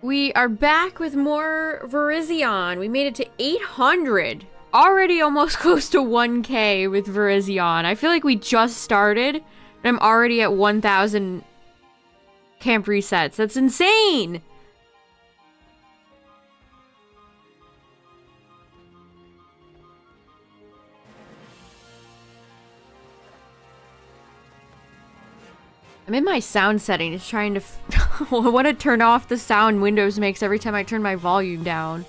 We are back with more Verizion. We made it to 800. Already almost close to 1K with Verizion. I feel like we just started, and I'm already at 1,000 camp resets. That's insane! I'm in my sound settings trying to I want to turn off the sound Windows makes every time I turn my volume down.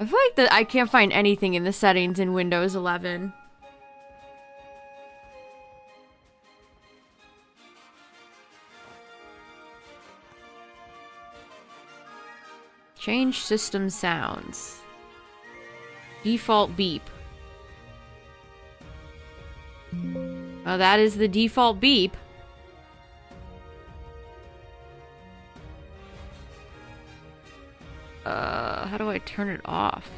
I feel like that I can't find anything in the settings in Windows 11. Change system sounds. Default beep. Oh, that is the default beep. How do I turn it off?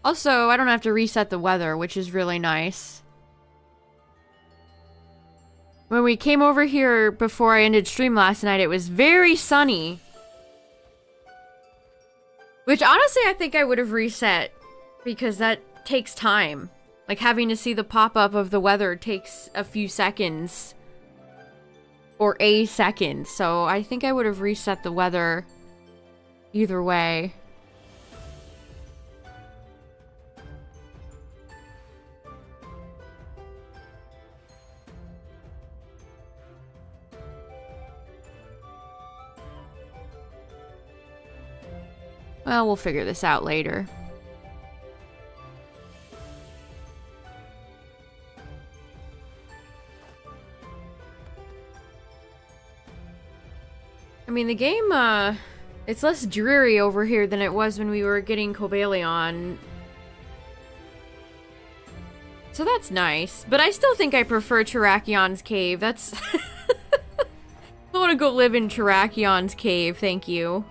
Also, I don't have to reset the weather, which is really nice. When we came over here before I ended stream last night, it was very sunny. Which, honestly, I think I would have reset, because that takes time. Like, having to see the pop-up of the weather takes a few seconds. Or a second, so I think I would have reset the weather either way. Well, we'll figure this out later. I mean, the game, it's less dreary over here than it was when we were getting Cobalion. So that's nice. But I still think I prefer Terrakion's Cave. That's... I want to go live in Terrakion's Cave, thank you.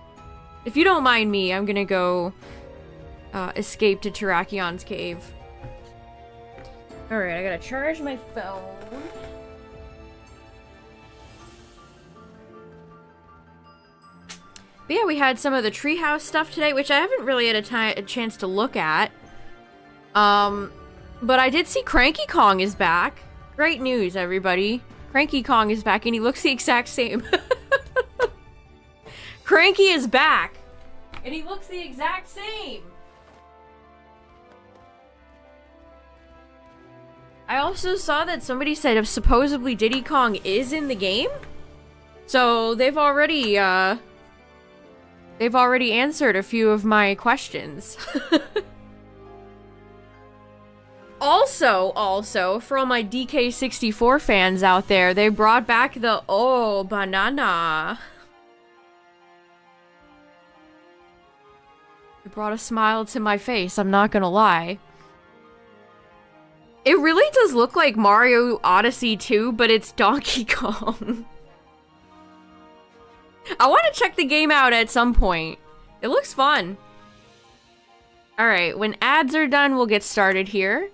If you don't mind me, I'm gonna go escape to Terrakion's Cave. Alright, I gotta charge my phone. But yeah, we had some of the Treehouse stuff today, which I haven't really had a chance to look at. But I did see Cranky Kong is back. Great news, everybody. Cranky Kong is back, and he looks the exact same. Cranky is back! And he looks the exact same! I also saw that somebody said if supposedly Diddy Kong is in the game? So they've already answered a few of my questions. Also, for all my DK64 fans out there, they brought back the Oh Banana. It brought a smile to my face, I'm not gonna lie. It really does look like Mario Odyssey 2, but it's Donkey Kong. I want to check the game out at some point. It looks fun. Alright, when ads are done, we'll get started here.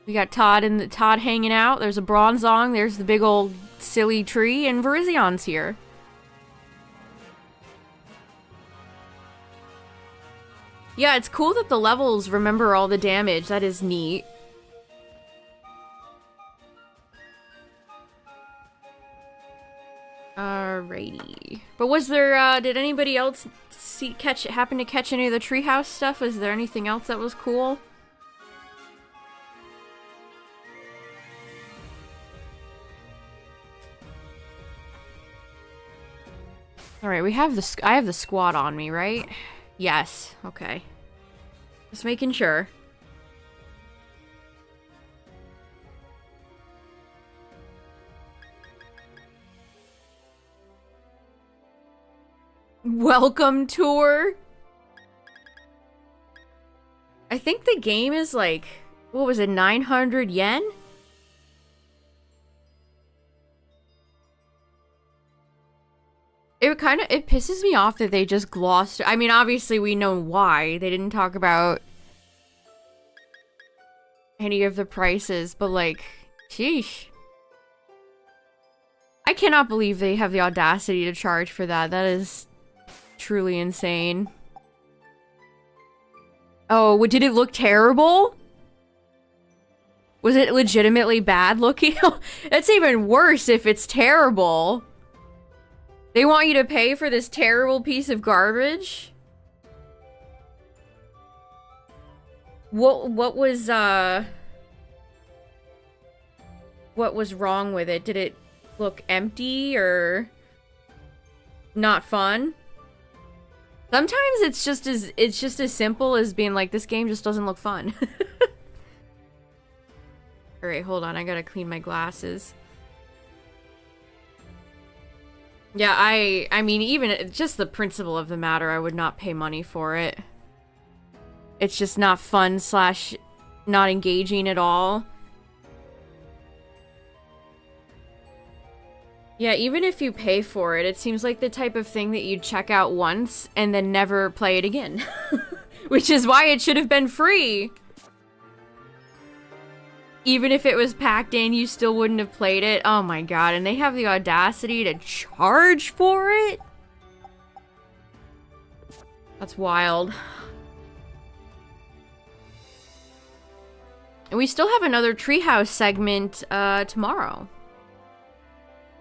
We got Todd hanging out. There's a Bronzong, there's the big old silly tree, and Verizion's here. Yeah, it's cool that the levels remember all the damage. That is neat. Alrighty. But was there, did anybody else happen to catch any of the Treehouse stuff? Was there anything else that was cool? Alright, I have the squad on me, right? Yes, okay. Just making sure. Welcome tour? I think the game is like, what was it, 900 yen? it pisses me off that they just glossed. I mean, obviously we know why. They didn't talk about any of the prices, but like, sheesh. I cannot believe they have the audacity to charge for that. That is truly insane. Oh, did it look terrible? Was it legitimately bad looking? It's even worse if it's terrible. They want you to pay for this terrible piece of garbage? What was wrong with it? Did it look empty or not fun? Sometimes it's just as simple as being like, this game just doesn't look fun. Alright, hold on, I gotta clean my glasses. Yeah, I mean, even just the principle of the matter, I would not pay money for it. It's just not fun / not engaging at all. Yeah, even if you pay for it, it seems like the type of thing that you'd check out once and then never play it again. Which is why it should have been free. Even if it was packed in, you still wouldn't have played it. Oh my god, and they have the audacity to charge for it? That's wild. And we still have another Treehouse segment tomorrow.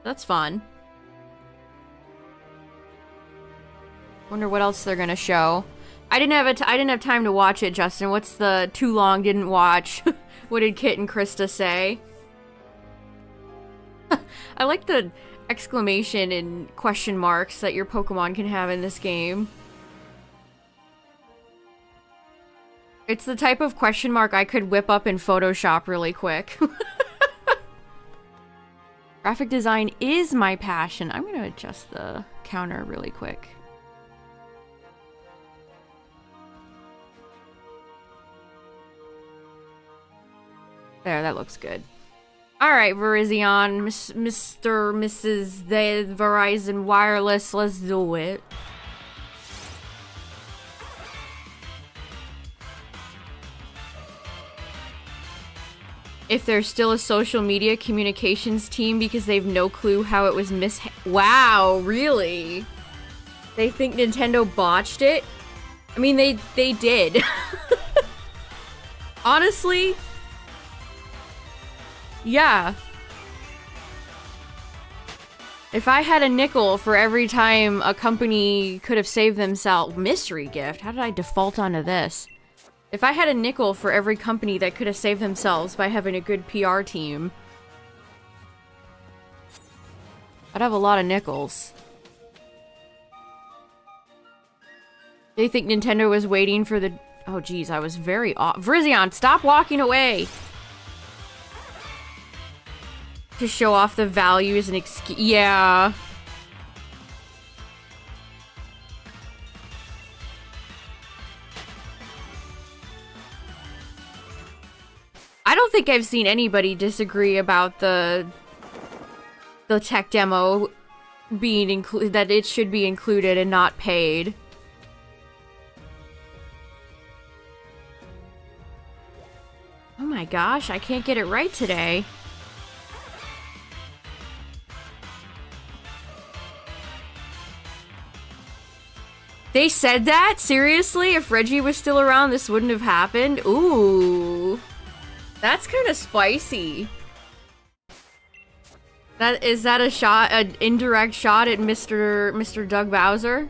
That's fun. Wonder what else they're gonna show. I didn't have time to watch it, Justin. What's the too long didn't watch? What did Kit and Krista say? I like the exclamation and question marks that your Pokemon can have in this game. It's the type of question mark I could whip up in Photoshop really quick. Graphic design is my passion. I'm gonna adjust the counter really quick. There, that looks good. Alright, Verizion, Mr. Mrs. The Verizon Wireless, let's do it. If there's still a social media communications team because they've no clue how it was Wow, really? They think Nintendo botched it? I mean, they did. Honestly, yeah. If I had a nickel for every time a company could have saved themselves... Mystery gift? How did I default onto this? If I had a nickel for every company that could have saved themselves by having a good PR team... I'd have a lot of nickels. They think Nintendo was waiting for the... Oh, geez, I was very off. Virizion, stop walking away! To show off the values and yeah. I don't think I've seen anybody disagree about the tech demo being included, that it should be included and not paid. Oh my gosh, I can't get it right today. They said that? Seriously? If Reggie was still around, this wouldn't have happened? Ooh. That's kind of spicy. Is that a shot, an indirect shot at Mr. Doug Bowser?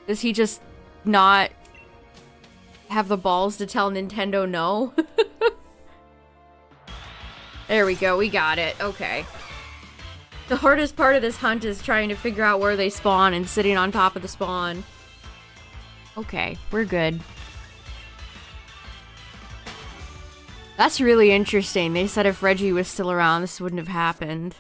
Does he just not have the balls to tell Nintendo no? There we go, we got it. Okay. The hardest part of this hunt is trying to figure out where they spawn and sitting on top of the spawn. Okay, we're good. That's really interesting. They said if Reggie was still around, this wouldn't have happened.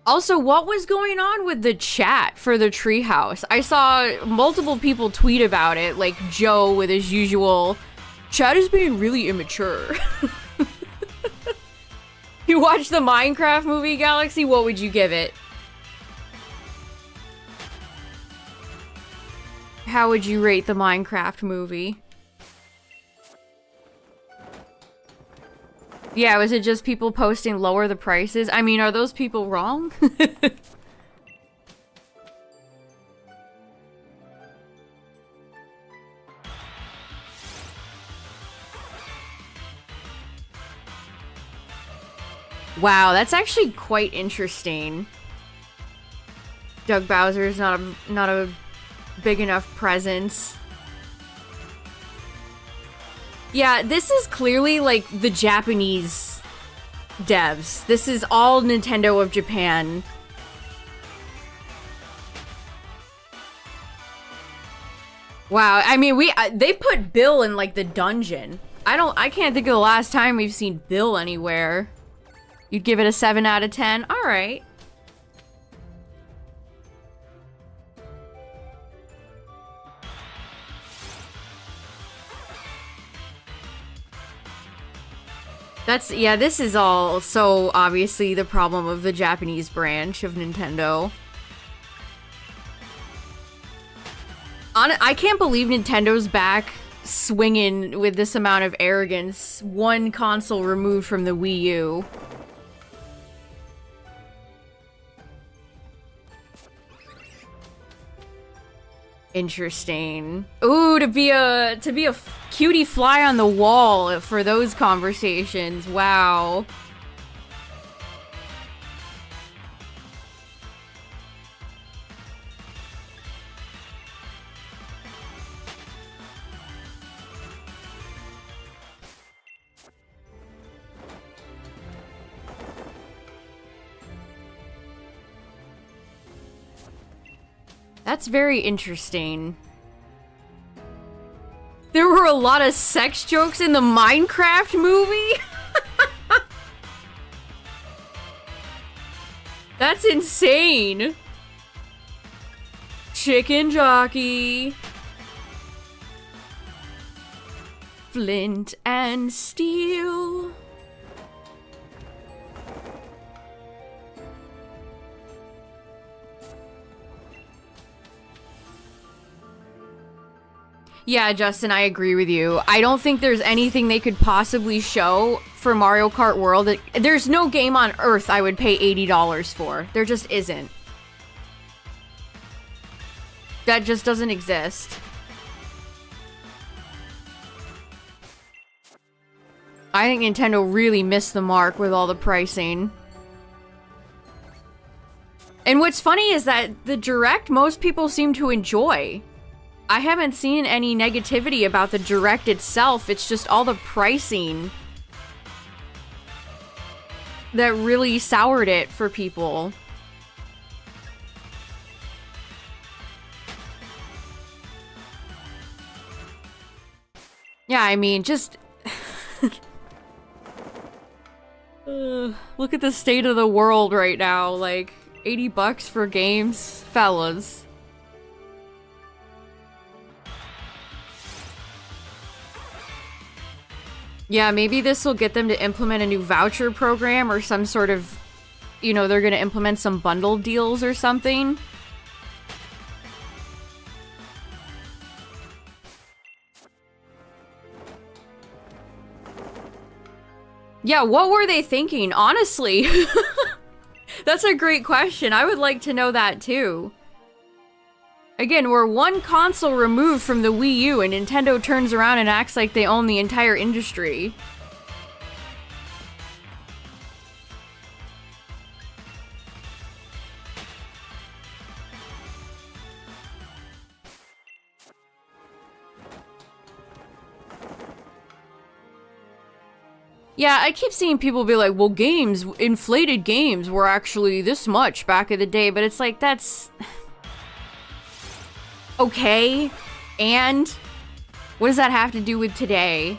Also, what was going on with the chat for the Treehouse? I saw multiple people tweet about it, like Joe with his usual Chad is being really immature. You watched the Minecraft movie, Galaxy? What would you give it? How would you rate the Minecraft movie? Yeah, was it just people posting lower the prices? I mean, are those people wrong? Wow, that's actually quite interesting. Doug Bowser's not a big enough presence. Yeah, this is clearly like the Japanese devs. This is all Nintendo of Japan. Wow, I mean, they put Bill in like the dungeon. I can't think of the last time we've seen Bill anywhere. You'd give it a 7 out of 10? All right. Yeah, this is all so obviously the problem of the Japanese branch of Nintendo. I can't believe Nintendo's back swinging with this amount of arrogance, one console removed from the Wii U. Interesting. Ooh, to be a cutie fly on the wall for those conversations. Wow. That's very interesting. There were a lot of sex jokes in the Minecraft movie? That's insane. Chicken jockey. Flint and steel. Yeah, Justin, I agree with you. I don't think there's anything they could possibly show for Mario Kart World. There's no game on Earth I would pay $80 for. There just isn't. That just doesn't exist. I think Nintendo really missed the mark with all the pricing. And what's funny is that the Direct most people seem to enjoy. I haven't seen any negativity about the Direct itself. It's just all the pricing that really soured it for people. Yeah, I mean, just... look at the state of the world right now. Like, 80 bucks for games? Fellas. Yeah, maybe this will get them to implement a new voucher program or some sort of, you know, they're going to implement some bundle deals or something. Yeah, what were they thinking? Honestly, that's a great question. I would like to know that too. Again, we're one console removed from the Wii U, and Nintendo turns around and acts like they own the entire industry. Yeah, I keep seeing people be like, well, inflated games were actually this much back in the day, but it's like, that's... Okay, and what does that have to do with today?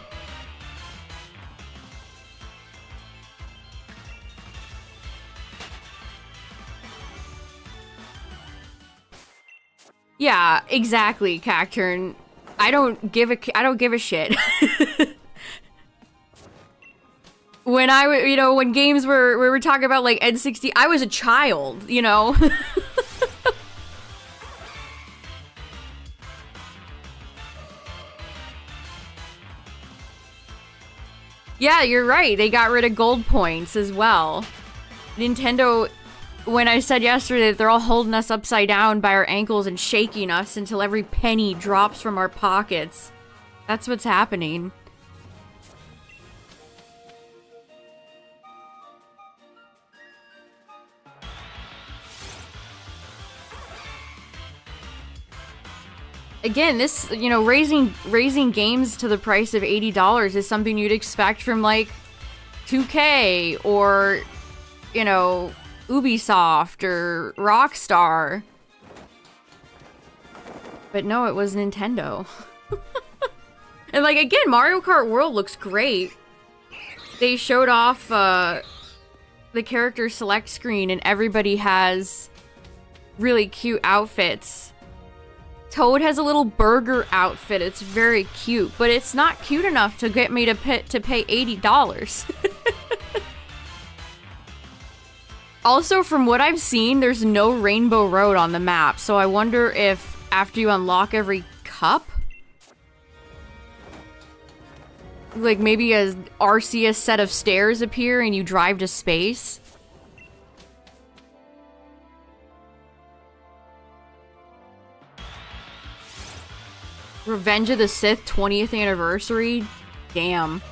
Yeah, exactly, Cacturn. I don't give a shit. When when games were, we were talking about like N60, I was a child, you know? Yeah, you're right. They got rid of gold points as well. Nintendo, when I said yesterday that they're all holding us upside down by our ankles and shaking us until every penny drops from our pockets. That's what's happening. Again, this, raising games to the price of $80 is something you'd expect from, like, 2K or, Ubisoft or Rockstar. But no, it was Nintendo. And, like, again, Mario Kart World looks great. They showed off, the character select screen and everybody has really cute outfits. Toad has a little burger outfit. It's very cute, but it's not cute enough to get me to pay $80. Also, from what I've seen, there's no Rainbow Road on the map, so I wonder if after you unlock every cup, like maybe a Arceus set of stairs appear and you drive to space. Revenge of the Sith 20th anniversary? Damn.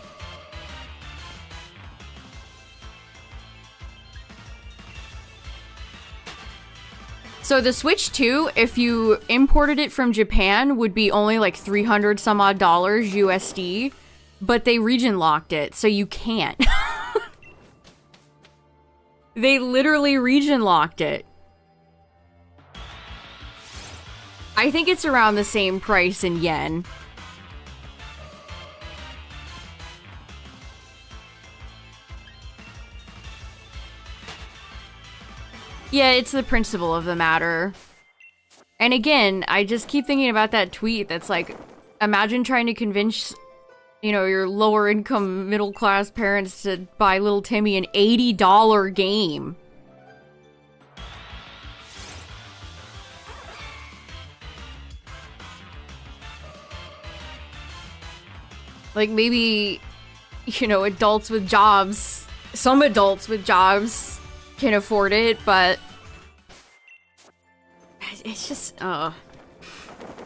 So the Switch 2, if you imported it from Japan, would be only like 300 some odd dollars USD, but they region locked it, so you can't. They literally region locked it. I think it's around the same price in yen. Yeah, it's the principle of the matter. And again, I just keep thinking about that tweet that's like, imagine trying to convince, your lower income middle class parents to buy little Timmy an $80 game. Like, maybe, adults with jobs, some adults with jobs can afford it, but it's just,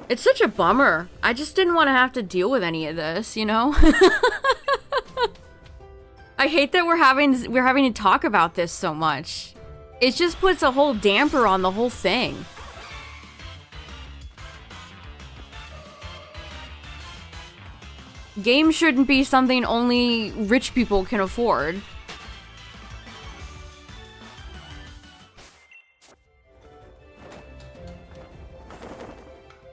it's such a bummer. I just didn't want to have to deal with any of this, I hate that we're having to talk about this so much. It just puts a whole damper on the whole thing. Games shouldn't be something only rich people can afford.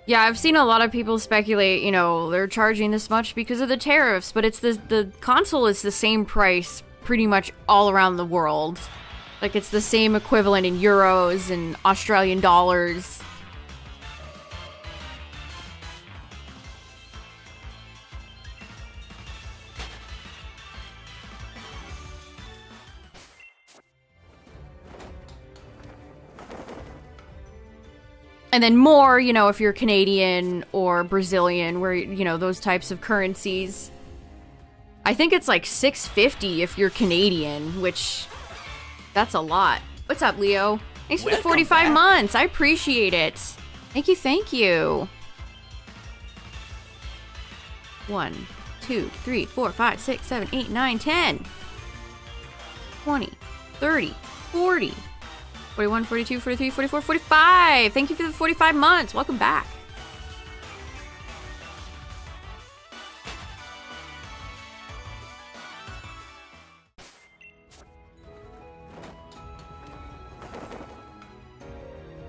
Yeah, I've seen a lot of people speculate, they're charging this much because of the tariffs, but it's the console is the same price pretty much all around the world. Like, it's the same equivalent in euros and Australian dollars. And then more, if you're Canadian or Brazilian, where, those types of currencies. I think it's like $6.50 if you're Canadian, which, that's a lot. What's up, Leo? Thanks for the 45 months. I appreciate it. Thank you. 1, 2, 3, 4, 5, 6, 7, 8, 9, 10. 20, 30, 40. 41, 42, 43, 44, 45! Thank you for the 45 months! Welcome back!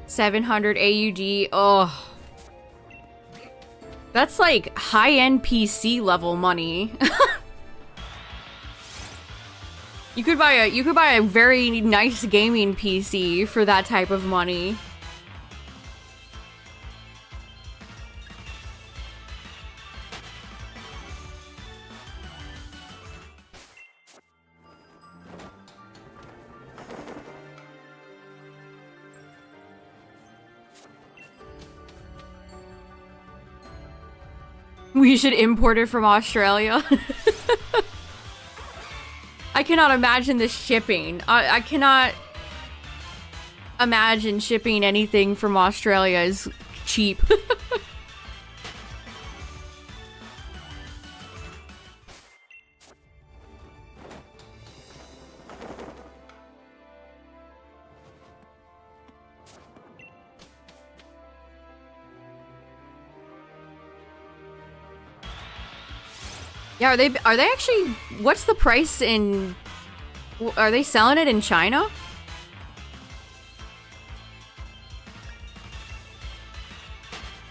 $700 AUD. Oh. That's like high-end PC level money. You could buy a very nice gaming PC for that type of money. We should import it from Australia. I cannot imagine the shipping. I cannot imagine shipping anything from Australia is cheap. Yeah, are they actually, what's the price in, are they selling it in China?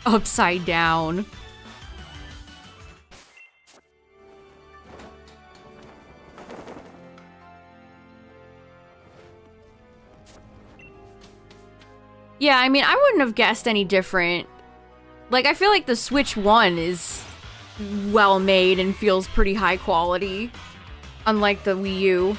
Upside down. Yeah, I mean, I wouldn't have guessed any different. Like, I feel like the Switch 1 is well made and feels pretty high quality, unlike the Wii U.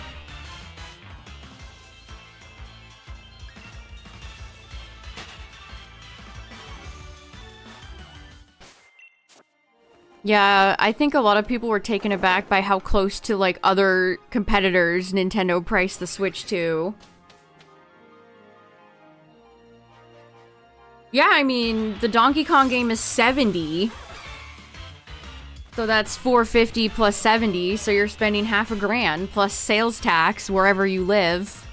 Yeah, I think a lot of people were taken aback by how close to, like, other competitors Nintendo priced the Switch to. Yeah, I mean, the Donkey Kong game is $70. So that's $450 plus $70, so you're spending half a grand plus sales tax wherever you live.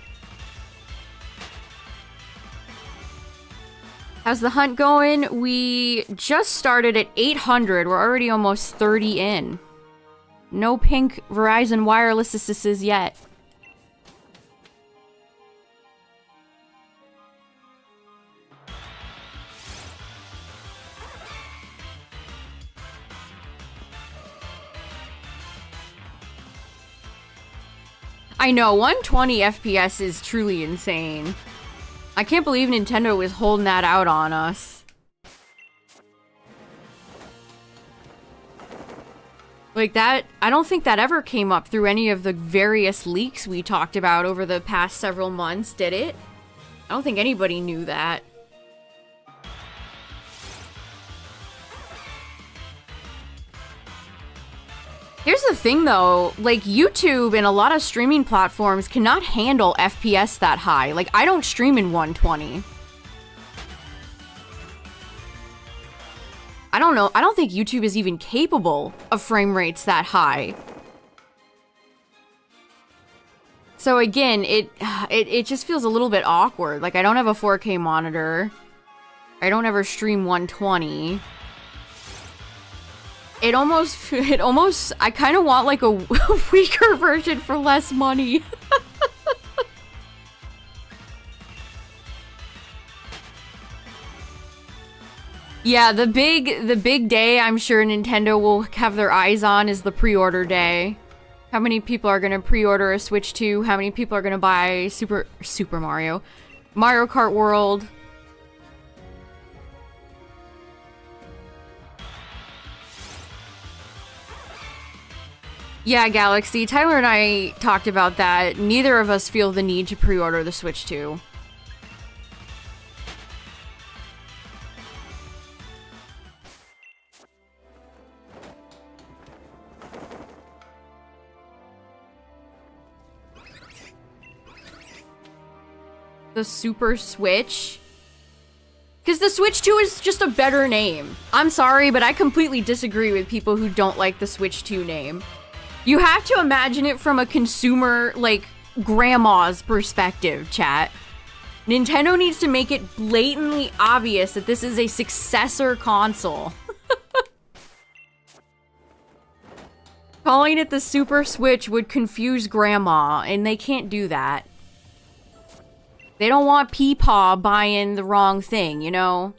How's the hunt going? We just started at 800. We're already almost 30 in. No pink Verizon wireless assists yet. I know, 120 FPS is truly insane. I can't believe Nintendo is holding that out on us. Like that, I don't think that ever came up through any of the various leaks we talked about over the past several months, did it? I don't think anybody knew that. Here's the thing though, like YouTube and a lot of streaming platforms cannot handle FPS that high. Like I don't stream in 120. I don't know, I don't think YouTube is even capable of frame rates that high. So again, it just feels a little bit awkward. Like I don't have a 4K monitor. I don't ever stream 120. It almost, I kind of want like a weaker version for less money. Yeah, the big day I'm sure Nintendo will have their eyes on is the pre-order day. How many people are gonna pre-order a Switch 2? How many people are gonna buy Super Mario Kart World? Yeah, Galaxy. Tyler and I talked about that. Neither of us feel the need to pre-order the Switch 2. The Super Switch? Because the Switch 2 is just a better name. I'm sorry, but I completely disagree with people who don't like the Switch 2 name. You have to imagine it from a consumer, like, grandma's perspective, chat. Nintendo needs to make it blatantly obvious that this is a successor console. Calling it the Super Switch would confuse grandma, and they can't do that. They don't want Peepaw buying the wrong thing, you know?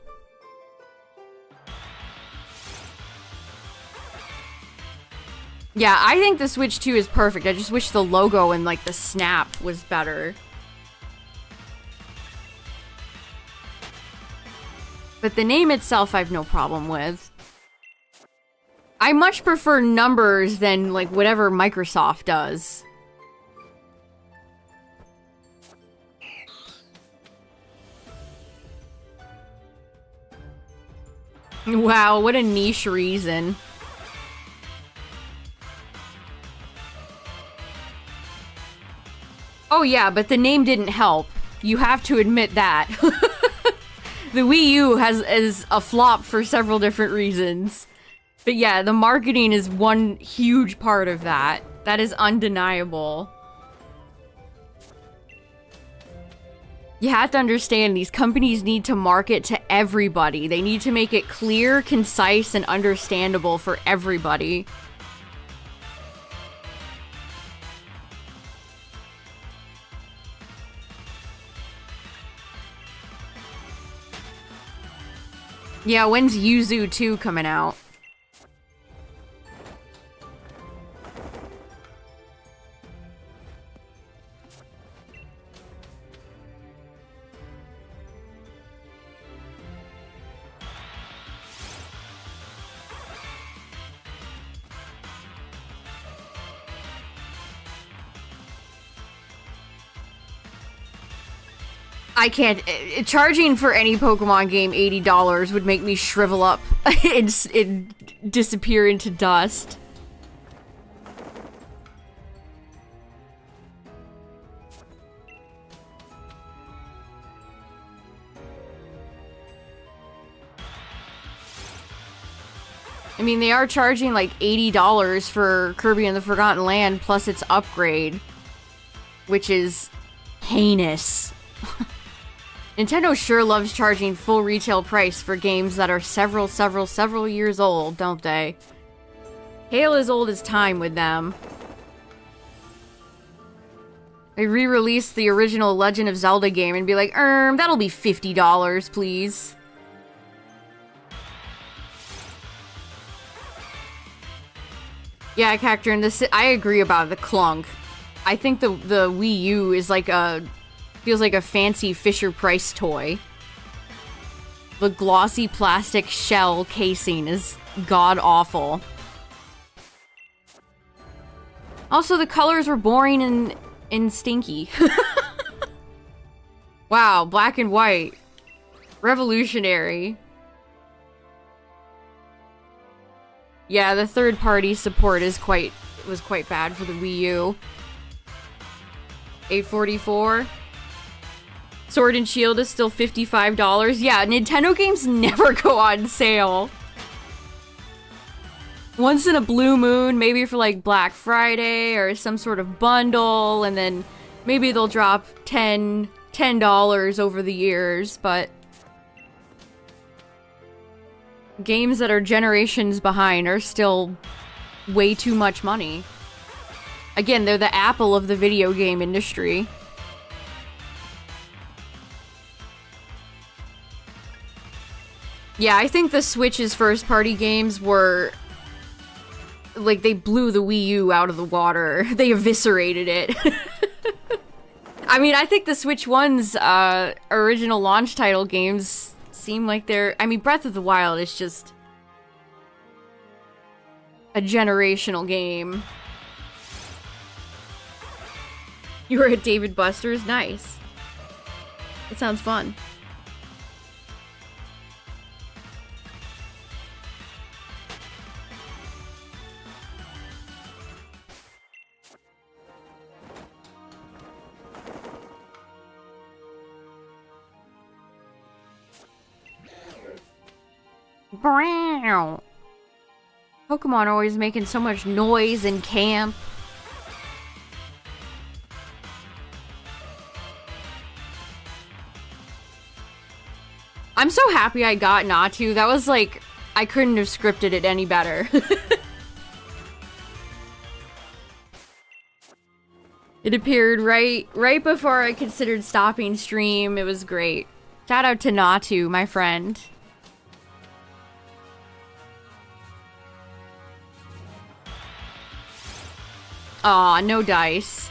Yeah, I think the Switch 2 is perfect. I just wish the logo and, like, the snap was better. But the name itself I have no problem with. I much prefer numbers than, like, whatever Microsoft does. Wow, what a niche reason. Oh yeah, but the name didn't help. You have to admit that. The Wii U is a flop for several different reasons. But yeah, the marketing is one huge part of that. That is undeniable. You have to understand, these companies need to market to everybody. They need to make it clear, concise, and understandable for everybody. Yeah, when's Yuzu 2 coming out? I can't. Charging for any Pokemon game $80 would make me shrivel up and disappear into dust. I mean, they are charging like $80 for Kirby and the Forgotten Land plus its upgrade, which is heinous. Nintendo sure loves charging full retail price for games that are several years old, don't they? Hail as old as time with them. They re-release the original Legend of Zelda game and be like, that'll be $50, please. Yeah, Cacturn, I agree about the clunk. I think the Wii U is like feels like a fancy Fisher-Price toy. The glossy plastic shell casing is god-awful. Also, the colors were boring and stinky. Wow, black and white. Revolutionary. Yeah, the third-party support was quite bad for the Wii U. $844. Sword and Shield is still $55. Yeah, Nintendo games never go on sale. Once in a blue moon, maybe for like Black Friday or some sort of bundle, and then maybe they'll drop $10 over the years, but games that are generations behind are still way too much money. Again, they're the Apple of the video game industry. Yeah, I think the Switch's first-party games were... like, they blew the Wii U out of the water. They eviscerated it. I mean, I think the Switch One's original launch title games seem like they're... I mean, Breath of the Wild is just... a generational game. You were at David Buster's? Nice. That sounds fun. Brow. Pokemon are always making so much noise in camp. I'm so happy I got Natu. That was like, I couldn't have scripted it any better. It appeared right before I considered stopping stream. It was great. Shout out to Natu, my friend. Aw, no dice.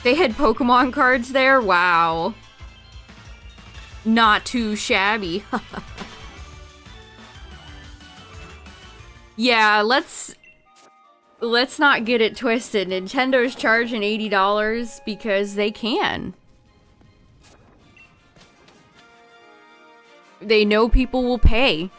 They had Pokemon cards there? Wow. Not too shabby. Yeah, let's not get it twisted. Nintendo's charging $80 because they can. They know people will pay.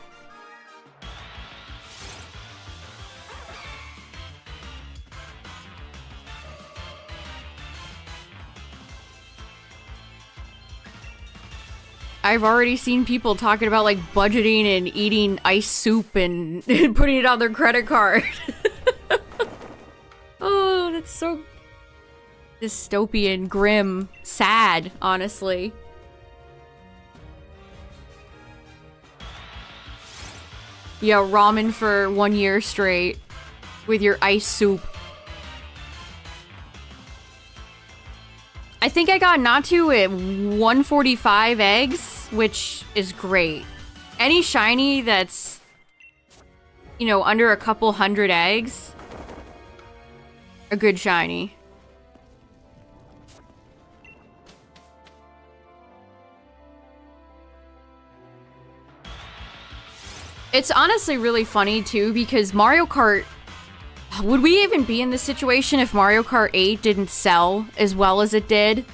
I've already seen people talking about like budgeting and eating ice soup and putting it on their credit card. Oh, that's so dystopian, grim, sad, honestly. Yeah, ramen for 1 year straight with your ice soup. I think I got Natu at 145 eggs, which is great. Any shiny that's, you know, under a couple hundred eggs, a good shiny. It's honestly really funny too, because Mario Kart, would we even be in this situation if Mario Kart 8 didn't sell as well as it did?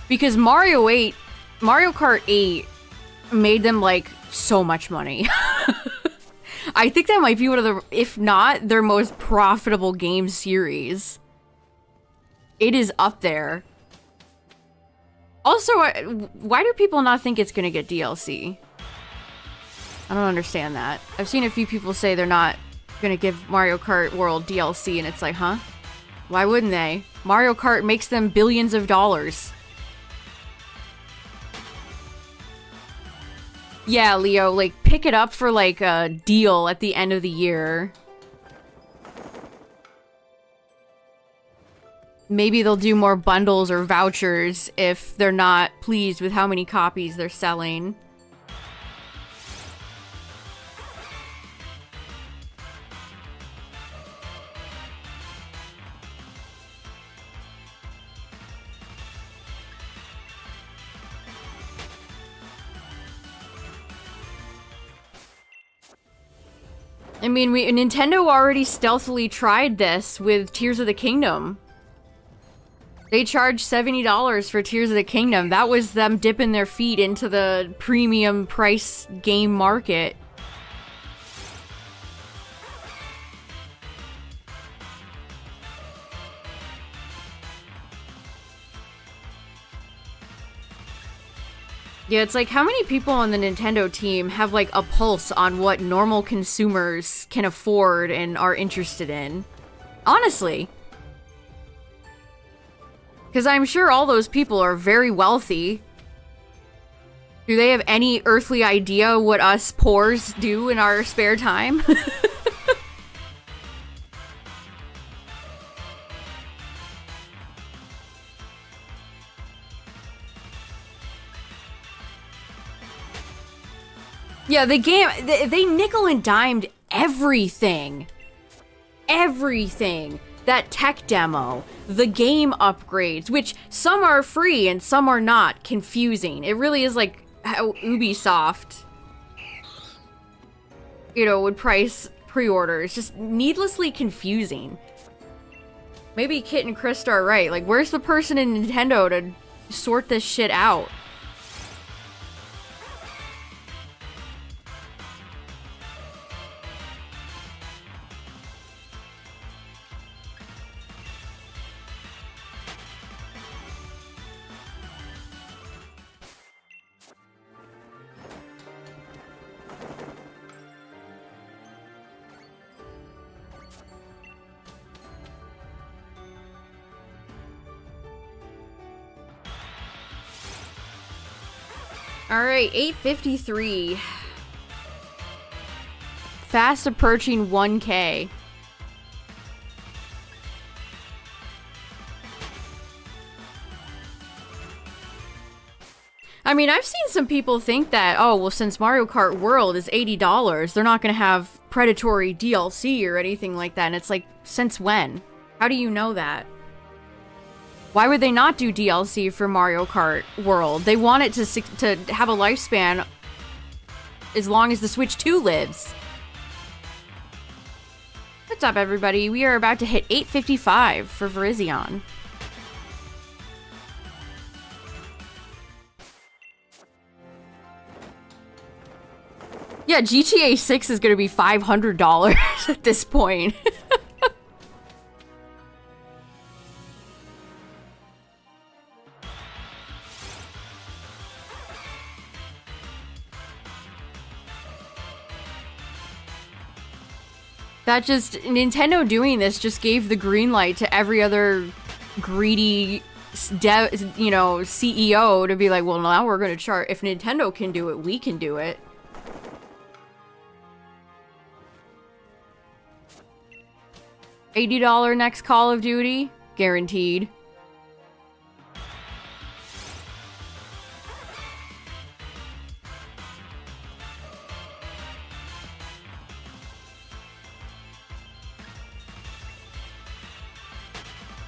Because Mario Kart 8 made them like so much money. I think that might be one of the, if not their most profitable game series. It is up there. Also, why do people not think it's gonna get DLC? I don't understand that. I've seen a few people say they're not gonna give Mario Kart World DLC, and it's like, huh? Why wouldn't they? Mario Kart makes them billions of dollars. Yeah, Leo, like, pick it up for, like, a deal at the end of the year. Maybe they'll do more bundles or vouchers if they're not pleased with how many copies they're selling. I mean, Nintendo already stealthily tried this with Tears of the Kingdom. They charged $70 for Tears of the Kingdom. That was them dipping their feet into the premium price game market. Yeah, it's like, how many people on the Nintendo team have, like, a pulse on what normal consumers can afford and are interested in? Honestly. Because I'm sure all those people are very wealthy. Do they have any earthly idea what us poors do in our spare time? Yeah, the game, they nickel and dimed everything. Everything. That tech demo, the game upgrades, which some are free and some are not, confusing. It really is like how Ubisoft, you know, would price pre-orders. Just needlessly confusing. Maybe Kit and Krista are right. Like, where's the person in Nintendo to sort this shit out? Alright, 8:53. Fast approaching 1K. I mean, I've seen some people think that, oh, well, since Mario Kart World is $80, they're not gonna have predatory DLC or anything like that. And it's like, since when? How do you know that? Why would they not do DLC for Mario Kart World? They want it to have a lifespan as long as the Switch 2 lives. What's up, everybody? We are about to hit 8:55 for Verizion. Yeah, GTA 6 is going to be $500 at this point. That just, Nintendo doing this just gave the green light to every other greedy, you know, CEO to be like, well, now we're gonna charge. If Nintendo can do it, we can do it. $80 next Call of Duty? Guaranteed.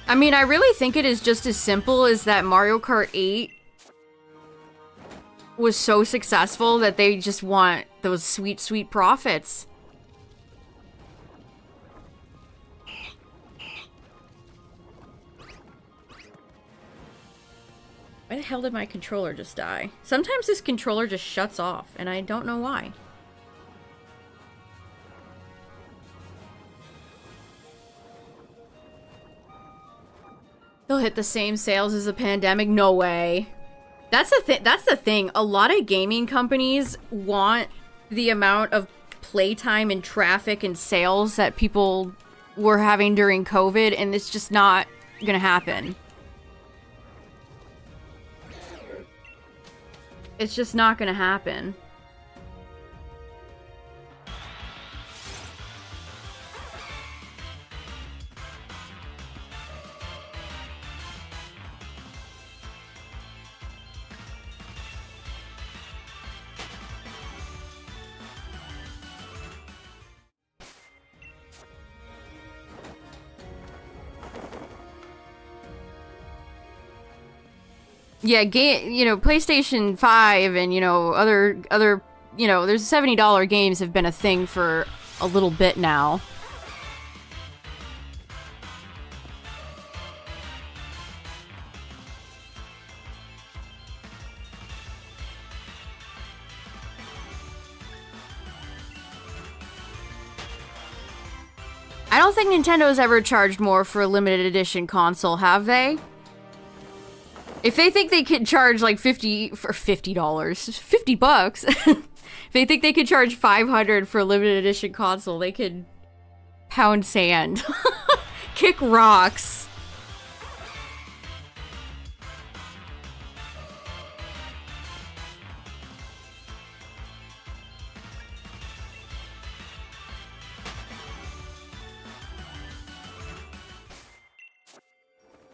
I mean, I really think it is just as simple as that Mario Kart 8 was so successful that they just want those sweet, sweet profits. Why the hell did my controller just die? Sometimes this controller just shuts off, and I don't know why. They'll hit the same sales as the pandemic? No way. That's the thing. A lot of gaming companies want the amount of playtime and traffic and sales that people were having during COVID, and it's just not gonna happen. It's just not gonna happen. Yeah, you know, PlayStation 5 and, you know, other, you know, there's $70 games have been a thing for a little bit now. I don't think Nintendo's ever charged more for a limited edition console, have they? If they think they could charge like $50 bucks. If they think they could charge $500 for a limited edition console, they could pound sand. Kick rocks.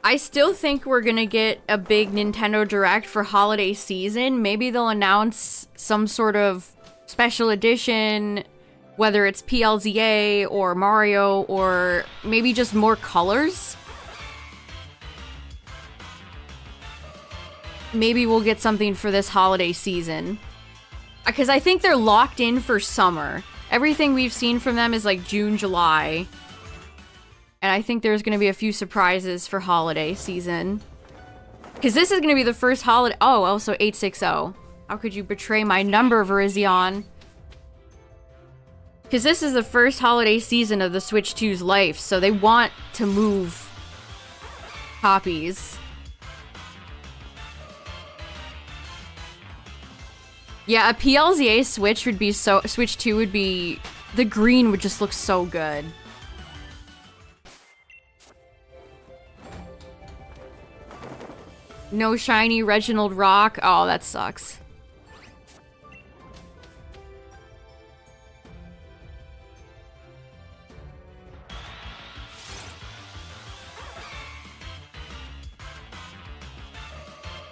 I still think we're gonna get a big Nintendo Direct for holiday season. Maybe they'll announce some sort of special edition, whether it's PLZA or Mario, or maybe just more colors. Maybe we'll get something for this holiday season. Because I think they're locked in for summer. Everything we've seen from them is like June, July. And I think there's going to be a few surprises for holiday season. Because this is going to be the first holiday... Oh, also 860. How could you betray my number, Virizion? Because this is the first holiday season of the Switch 2's life, so they want to move copies. Yeah, a PLZA Switch would be so... Switch 2 would be... The green would just look so good. No shiny Reginald Rock. Oh, that sucks.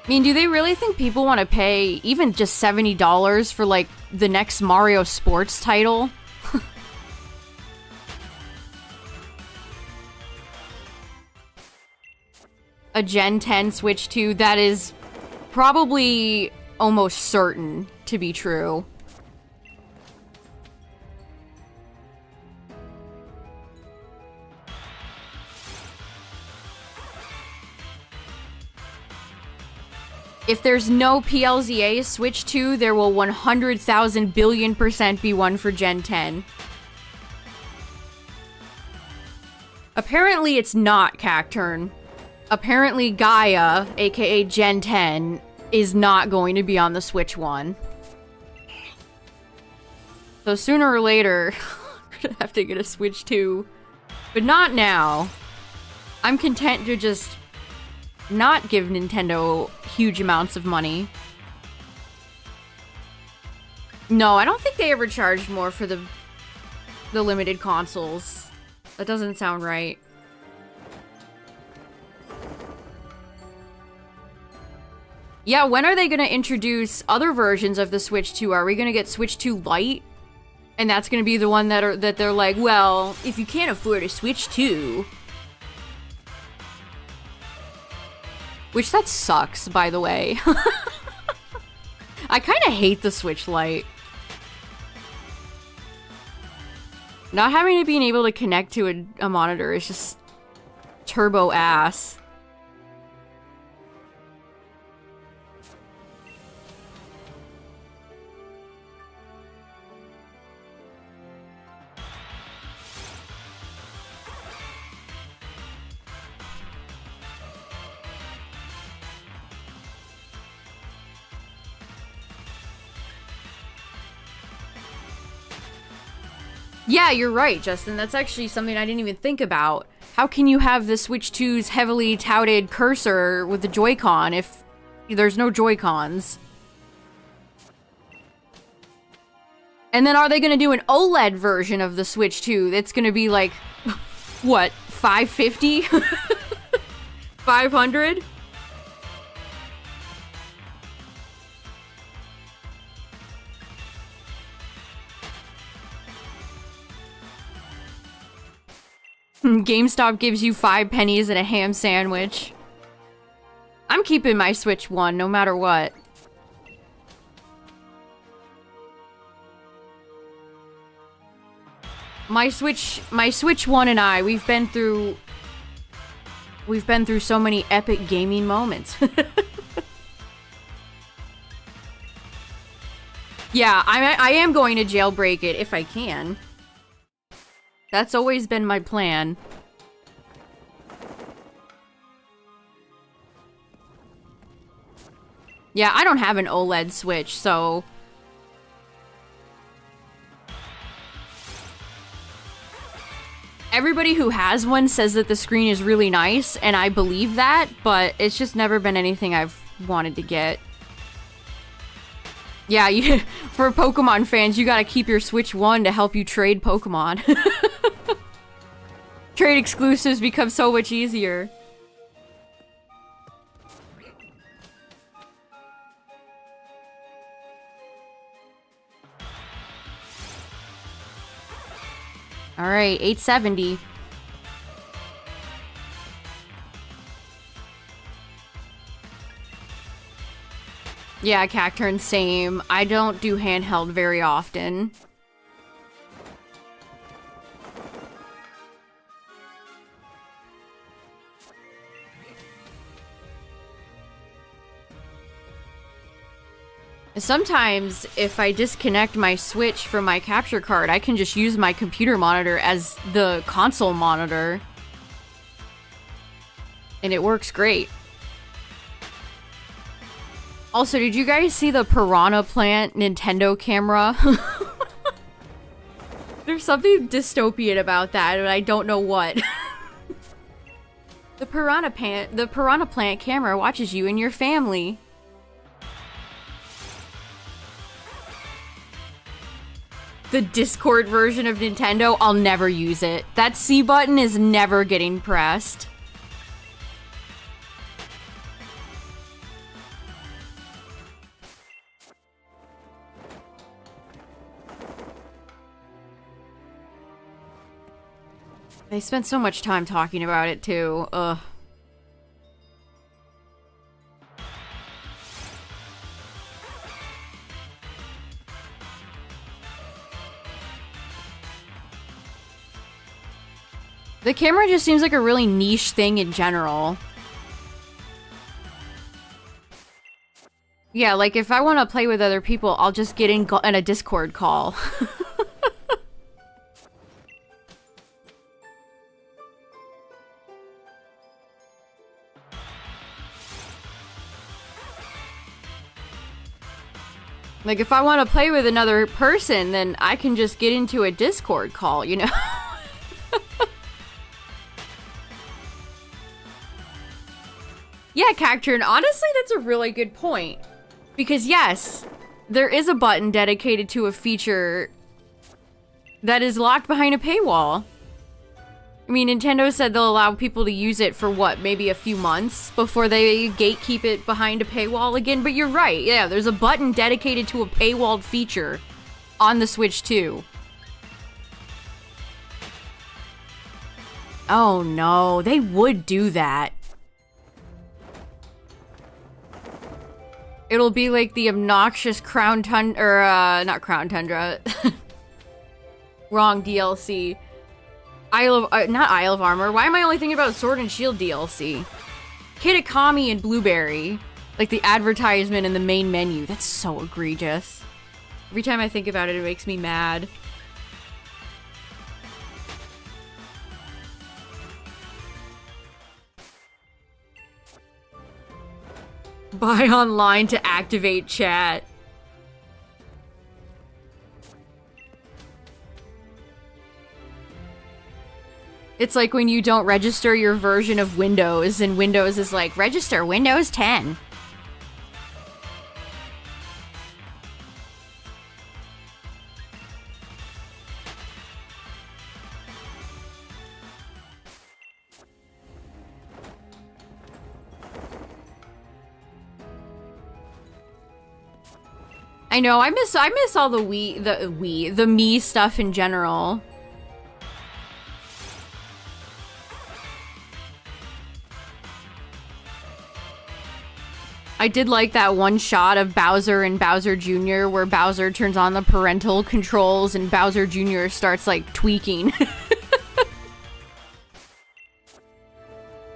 I mean, do they really think people want to pay even just $70 for, like, the next Mario Sports title? A Gen 10 Switch 2, that is probably almost certain to be true. If there's no PLZA Switch 2, there will 100,000 billion% be one for Gen 10. Apparently it's not Cacturn. Apparently Gaia, aka Gen 10, is not going to be on the Switch 1. So sooner or later, gonna have to get a Switch 2. But not now. I'm content to just not give Nintendo huge amounts of money. No, I don't think they ever charged more for the limited consoles. That doesn't sound right. Yeah, when are they gonna introduce other versions of the Switch 2? Are we gonna get Switch 2 Lite? And that's gonna be the one that they're like, well, if you can't afford a Switch 2. Which that sucks, by the way. I kinda hate the Switch Lite. Not having to being able to connect to a monitor is just turbo ass. Yeah, you're right, Justin. That's actually something I didn't even think about. How can you have the Switch 2's heavily touted cursor with the Joy-Con if there's no Joy-Cons? And then are they gonna do an OLED version of the Switch 2 that's gonna be like, what, $550? 500? GameStop gives you 5 pennies and a ham sandwich. I'm keeping my Switch 1 no matter what. My Switch 1 and I, we've been through so many epic gaming moments. Yeah, I am going to jailbreak it if I can. That's always been my plan. Yeah, I don't have an OLED Switch, so... Everybody who has one says that the screen is really nice, and I believe that, but it's just never been anything I've wanted to get. Yeah, for Pokemon fans, you gotta keep your Switch 1 to help you trade Pokemon. Trade exclusives become so much easier. Alright, 870. Yeah, Cacturn, same. I don't do handheld very often. Sometimes, if I disconnect my Switch from my capture card, I can just use my computer monitor as the console monitor. And it works great. Also, did you guys see the Piranha Plant Nintendo camera? There's something dystopian about that, and I don't know what. The Piranha Plant camera watches you and your family. The Discord version of Nintendo, I'll never use it. That C button is never getting pressed. They spent so much time talking about it, too. Ugh. The camera just seems like a really niche thing in general. Yeah, like if I want to play with other people, I'll just get in a Discord call. Like, if I want to play with another person, then I can just get into a Discord call, you know? Yeah, Cacturn, honestly, that's a really good point. Because, yes, there is a button dedicated to a feature that is locked behind a paywall. I mean, Nintendo said they'll allow people to use it for, what, maybe a few months before they gatekeep it behind a paywall again? But you're right, yeah, there's a button dedicated to a paywalled feature on the Switch 2. Oh no, they would do that. It'll be like the obnoxious Crown Tundra, or, not Crown Tundra. Wrong DLC. Not Isle of Armor. Why am I only thinking about Sword and Shield DLC? Kitakami and Blueberry. Like the advertisement in the main menu. That's so egregious. Every time I think about it, it makes me mad. Buy online to activate chat. It's like when you don't register your version of Windows, and Windows is like, register Windows 10. I know, I miss all the the me stuff in general. I did like that one shot of Bowser and Bowser Jr. where Bowser turns on the parental controls and Bowser Jr. starts, like, tweaking.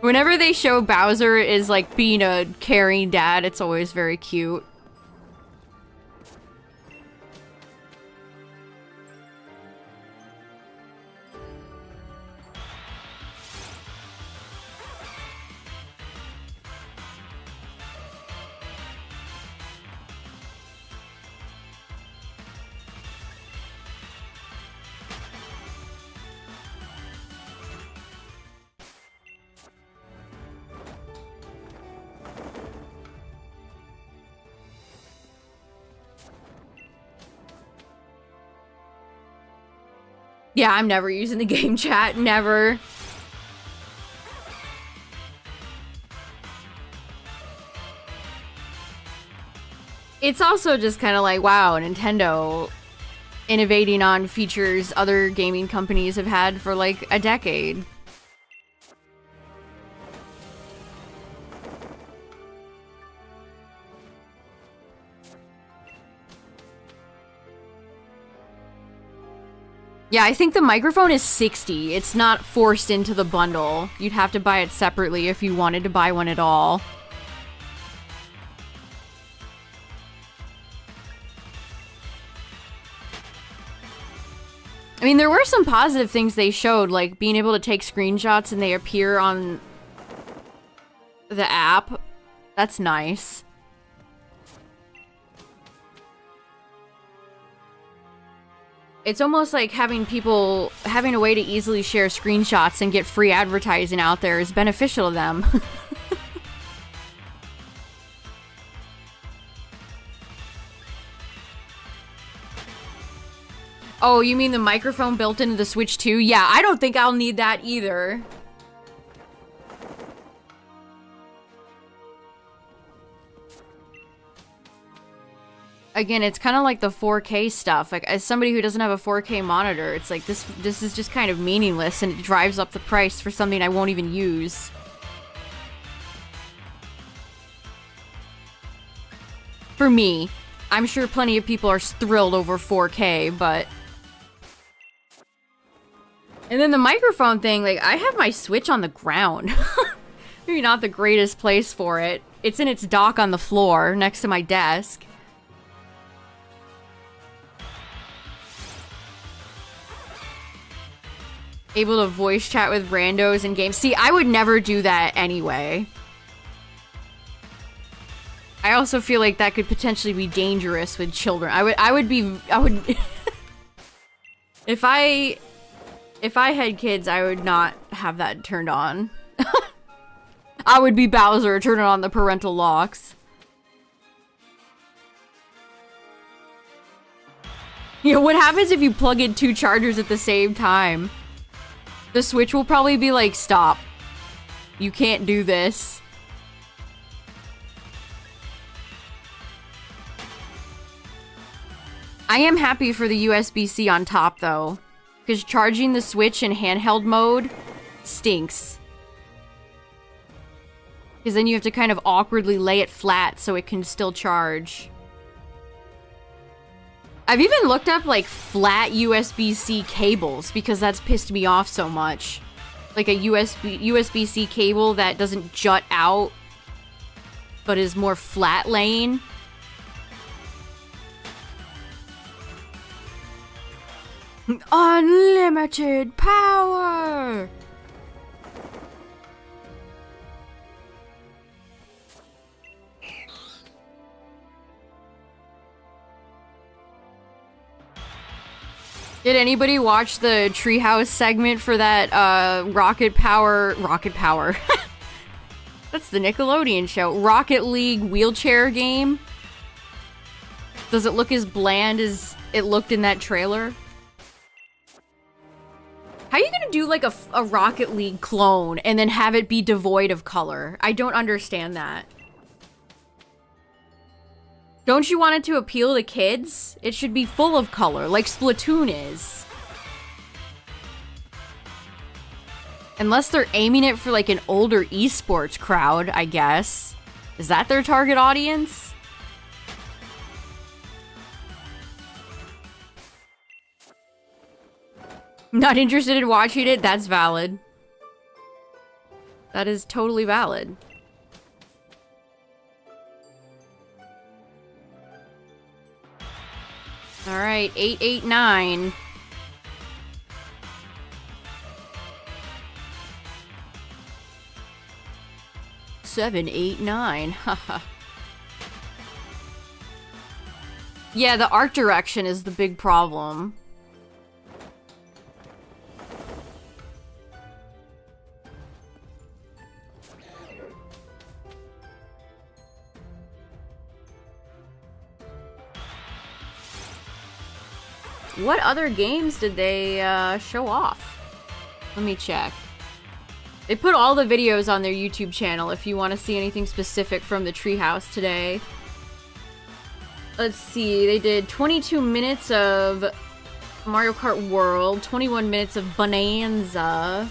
Whenever they show Bowser is, like, being a caring dad, it's always very cute. Yeah, I'm never using the game chat. Never. It's also just kind of like, wow, Nintendo innovating on features other gaming companies have had for like a decade. Yeah, I think the microphone is $60. It's not forced into the bundle. You'd have to buy it separately if you wanted to buy one at all. I mean, there were some positive things they showed, like being able to take screenshots and they appear on the app. That's nice. It's almost like having a way to easily share screenshots and get free advertising out there is beneficial to them. Oh, you mean the microphone built into the Switch 2? Yeah, I don't think I'll need that either. Again, it's kind of like the 4K stuff. Like, as somebody who doesn't have a 4K monitor, it's like, this is just kind of meaningless, and it drives up the price for something I won't even use. For me. I'm sure plenty of people are thrilled over 4K, but... And then the microphone thing, like, I have my Switch on the ground. Maybe not the greatest place for it. It's in its dock on the floor, next to my desk. Able to voice chat with randos in games. See, I would never do that anyway. I also feel like that could potentially be dangerous with children. I would if I had kids, I would not have that turned on. I would be Bowser turning on the parental locks. You know, what happens if you plug in 2 chargers at the same time? The Switch will probably be like, stop. You can't do this. I am happy for the USB-C on top, though. Because charging the Switch in handheld mode stinks. Because then you have to kind of awkwardly lay it flat so it can still charge. I've even looked up, like, flat USB-C cables because that's pissed me off so much. Like a USB-C cable that doesn't jut out, but is more flat laying. Unlimited power! Did anybody watch the Treehouse segment for that, Rocket Power? That's the Nickelodeon show. Rocket League wheelchair game? Does it look as bland as it looked in that trailer? How are you gonna do, like, a Rocket League clone and then have it be devoid of color? I don't understand that. Don't you want it to appeal to kids? It should be full of color, like Splatoon is. Unless they're aiming it for, like, an older esports crowd, I guess. Is that their target audience? Not interested in watching it? That's valid. That is totally valid. Alright, 889. Seven, 8, 9. Haha. Yeah, the art direction is the big problem. What other games did they show off? Let me check. They put all the videos on their YouTube channel if you want to see anything specific from the Treehouse today. Let's see, they did 22 minutes of Mario Kart World, 21 minutes of Bonanza.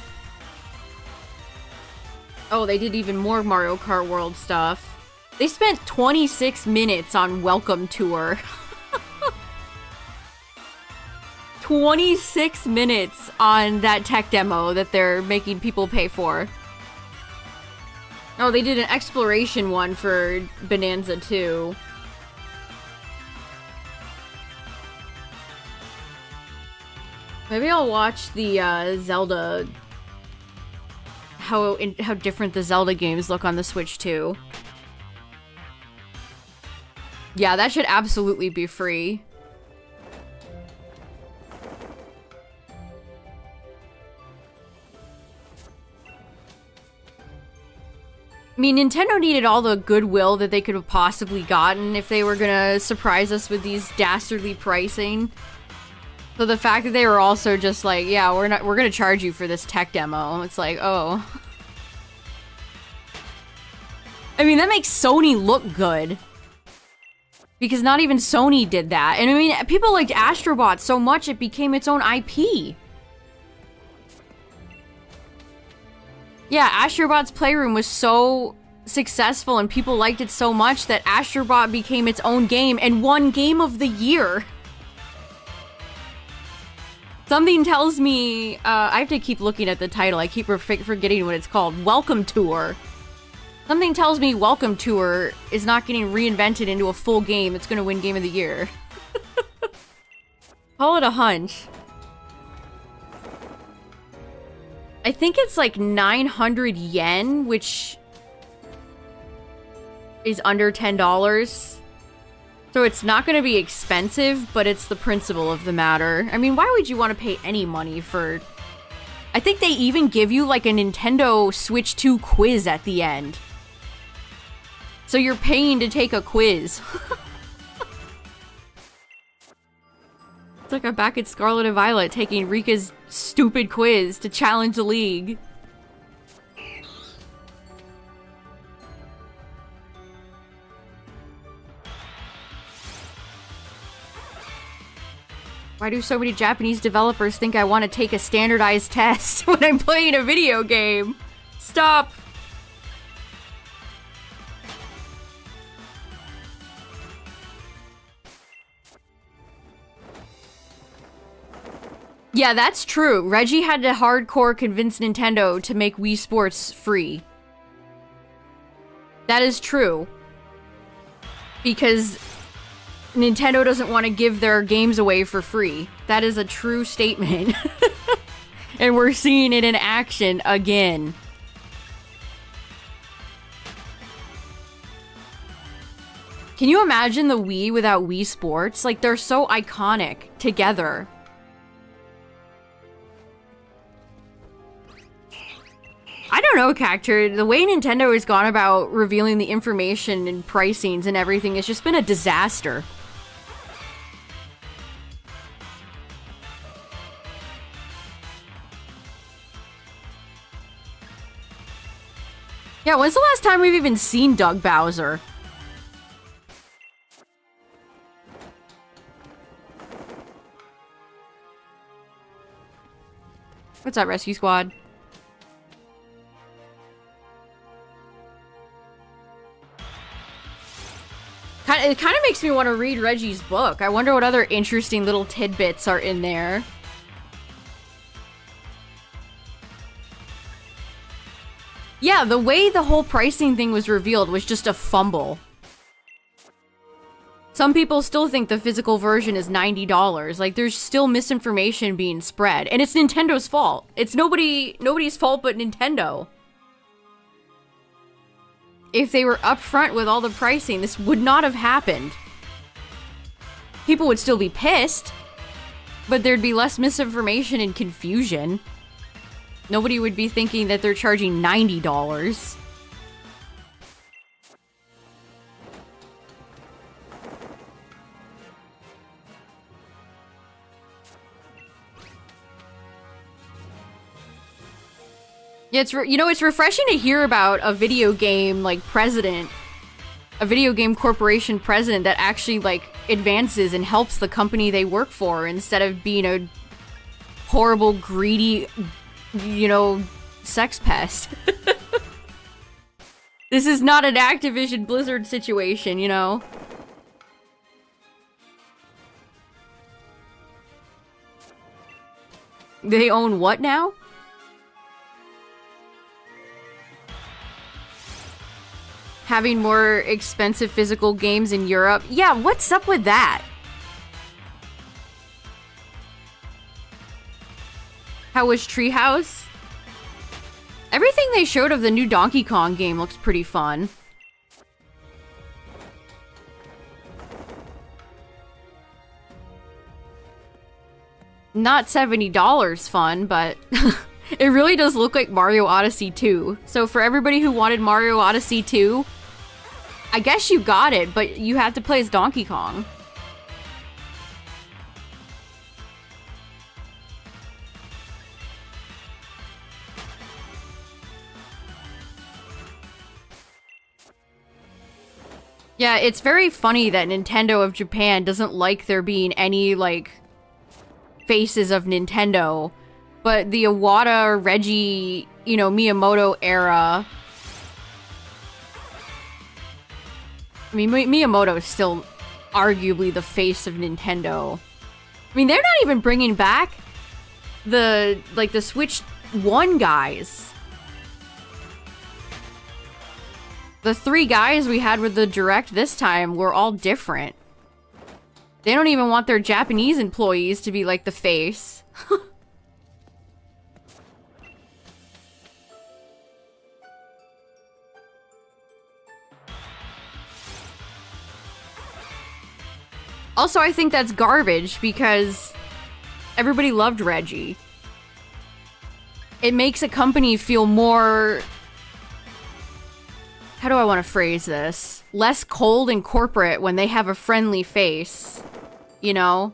Oh, they did even more Mario Kart World stuff. They spent 26 minutes on Welcome Tour. 26 minutes on that tech demo that they're making people pay for. Oh, they did an exploration one for Bonanza too. Maybe I'll watch the Zelda... How different the Zelda games look on the Switch too. Yeah, that should absolutely be free. I mean, Nintendo needed all the goodwill that they could have possibly gotten if they were gonna surprise us with these dastardly pricing. So the fact that they were also just like, yeah, we're gonna charge you for this tech demo. It's like, oh. I mean, that makes Sony look good. Because not even Sony did that. And I mean, people liked Astrobot so much it became its own IP. Yeah, Astrobot's Playroom was so successful and people liked it so much that Astrobot became its own game and won Game of the Year. Something tells me, I have to keep looking at the title, I keep forgetting what it's called. Welcome Tour. Something tells me Welcome Tour is not getting reinvented into a full game that's gonna win Game of the Year. Call it a hunch. I think it's like 900 yen, which is under $10. So it's not going to be expensive, but it's the principle of the matter. I mean, why would you want to pay any money for... I think they even give you like a Nintendo Switch 2 quiz at the end. So you're paying to take a quiz. It's like I'm back at Scarlet and Violet taking Rika's stupid quiz to challenge the league. Why do so many Japanese developers think I want to take a standardized test when I'm playing a video game? Stop! Yeah, that's true. Reggie had to hardcore convince Nintendo to make Wii Sports free. That is true. Because Nintendo doesn't want to give their games away for free. That is a true statement. And we're seeing it in action again. Can you imagine the Wii without Wii Sports? Like, they're so iconic together. I don't know, Cactur. The way Nintendo has gone about revealing the information and pricings and everything has just been a disaster. Yeah, when's the last time we've even seen Doug Bowser? What's up, Rescue Squad? It kind of makes me want to read Reggie's book. I wonder what other interesting little tidbits are in there. Yeah, the way the whole pricing thing was revealed was just a fumble. Some people still think the physical version is $90. Like, there's still misinformation being spread. And it's Nintendo's fault. It's nobody's fault but Nintendo. If they were upfront with all the pricing, this would not have happened. People would still be pissed, but there'd be less misinformation and confusion. Nobody would be thinking that they're charging $90. Yeah, it's refreshing to hear about a video game, like, president, a video game corporation president that actually, like, advances and helps the company they work for instead of being a horrible, greedy, you know, sex pest. This is not an Activision Blizzard situation, you know? They own what now? Having more expensive physical games in Europe. Yeah, what's up with that? How was Treehouse? Everything they showed of the new Donkey Kong game looks pretty fun. Not $70 fun, but it really does look like Mario Odyssey 2. So for everybody who wanted Mario Odyssey 2, I guess you got it, but you had to play as Donkey Kong. Yeah, it's very funny that Nintendo of Japan doesn't like there being any, like, faces of Nintendo, but the Iwata, Reggie, you know, Miyamoto era... I mean, Miyamoto is still arguably the face of Nintendo. I mean, they're not even bringing back the, like, the Switch 1 guys. The 3 guys we had with the Direct this time were all different. They don't even want their Japanese employees to be, like, the face. Also, I think that's garbage because everybody loved Reggie. It makes a company feel more... How do I want to phrase this? Less cold and corporate when they have a friendly face. You know?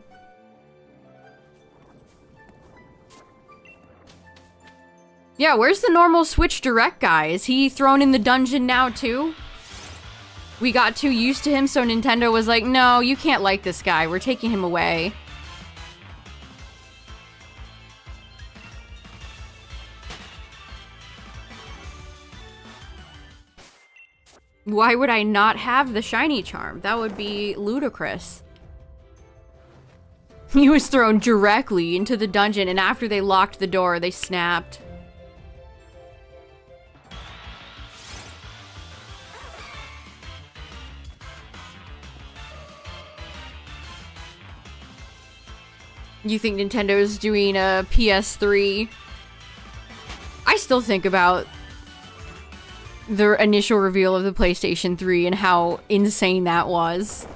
Yeah, where's the normal Switch Direct guy? Is he thrown in the dungeon now too? We got too used to him, so Nintendo was like, no, you can't like this guy. We're taking him away. Why would I not have the shiny charm? That would be ludicrous. He was thrown directly into the dungeon, and after they locked the door, they snapped. You think Nintendo's doing a PS3? I still think about the initial reveal of the PlayStation 3 and how insane that was.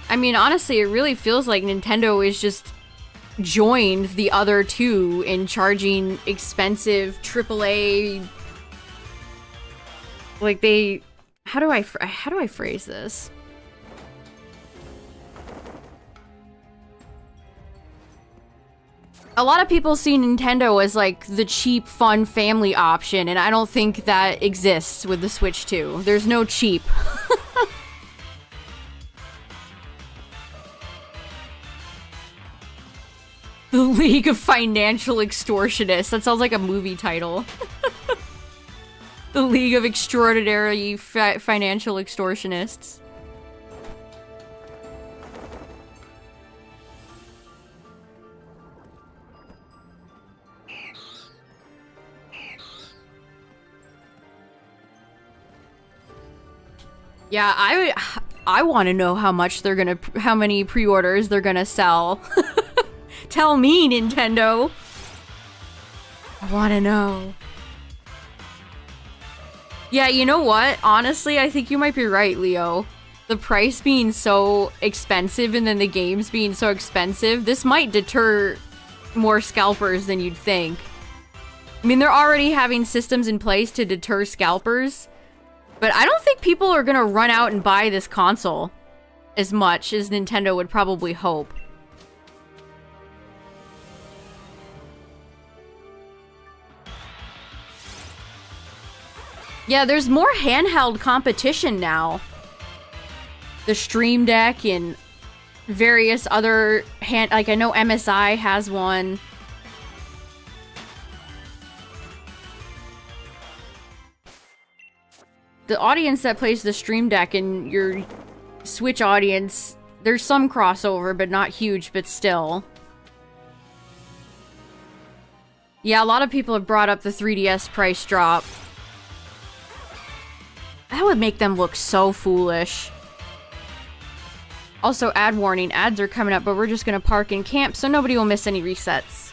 I mean, honestly, it really feels like Nintendo is just joined the other two in charging expensive AAA. Like they, how do I phrase this? A lot of people see Nintendo as like the cheap, fun family option, and I don't think that exists with the Switch 2. There's no cheap. The League of Financial Extortionists. That sounds like a movie title. The League of Extraordinary Financial Extortionists. Yeah, I want to know how much they're gonna, how many pre-orders they're gonna sell. Tell me, Nintendo. I want to know. Yeah, you know what? Honestly, I think you might be right, Leo. The price being so expensive and then the games being so expensive, this might deter more scalpers than you'd think. I mean, they're already having systems in place to deter scalpers, but I don't think people are gonna run out and buy this console as much as Nintendo would probably hope. Yeah, there's more handheld competition now. The Stream Deck and various other like I know MSI has one. The audience that plays the Stream Deck and your Switch audience, there's some crossover, but not huge, but still. Yeah, a lot of people have brought up the 3DS price drop. That would make them look so foolish. Also, ad warning, ads are coming up, but we're just gonna park and camp so nobody will miss any resets.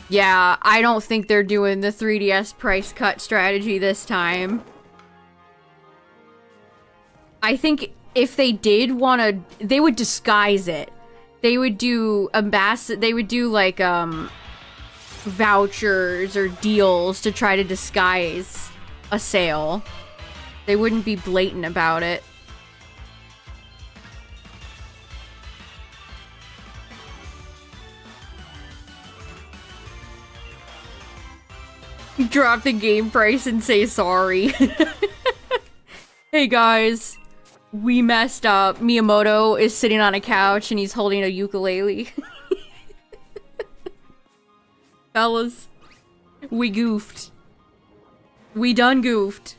Yeah, I don't think they're doing the 3DS price cut strategy this time. I think if they did wanna, they would disguise it. They would do they would do like, vouchers or deals to try to disguise a sale. They wouldn't be blatant about it. Drop the game price and say sorry. Hey guys, we messed up. Miyamoto is sitting on a couch and he's holding a ukulele. Fellas, we goofed. We done goofed.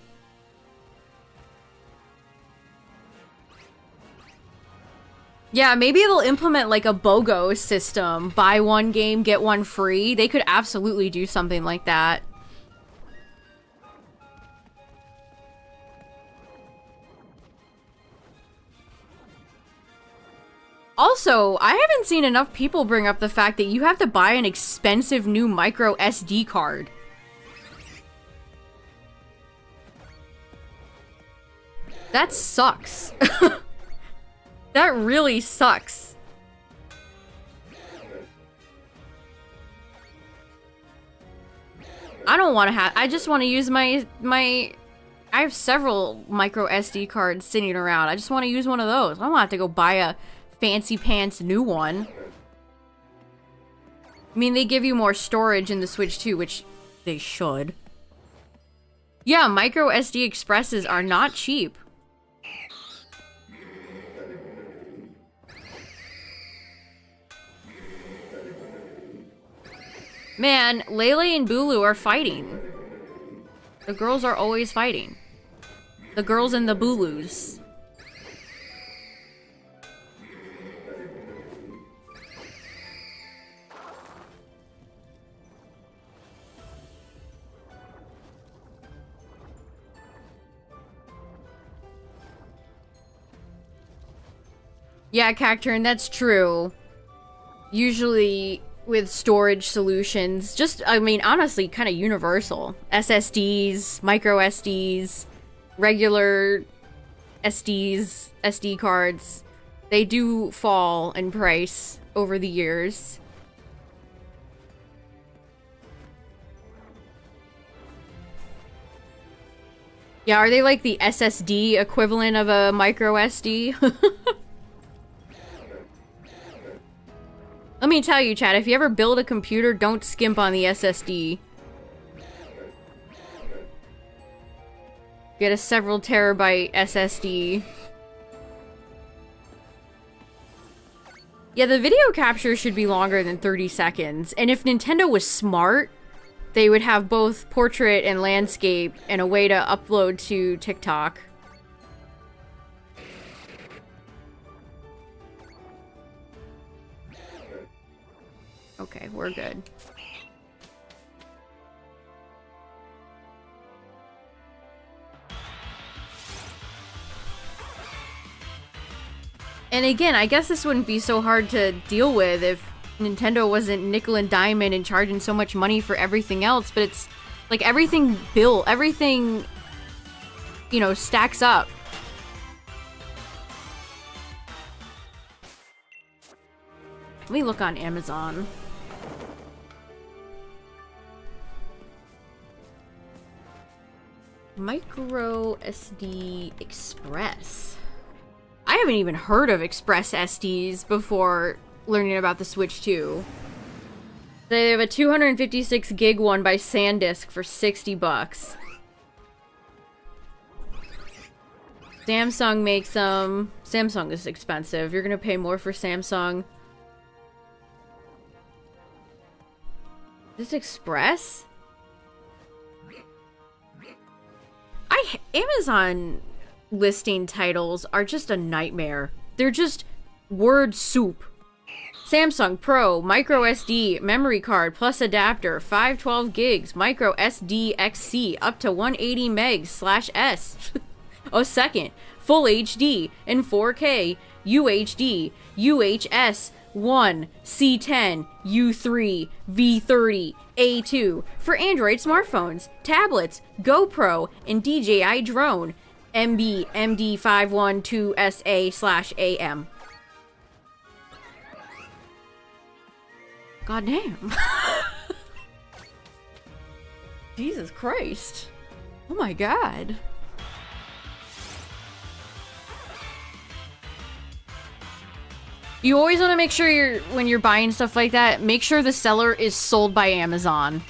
Yeah, maybe they'll implement like a BOGO system. Buy one game, get one free. They could absolutely do something like that. Also, I haven't seen enough people bring up the fact that you have to buy an expensive new micro SD card. That sucks. That really sucks. I don't want to have, I just want to use my, I have several micro SD cards sitting around. I just want to use one of those. I don't have to go buy a fancy pants new one. I mean, they give you more storage in the Switch too, which they should. Yeah, micro SD expresses are not cheap. Man, Lele and Bulu are fighting. The girls are always fighting. The girls and the Bulus. Yeah, Cacturn, that's true. Usually with storage solutions, just, I mean, honestly, kind of universal. SSDs, micro SDs, regular SDs, SD cards, they do fall in price over the years. Yeah, are they like the SSD equivalent of a micro SD? Let me tell you, chat, if you ever build a computer, don't skimp on the SSD. Get a several terabyte SSD. Yeah, the video capture should be longer than 30 seconds. And if Nintendo was smart, they would have both portrait and landscape and a way to upload to TikTok. Okay, we're good. And again, I guess this wouldn't be so hard to deal with if Nintendo wasn't nickel and diamond and charging so much money for everything else, but it's like everything everything, you know, stacks up. Let me look on Amazon. Micro SD Express. I haven't even heard of Express SDs before learning about the Switch 2. They have a 256 gig one by SanDisk for 60 bucks. Samsung makes them. Samsung is expensive. You're gonna pay more for Samsung. This Express? Amazon listing titles are just a nightmare. They're just word soup. Samsung Pro, micro SD, memory card plus adapter, 512 gigs, micro SD XC, up to 180 megs /S. A second, full HD in 4K, UHD, UHS 1, C10, U3, V30, A2 for Android smartphones, tablets, GoPro, and DJI drone, MB MD512SA/AM. God damn. Jesus Christ. Oh my god. You always want to make sure when you're buying stuff like that, make sure the seller is sold by Amazon.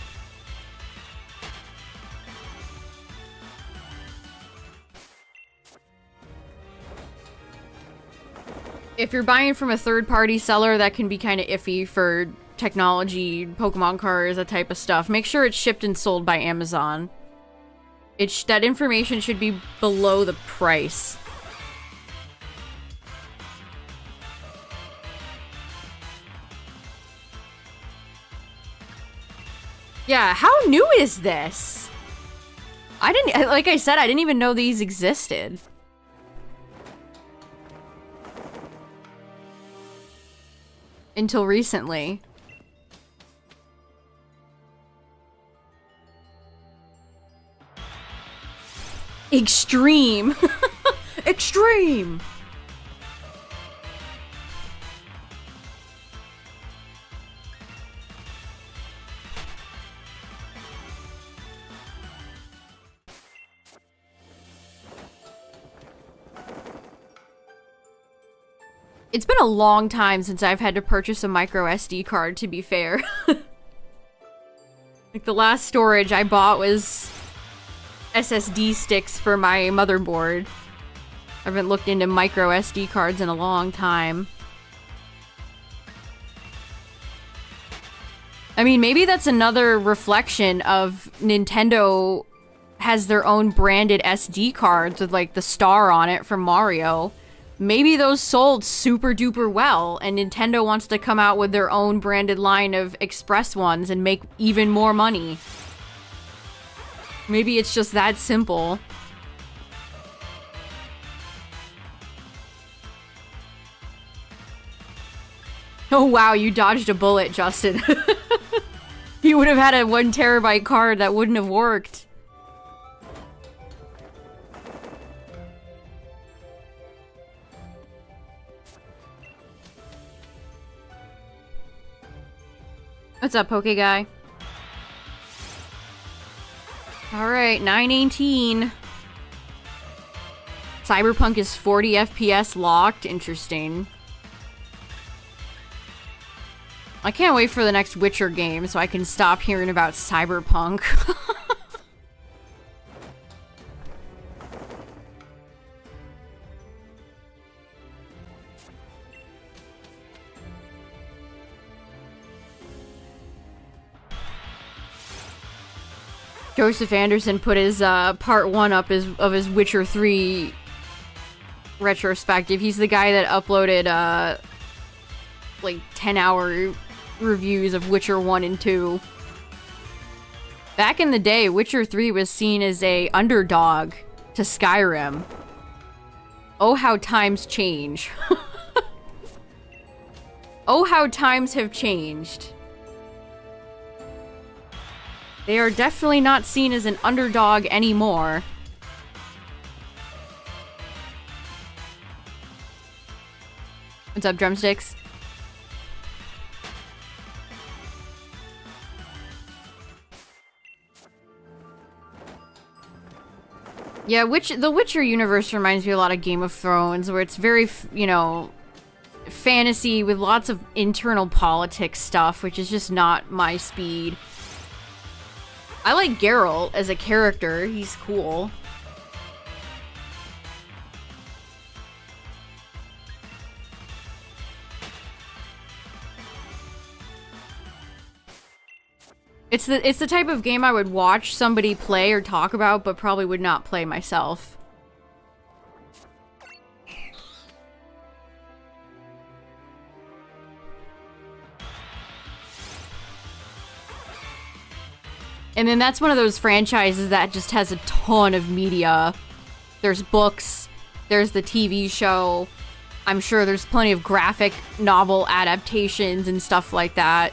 If you're buying from a third-party seller, that can be kind of iffy for technology, Pokemon cards, that type of stuff. Make sure it's shipped and sold by Amazon. That information should be below the price. Yeah, how new is this? Like I said, I didn't even know these existed. until recently. Extreme. Extreme. It's been a long time since I've had to purchase a micro SD card, to be fair. Like, the last storage I bought was SSD sticks for my motherboard. I haven't looked into micro SD cards in a long time. I mean, maybe that's another reflection of Nintendo has their own branded SD cards with, like, the star on it from Mario. Maybe those sold super duper well, and Nintendo wants to come out with their own branded line of express ones and make even more money. Maybe it's just that simple. Oh wow, you dodged a bullet, Justin. You would have had a 1 terabyte card that wouldn't have worked. What's up, Poke Guy? Alright, 9:18. Cyberpunk is 40 FPS locked. Interesting. I can't wait for the next Witcher game so I can stop hearing about Cyberpunk. Joseph Anderson put his part 1 up of his Witcher 3 retrospective. He's the guy that uploaded like 10-hour reviews of Witcher 1 and 2. Back in the day, Witcher 3 was seen as a underdog to Skyrim. Oh, how times change. Oh, how times have changed. They are definitely not seen as an underdog anymore. What's up, Drumsticks? Yeah, the Witcher universe reminds me a lot of Game of Thrones, where it's very, you know, fantasy with lots of internal politics stuff, which is just not my speed. I like Geralt as a character. He's cool. It's the type of game I would watch somebody play or talk about, but probably would not play myself. And then that's one of those franchises that just has a ton of media. There's books, there's the TV show. I'm sure there's plenty of graphic novel adaptations and stuff like that.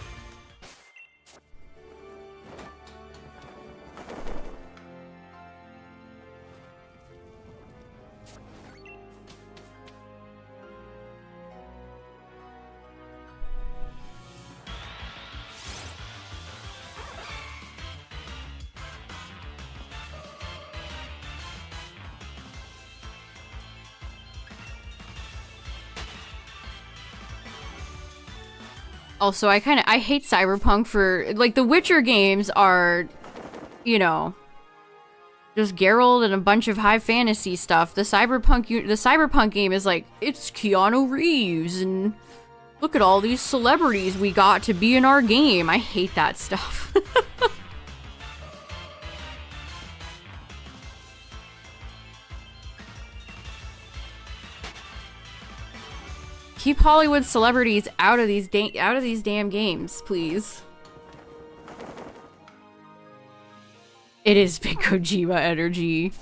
Also, I hate Cyberpunk for, like, the Witcher games are, you know, just Geralt and a bunch of high fantasy stuff. The Cyberpunk game is like, it's Keanu Reeves and look at all these celebrities we got to be in our game. I hate that stuff. Keep Hollywood celebrities out of these damn games, please. It is big Kojima energy.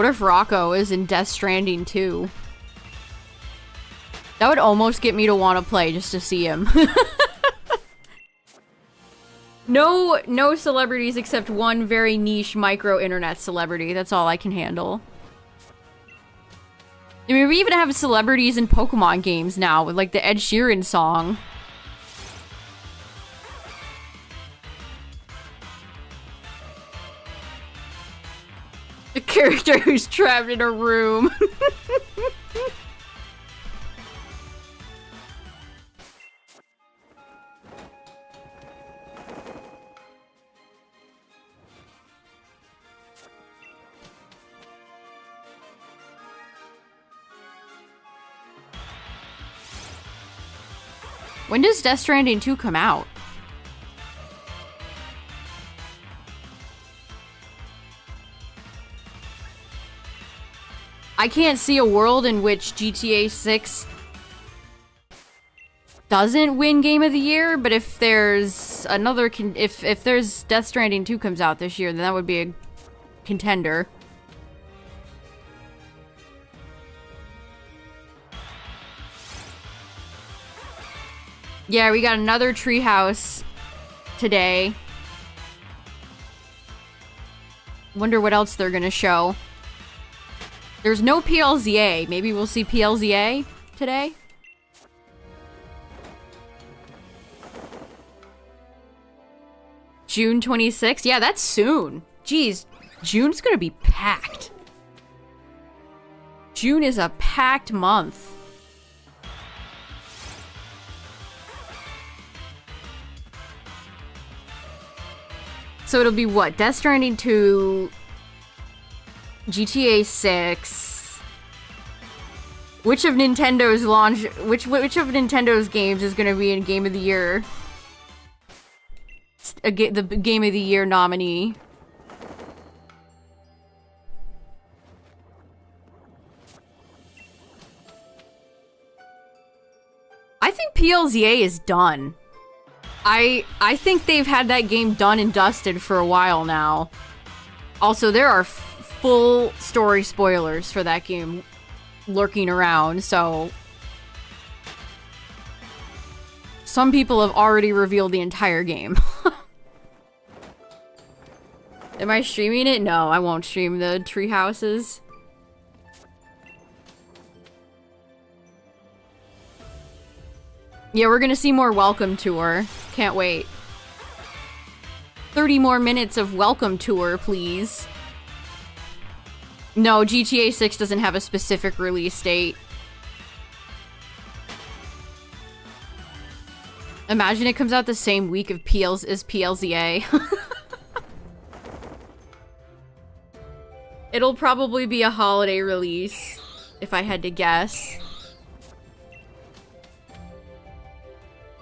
What if Rocco is in Death Stranding too? That would almost get me to want to play just to see him. No celebrities except one very niche micro-internet celebrity. That's all I can handle. I mean, we even have celebrities in Pokemon games now with like the Ed Sheeran song. The character who's trapped in a room. When does Death Stranding 2 come out? I can't see a world in which GTA 6 doesn't win Game of the Year, but if there's another if there's Death Stranding 2 comes out this year, then that would be a contender. Yeah, we got another Treehouse today. Wonder what else they're gonna show. There's no PLZA. Maybe we'll see PLZA today? June 26th? Yeah, that's soon. Jeez, June's gonna be packed. June is a packed month. So it'll be what? Death Stranding 2, GTA 6. Which of Nintendo's which of Nintendo's games is going to be in Game of the Year? The Game of the Year nominee. I think PLZA is done. I think they've had that game done and dusted for a while now. Also, there are full story spoilers for that game lurking around, so some people have already revealed the entire game. Am I streaming it? No, I won't stream the Treehouses. Yeah, we're gonna see more Welcome Tour. Can't wait. 30 more minutes of Welcome Tour, please. No, GTA 6 doesn't have a specific release date. Imagine it comes out the same week of as PLZA. It'll probably be a holiday release, if I had to guess.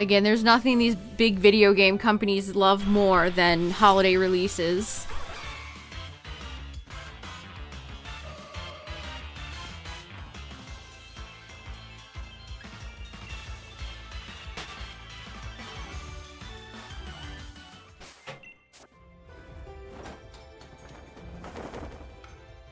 Again, there's nothing these big video game companies love more than holiday releases.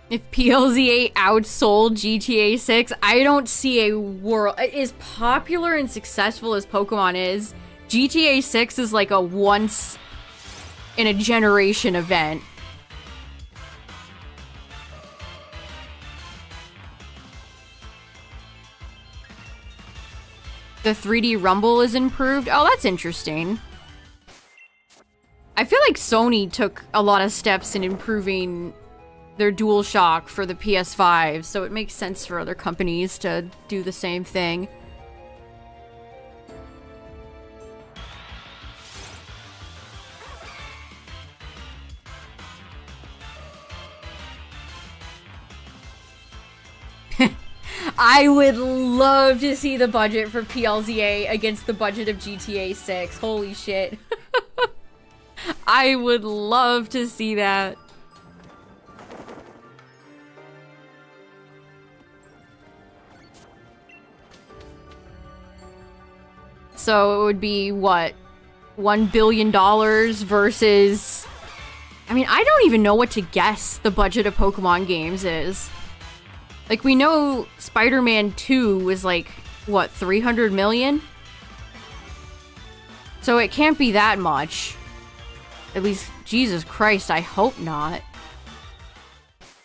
If PLZA outsold GTA 6, I don't see a world... As popular and successful as Pokemon is, GTA 6 is like a once-in-a-generation event. The 3D Rumble is improved? Oh, that's interesting. I feel like Sony took a lot of steps in improving their DualShock for the PS5, so it makes sense for other companies to do the same thing. I would love to see the budget for PLZA against the budget of GTA 6. Holy shit. I would love to see that. So it would be, what, $1 billion versus I mean, I don't even know what to guess the budget of Pokemon games is. Like, we know Spider-Man 2 was like, what, 300 million? So it can't be that much. At least, Jesus Christ, I hope not.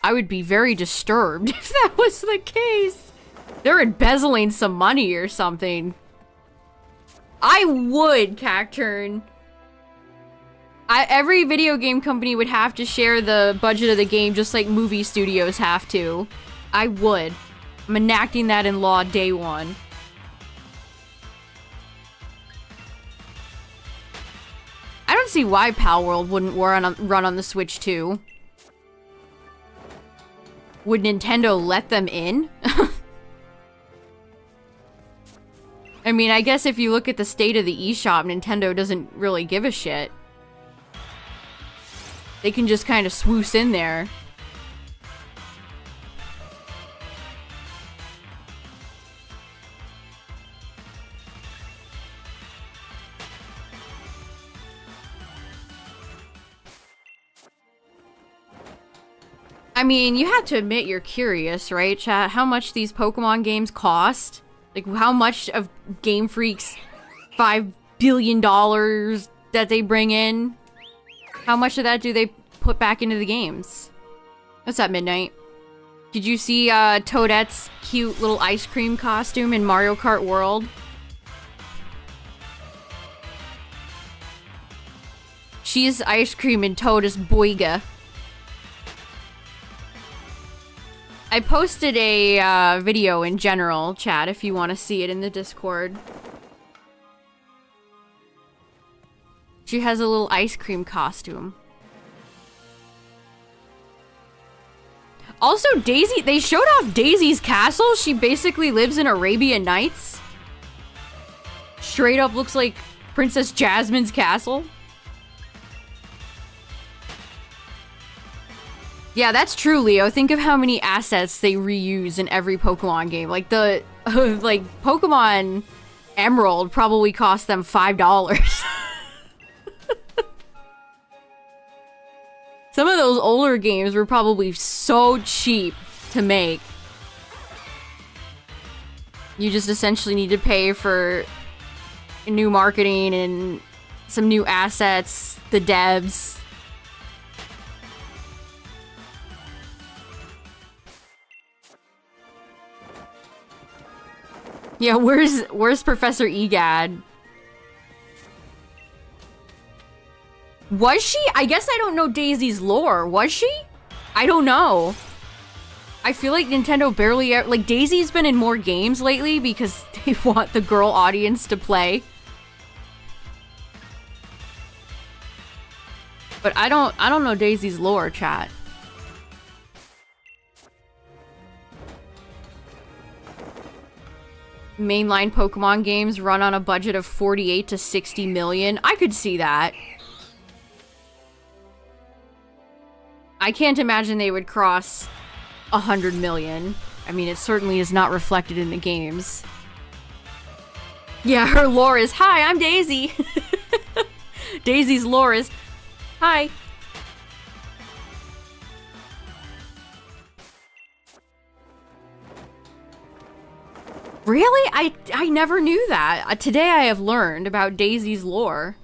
I would be very disturbed if that was the case. They're embezzling some money or something. I would, Cacturn. Every video game company would have to share the budget of the game just like movie studios have to. I would. I'm enacting that in law day one. I don't see why Pal World wouldn't run on the Switch too. Would Nintendo let them in? I mean, I guess if you look at the state of the eShop, Nintendo doesn't really give a shit. They can just kind of swoosh in there. I mean, you have to admit you're curious, right, chat? How much these Pokemon games cost? Like, how much of Game Freak's $5 billion that they bring in? How much of that do they put back into the games? What's up, Midnight? Did you see Toadette's cute little ice cream costume in Mario Kart World? She's ice cream and Toad is Boiga. I posted a video in general, chat, if you want to see it in the Discord. She has a little ice cream costume. Also, Daisy, they showed off Daisy's castle. She basically lives in Arabian Nights. Straight up looks like Princess Jasmine's castle. Yeah, that's true, Leo. Think of how many assets they reuse in every Pokemon game. Like the like Pokemon Emerald probably cost them $5. Some of those older games were probably so cheap to make. You just essentially need to pay for new marketing and some new assets, the devs. Yeah, where's Professor Egad? Was she? I guess I don't know Daisy's lore. Was she? I don't know. I feel like Nintendo barely like Daisy's been in more games lately because they want the girl audience to play. But I don't know Daisy's lore, chat. Mainline Pokemon games run on a budget of 48 to 60 million. I could see that. I can't imagine they would cross 100 million. I mean, it certainly is not reflected in the games. Yeah, her lore is, hi, I'm Daisy. Daisy's lore is, hi. Really? I never knew that. Today I have learned about Daisy's lore.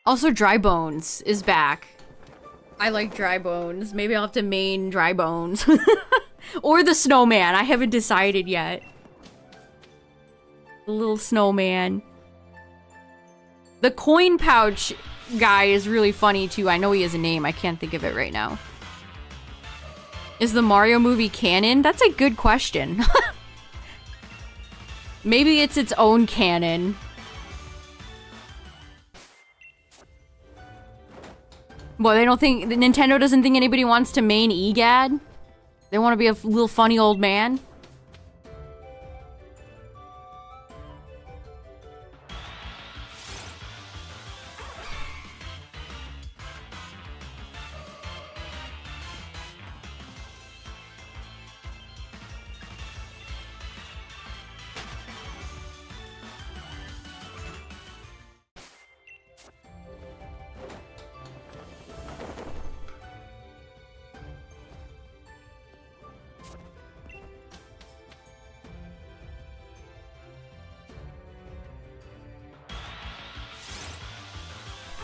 Also, Dry Bones is back. I like Dry Bones. Maybe I'll have to main Dry Bones. Or the snowman. I haven't decided yet. The little snowman. The coin pouch guy is really funny too. I know he has a name. I can't think of it right now. Is the Mario movie canon? That's a good question. Maybe it's its own canon. Well, they don't think... Nintendo doesn't think anybody wants to main EGAD? They want to be a little funny old man?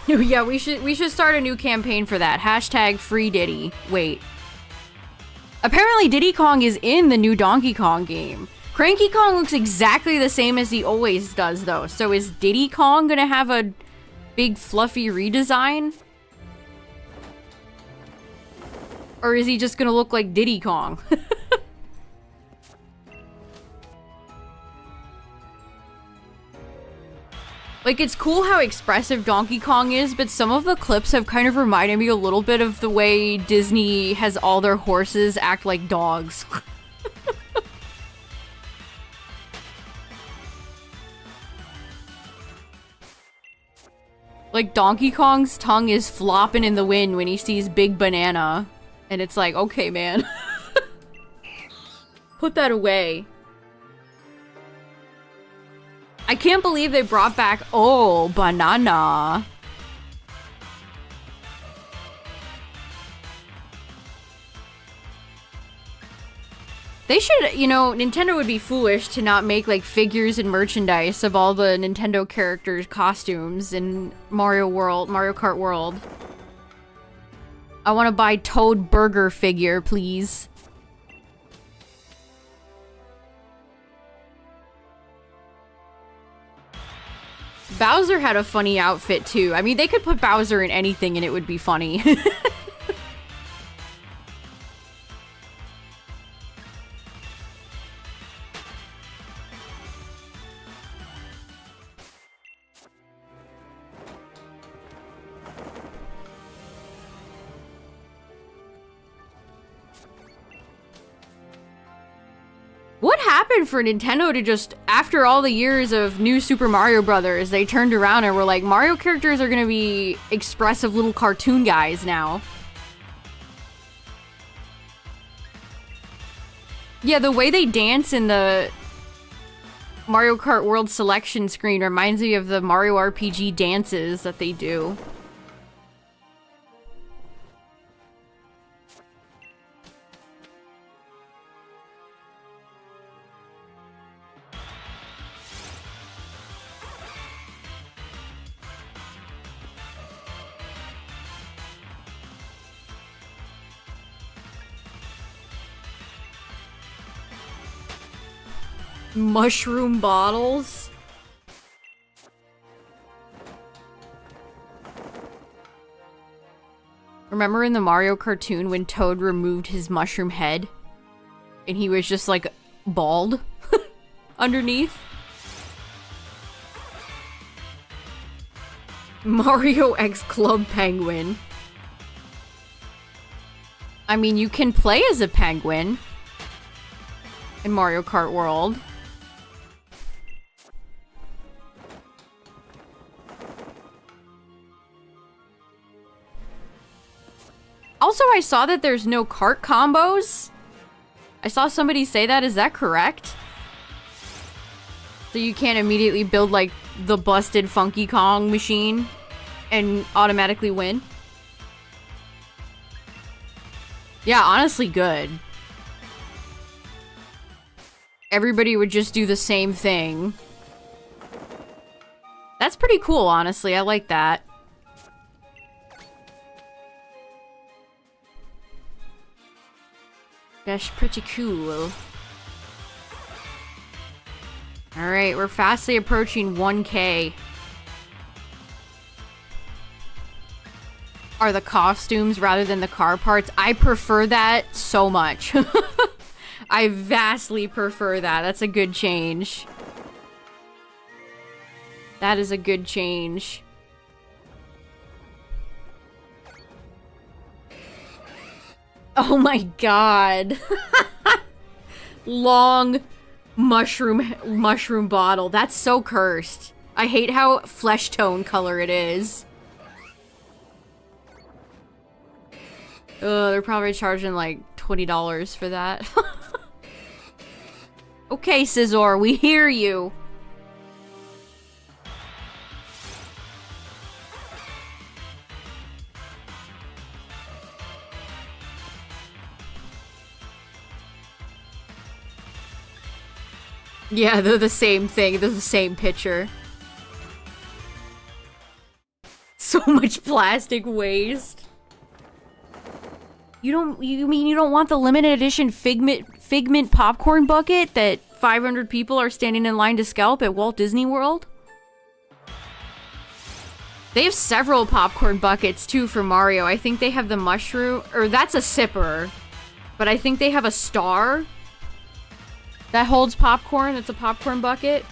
Yeah, we should start a new campaign for that. Hashtag free Diddy. Wait. Apparently Diddy Kong is in the new Donkey Kong game. Cranky Kong looks exactly the same as he always does, though. So is Diddy Kong gonna have a big fluffy redesign? Or is he just gonna look like Diddy Kong? Like, it's cool how expressive Donkey Kong is, but some of the clips have kind of reminded me a little bit of the way Disney has all their horses act like dogs. Like, Donkey Kong's tongue is flopping in the wind when he sees Big Banana. And it's like, okay, man. Put that away. I can't believe they brought back, oh, banana. They should, you know, Nintendo would be foolish to not make, like, figures and merchandise of all the Nintendo characters' costumes in Mario Kart World. I want to buy Toad Burger figure, please. Bowser had a funny outfit, too. I mean, they could put Bowser in anything and it would be funny. What happened for Nintendo to just, after all the years of New Super Mario Brothers, they turned around and were like, Mario characters are gonna be expressive little cartoon guys now. Yeah, the way they dance in the Mario Kart World selection screen reminds me of the Mario RPG dances that they do. Mushroom bottles? Remember in the Mario cartoon when Toad removed his mushroom head? And he was just like bald underneath? Mario X Club Penguin. I mean, you can play as a penguin in Mario Kart World. Also, I saw that there's no cart combos. I saw somebody say that. Is that correct? So you can't immediately build, like, the busted Funky Kong machine and automatically win? Yeah, honestly, good. Everybody would just do the same thing. That's pretty cool, honestly. I like that. That's pretty cool. Alright, we're fastly approaching 1K. Are the costumes rather than the car parts? I prefer that so much. I vastly prefer that. That's a good change. That is a good change. Oh my god. Long mushroom bottle. That's so cursed. I hate how flesh tone color it is. They're probably charging like $20 for that. Okay, Scizor, we hear you. Yeah, they're the same thing. They're the same picture. So much plastic waste. You mean you don't want the limited edition figment popcorn bucket that 500 people are standing in line to scalp at Walt Disney World? They have several popcorn buckets too for Mario. I think they have the mushroom, or that's a sipper. But I think they have a star that holds popcorn. It's a popcorn bucket.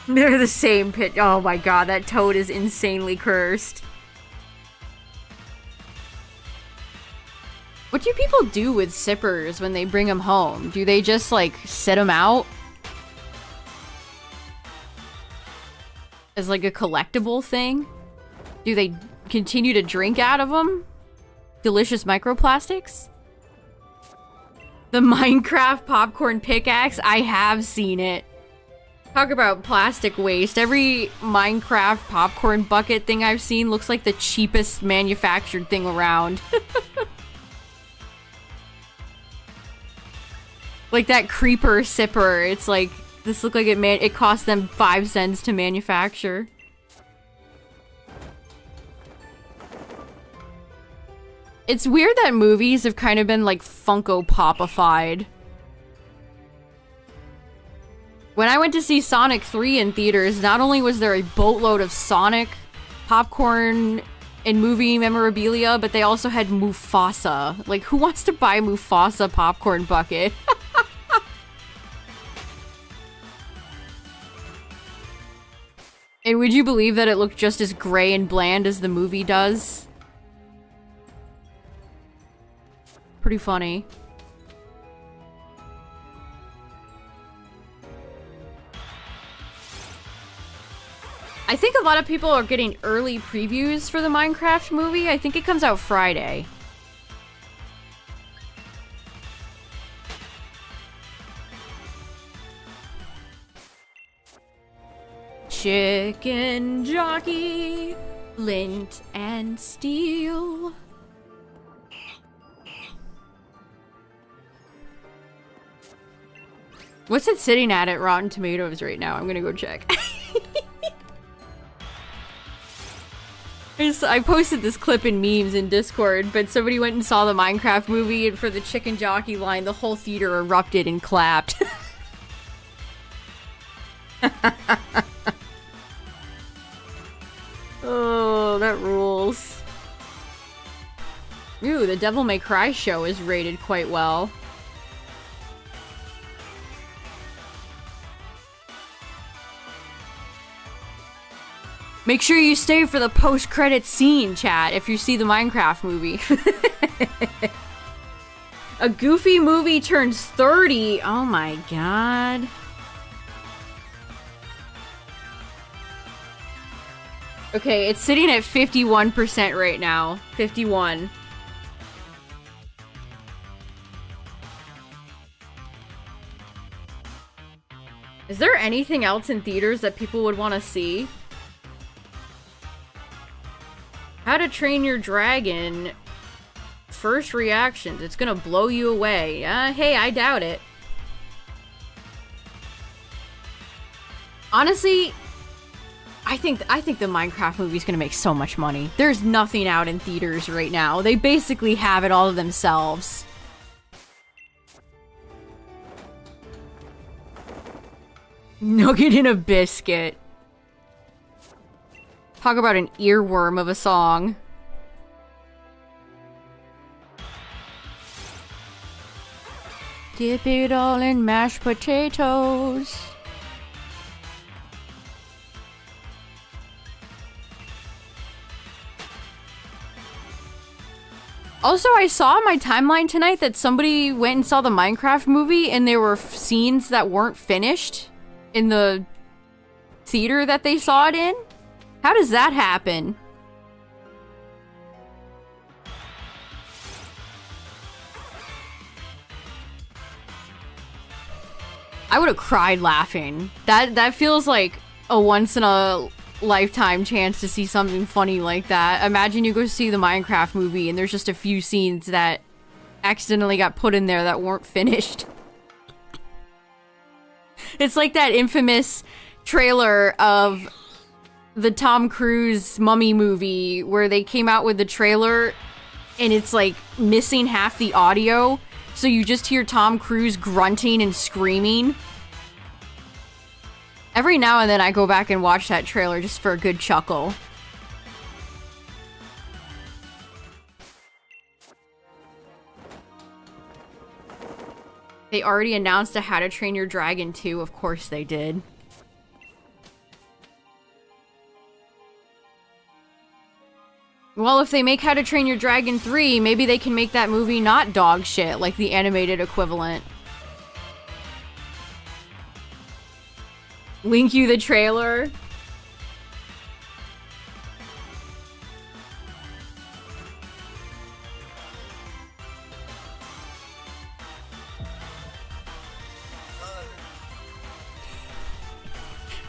They're the same pit. Oh my god, that toad is insanely cursed. What do people do with sippers when they bring them home? Do they just, like, sit them out? As, like, a collectible thing? Do they continue to drink out of them? Delicious microplastics? The Minecraft popcorn pickaxe? I have seen it. Talk about plastic waste. Every Minecraft popcorn bucket thing I've seen looks like the cheapest manufactured thing around. Like that creeper sipper. It's like, this looked like it cost them 5 cents to manufacture. It's weird that movies have kind of been like Funko Pop-ified. When I went to see Sonic 3 in theaters, not only was there a boatload of Sonic popcorn and movie memorabilia, but they also had Mufasa. Like, who wants to buy Mufasa popcorn bucket? And would you believe that it looked just as gray and bland as the movie does? Pretty funny. I think a lot of people are getting early previews for the Minecraft movie. I think it comes out Friday. Chicken jockey, flint and steel. What's it sitting at Rotten Tomatoes right now? I'm gonna go check. I posted this clip in memes in Discord, but somebody went and saw the Minecraft movie, and for the chicken jockey line, the whole theater erupted and clapped. Oh, that rules. Ooh, the Devil May Cry show is rated quite well. Make sure you stay for the post-credits scene, chat, if you see the Minecraft movie. A Goofy movie turns 30. Oh my god. Okay, it's sitting at 51% right now. 51. Is there anything else in theaters that people would want to see? How to Train Your Dragon. First reactions. It's gonna blow you away. Hey, I doubt it. Honestly, I think the Minecraft movie's gonna make so much money. There's nothing out in theaters right now. They basically have it all themselves. Nugget in a biscuit. Talk about an earworm of a song. Dip it all in mashed potatoes. Also, I saw on my timeline tonight that somebody went and saw the Minecraft movie and there were scenes that weren't finished in the theater that they saw it in. How does that happen? I would have cried laughing. That feels like a once in a lifetime chance to see something funny like that. Imagine you go see the Minecraft movie and there's just a few scenes that accidentally got put in there that weren't finished. It's like that infamous trailer of the Tom Cruise Mummy movie where they came out with the trailer and it's like missing half the audio, so you just hear Tom Cruise grunting and screaming. Every now and then I go back and watch that trailer just for a good chuckle. They already announced a How to Train Your Dragon 2, of course they did. Well, if they make How to Train Your Dragon 3, maybe they can make that movie not dog shit like the animated equivalent. Link you the trailer.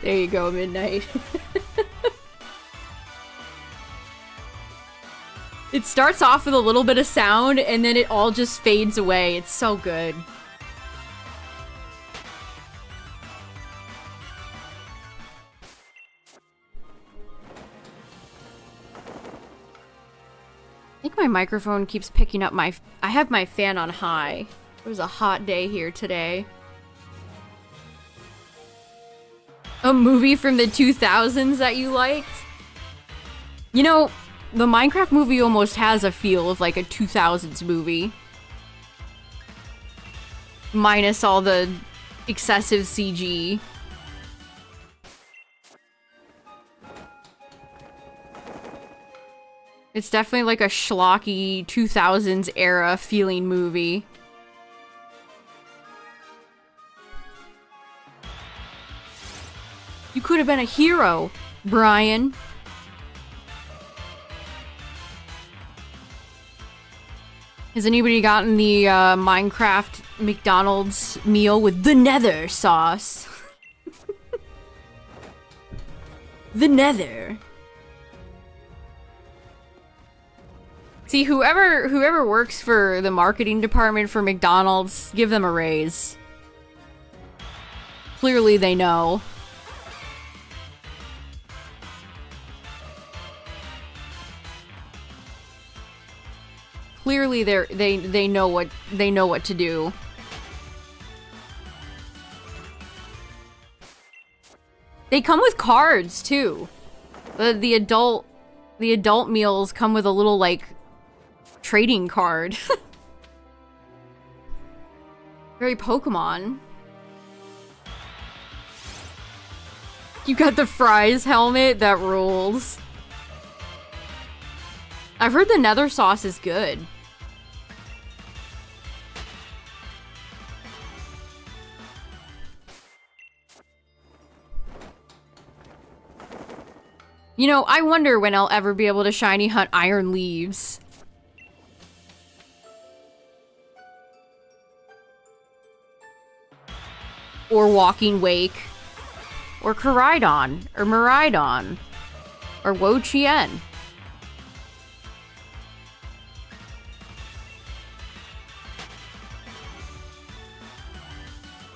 There you go, Midnight. It starts off with a little bit of sound, and then it all just fades away. It's so good. I think my microphone keeps picking up my... I have my fan on high. It was a hot day here today. A movie from the 2000s that you liked? You know, the Minecraft movie almost has a feel of like a 2000s movie. Minus all the excessive CG. It's definitely like a schlocky 2000s era feeling movie. You could have been a hero, Brian. Has anybody gotten the Minecraft McDonald's meal with the Nether sauce? The Nether. See, whoever works for the marketing department for McDonald's, give them a raise. Clearly they know. Clearly they know what to do. They come with cards too. The adult meals come with a little like trading card. Very Pokémon. You got the Fries helmet? That rules. I've heard the Nether sauce is good. You know, I wonder when I'll ever be able to shiny hunt iron leaves. Or Walking Wake. Or Koraidon. Or Miraidon. Or Wo-Chien.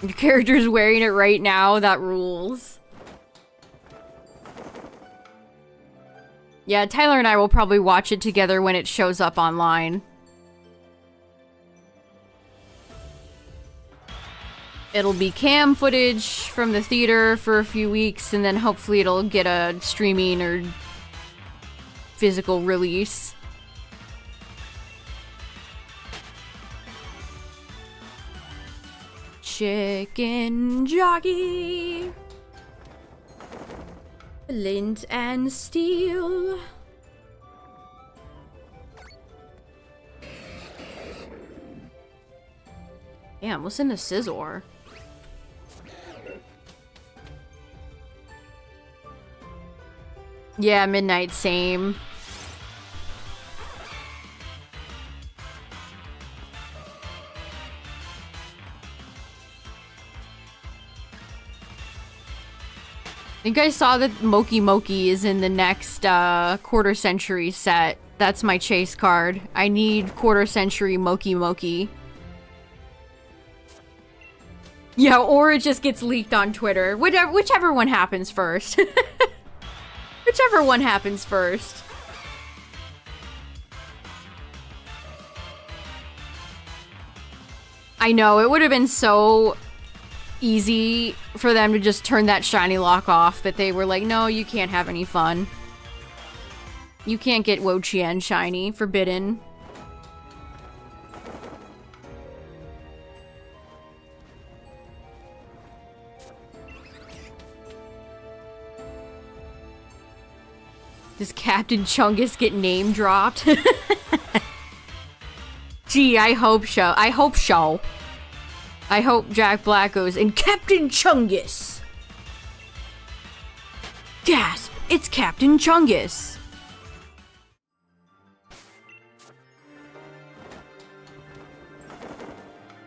Your character's wearing it right now, that rules. Yeah, Tyler and I will probably watch it together when it shows up online. It'll be cam footage from the theater for a few weeks, and then hopefully it'll get a streaming or physical release. Chicken jockey, flint and steel. Damn, what's in the scissor? Yeah, Midnight, same. think I saw that Moki Moki is in the next quarter century set. That's my chase card. I need quarter century Moki Moki. Yeah, or it just gets leaked on Twitter. Whichever one happens first. Whichever one happens first. I know, it would have been so easy for them to just turn that shiny lock off, but they were like, no, you can't have any fun. You can't get Wo-Chien shiny. Forbidden. Does Captain Chungus get name dropped? Gee, I hope so. I hope so. I hope Jack Black goes, and Captain Chungus! Gasp! It's Captain Chungus!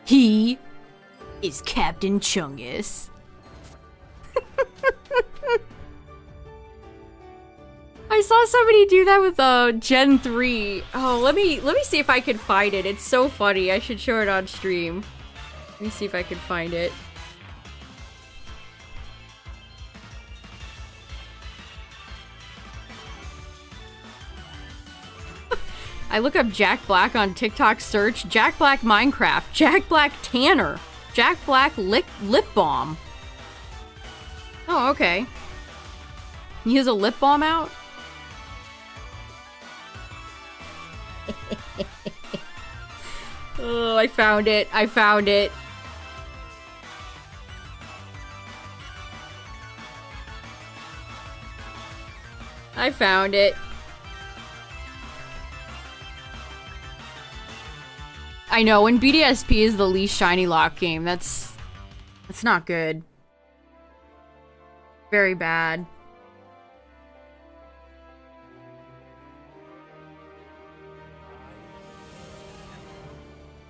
He is Captain Chungus. I saw somebody do that with Gen 3. Oh, let me see if I can find it. It's so funny. I should show it on stream. Let me see if I can find it. I look up Jack Black on TikTok search. Jack Black Minecraft. Jack Black Tanner. Jack Black lip balm. Oh, okay. He has a lip balm out? Oh, I found it. I found it. I found it. I know, when BDSP is the least shiny lock game, that's not good. Very bad.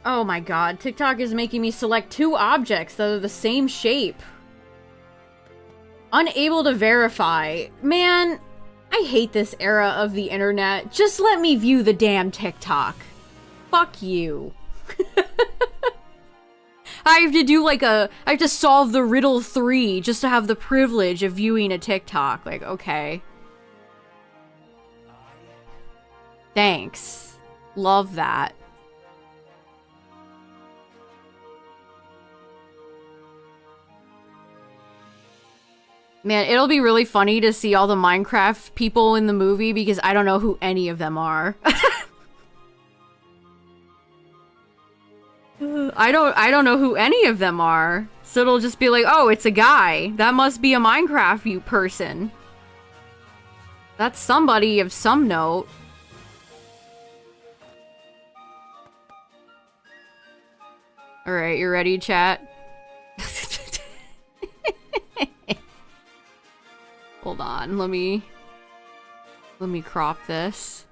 Oh my god, TikTok is making me select 2 objects that are the same shape. Unable to verify. Man, I hate this era of the internet. Just let me view the damn TikTok. Fuck you. I have to do like I have to solve the riddle 3 just to have the privilege of viewing a TikTok. Like, okay. Thanks. Love that. Man, it'll be really funny to see all the Minecraft people in the movie because I don't know who any of them are. I don't know who any of them are. So it'll just be like, oh, it's a guy. That must be a Minecraft person. That's somebody of some note. Alright, you ready, chat? Hold on, let me crop this.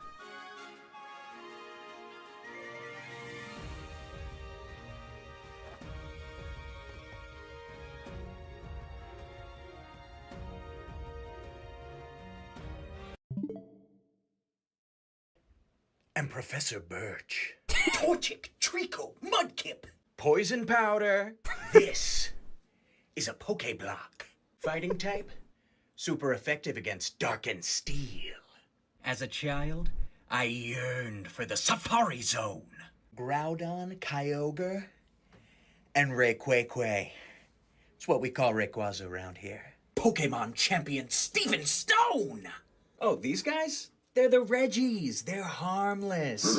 I'm Professor Birch. Torchic, Treacle, Mudkip, Poison Powder. This is a Pokéblock. Fighting type, super effective against darkened steel. As a child, I yearned for the Safari Zone. Groudon, Kyogre, and Rayquaza. It's what we call Rayquaza around here. Pokemon champion Steven Stone! Oh, these guys? They're the Reggies. They're harmless.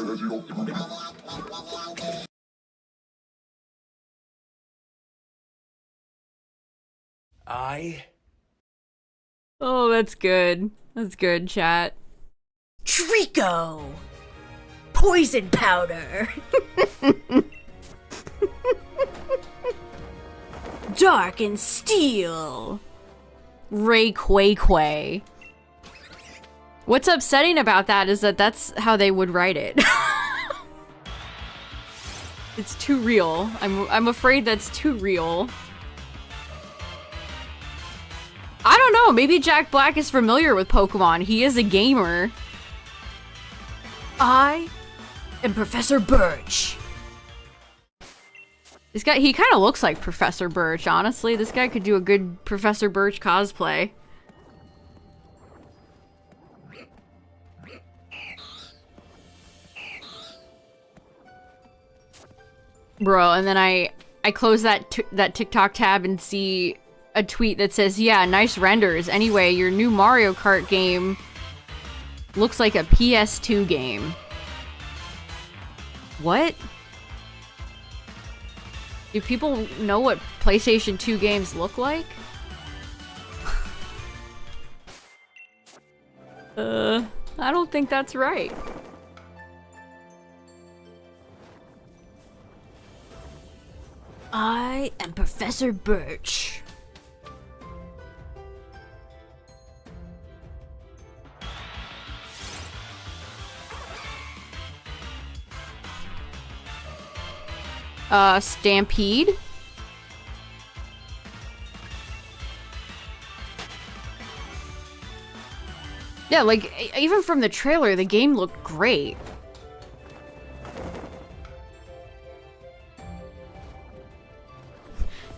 Oh, that's good. That's good, chat. Trico! Poison powder! Dark and steel! Rayquaza. What's upsetting about that is that that's how they would write it. It's too real. I'm afraid that's too real. I don't know, maybe Jack Black is familiar with Pokemon. He is a gamer. I am Professor Birch. This guy, he kind of looks like Professor Birch, honestly. This guy could do a good Professor Birch cosplay. Bro, and then I close that TikTok tab and see a tweet that says, yeah, nice renders. Anyway, your new Mario Kart game looks like a PS2 game. What? Do people know what PlayStation 2 games look like? I don't think that's right. I am Professor Birch. Stampede? Yeah, like, even from the trailer, the game looked great.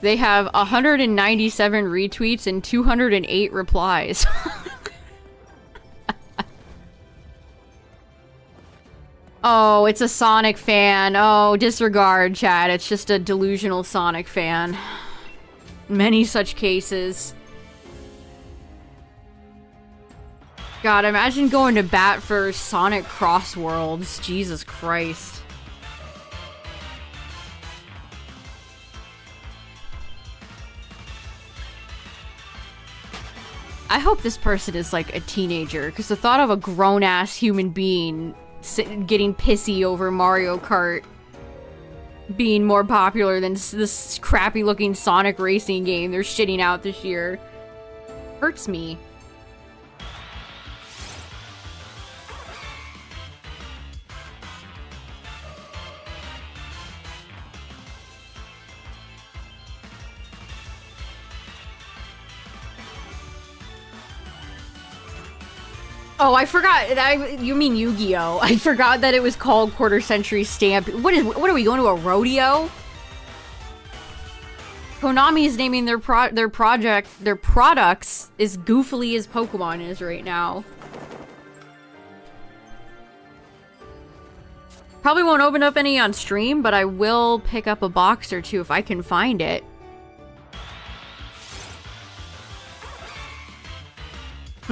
They have 197 retweets and 208 replies. Oh, it's a Sonic fan. Oh, disregard, chat. It's just a delusional Sonic fan. Many such cases. God, imagine going to bat for Sonic Cross Worlds. Jesus Christ. I hope this person is like a teenager, because the thought of a grown-ass human being getting pissy over Mario Kart being more popular than this crappy-looking Sonic racing game they're shitting out this year hurts me. Oh, I forgot. You mean Yu-Gi-Oh! I forgot that it was called Quarter Century Stamp. What are we going to a rodeo? Konami is naming their products as goofily as Pokemon is right now. Probably won't open up any on stream, but I will pick up a box or two if I can find it.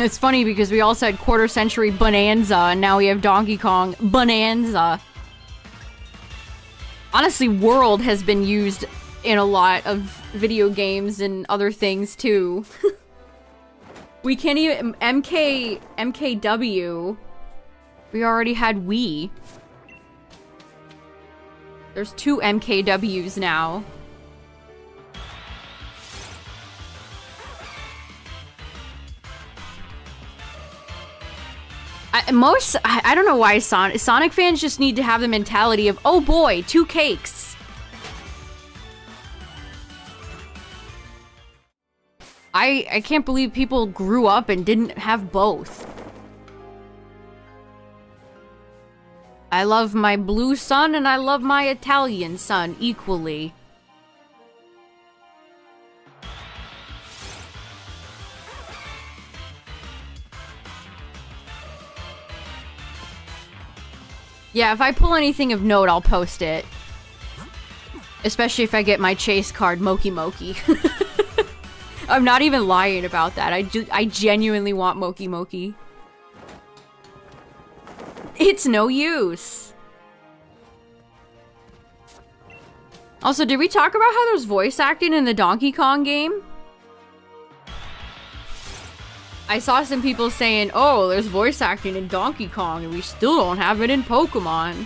It's funny because we all said Quarter Century Bonanza, and now we have Donkey Kong Bonanza. Honestly, World has been used in a lot of video games and other things, too. We can't even... MKW... We already had Wii. There's 2 MKWs now. I don't know why Sonic fans just need to have the mentality of, oh boy, 2 cakes. I can't believe people grew up and didn't have both. I love my blue son and I love my Italian son equally. Yeah, if I pull anything of note, I'll post it. Especially if I get my chase card, Moki Moki. I'm not even lying about that. I genuinely want Moki Moki. It's no use. Also, did we talk about how there's voice acting in the Donkey Kong game? I saw some people saying, oh, there's voice acting in Donkey Kong and we still don't have it in Pokemon.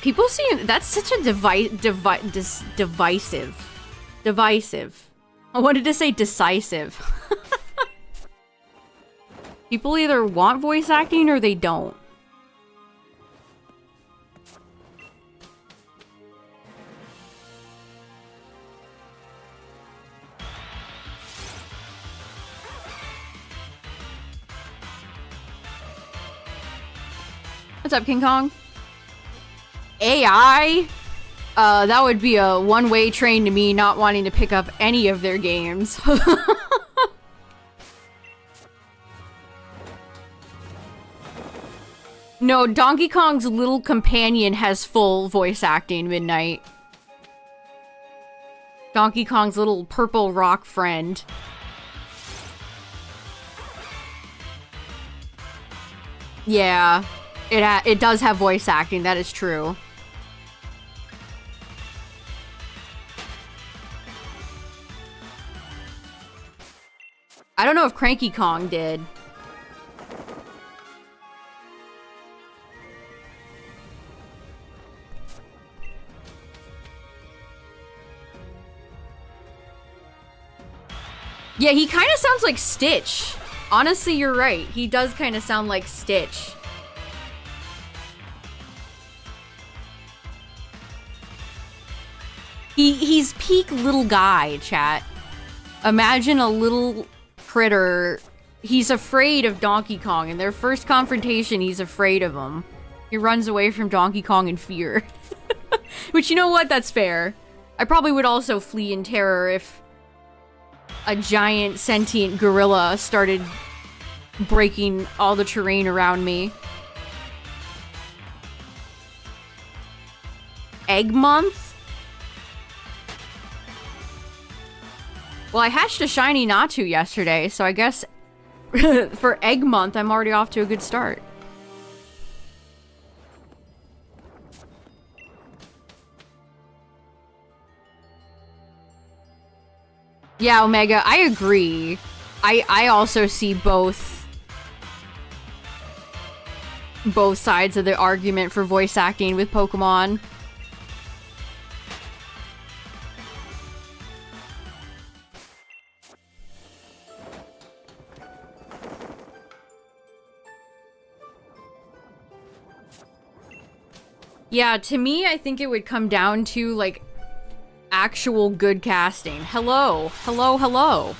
People see that's such a divisive. I wanted to say decisive. People either want voice acting or they don't. What's up, King Kong? AI? That would be a one-way train to me not wanting to pick up any of their games. No, Donkey Kong's little companion has full voice acting, Midnight. Donkey Kong's little purple rock friend. Yeah, it does have voice acting, that is true. I don't know if Cranky Kong did. Yeah, he kind of sounds like Stitch. Honestly, you're right. He does kind of sound like Stitch. He's peak little guy, chat. Imagine a little critter. He's afraid of Donkey Kong. In their first confrontation, he's afraid of him. He runs away from Donkey Kong in fear. Which, you know what? That's fair. I probably would also flee in terror if a giant sentient gorilla started breaking all the terrain around me. Egg month? Well, I hatched a shiny Natu yesterday, so I guess for egg month, I'm already off to a good start. Yeah, Omega, I agree. I also see both sides of the argument for voice acting with Pokemon. Yeah, to me, I think it would come down to, like, actual good casting. Hello. Hello, hello.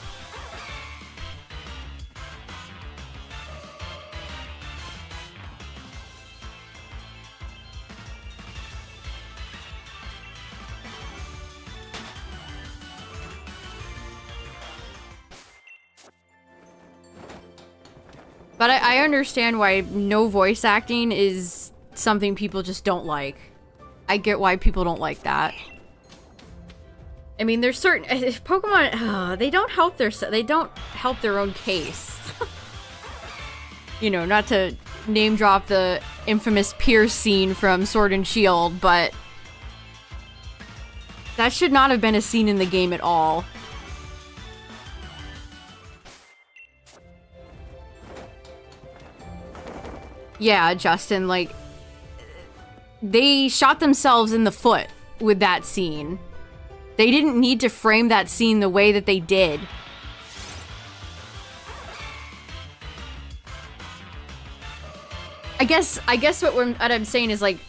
But I understand why no voice acting is something people just don't like. I get why people don't like that. I mean, there's certain Pokemon they don't help their own case. You know, not to name drop the infamous Pierce scene from Sword and Shield, but that should not have been a scene in the game at all. Yeah, Justin, like, they shot themselves in the foot with that scene. They didn't need to frame that scene the way that they did. I guess what I'm saying is, like,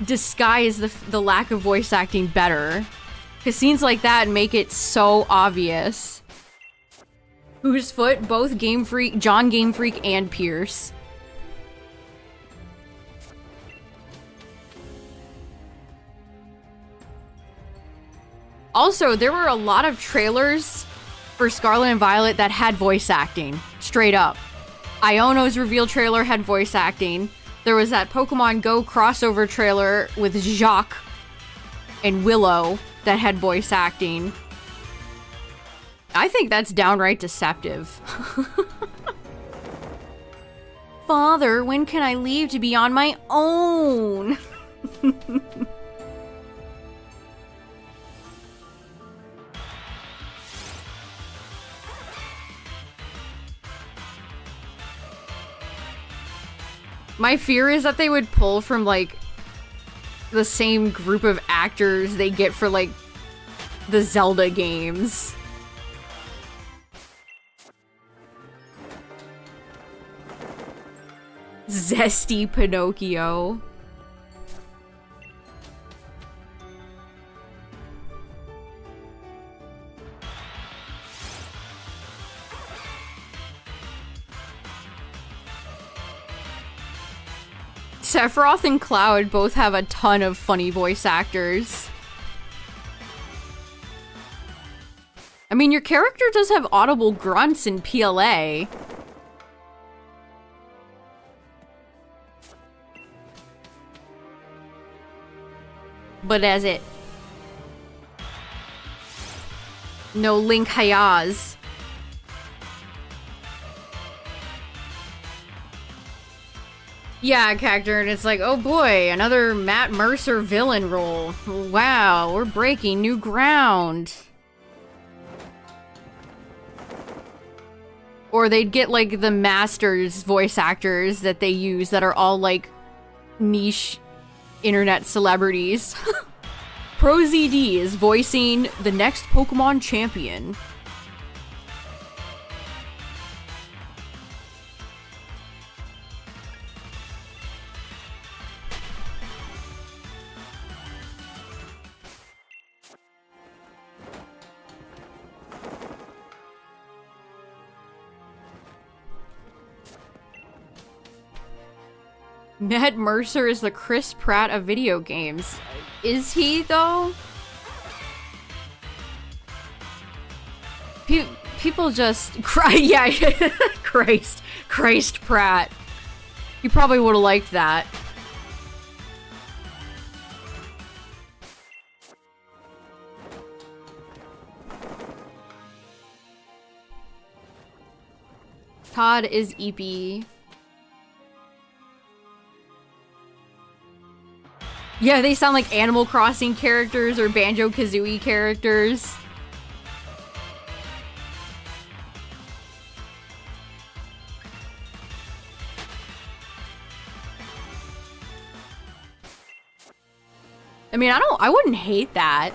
disguise the lack of voice acting better. Because scenes like that make it so obvious. Whose foot? Both Game Freak, John Game Freak, and Pierce. Also, there were a lot of trailers for Scarlet and Violet that had voice acting. Straight up. Iono's reveal trailer had voice acting. There was that Pokemon Go crossover trailer with Jacques and Willow that had voice acting. I think that's downright deceptive. Father, when can I leave to be on my own? My fear is that they would pull from, like, the same group of actors they get for, like, the Zelda games. Zesty Pinocchio. Sephiroth and Cloud both have a ton of funny voice actors. I mean, your character does have audible grunts in PLA. But that's it. No Link Hayaz. Yeah, character, and it's like, oh boy, another Matt Mercer villain role. Wow, we're breaking new ground. Or they'd get, like, the Masters voice actors that they use that are all, like, niche internet celebrities. ProZD is voicing the next Pokemon champion. Matt Mercer is the Chris Pratt of video games. Is he, though? People just cry. Yeah, Christ Pratt. You probably would have liked that. Todd is Eepy. Yeah, they sound like Animal Crossing characters or Banjo-Kazooie characters. I mean, I wouldn't hate that.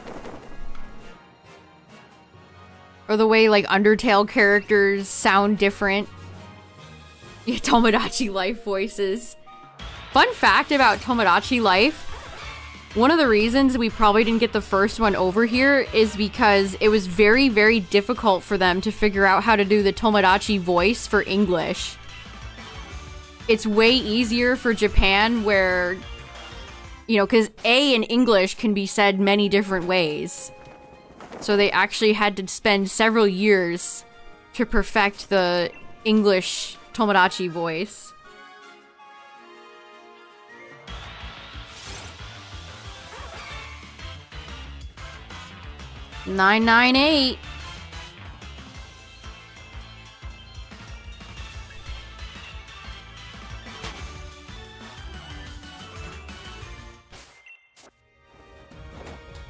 Or the way, like, Undertale characters sound different. Yeah, Tomodachi Life voices. Fun fact about Tomodachi Life. One of the reasons we probably didn't get the first one over here is because it was very, very difficult for them to figure out how to do the Tomodachi voice for English. It's way easier for Japan where, you know, because A in English can be said many different ways. So they actually had to spend several years to perfect the English Tomodachi voice. 998.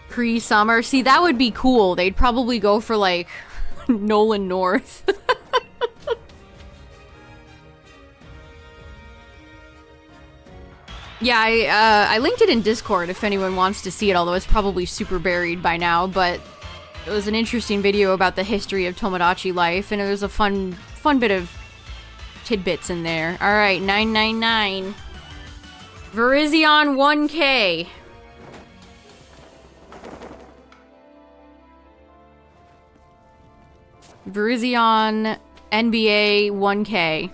Pre-summer. See, that would be cool. They'd probably go for, like, Nolan North. Yeah, I linked it in Discord if anyone wants to see it, although it's probably super buried by now, but it was an interesting video about the history of Tomodachi Life, and it was a fun bit of tidbits in there. Alright, 999. Verizion 1K. Verizion NBA 1K.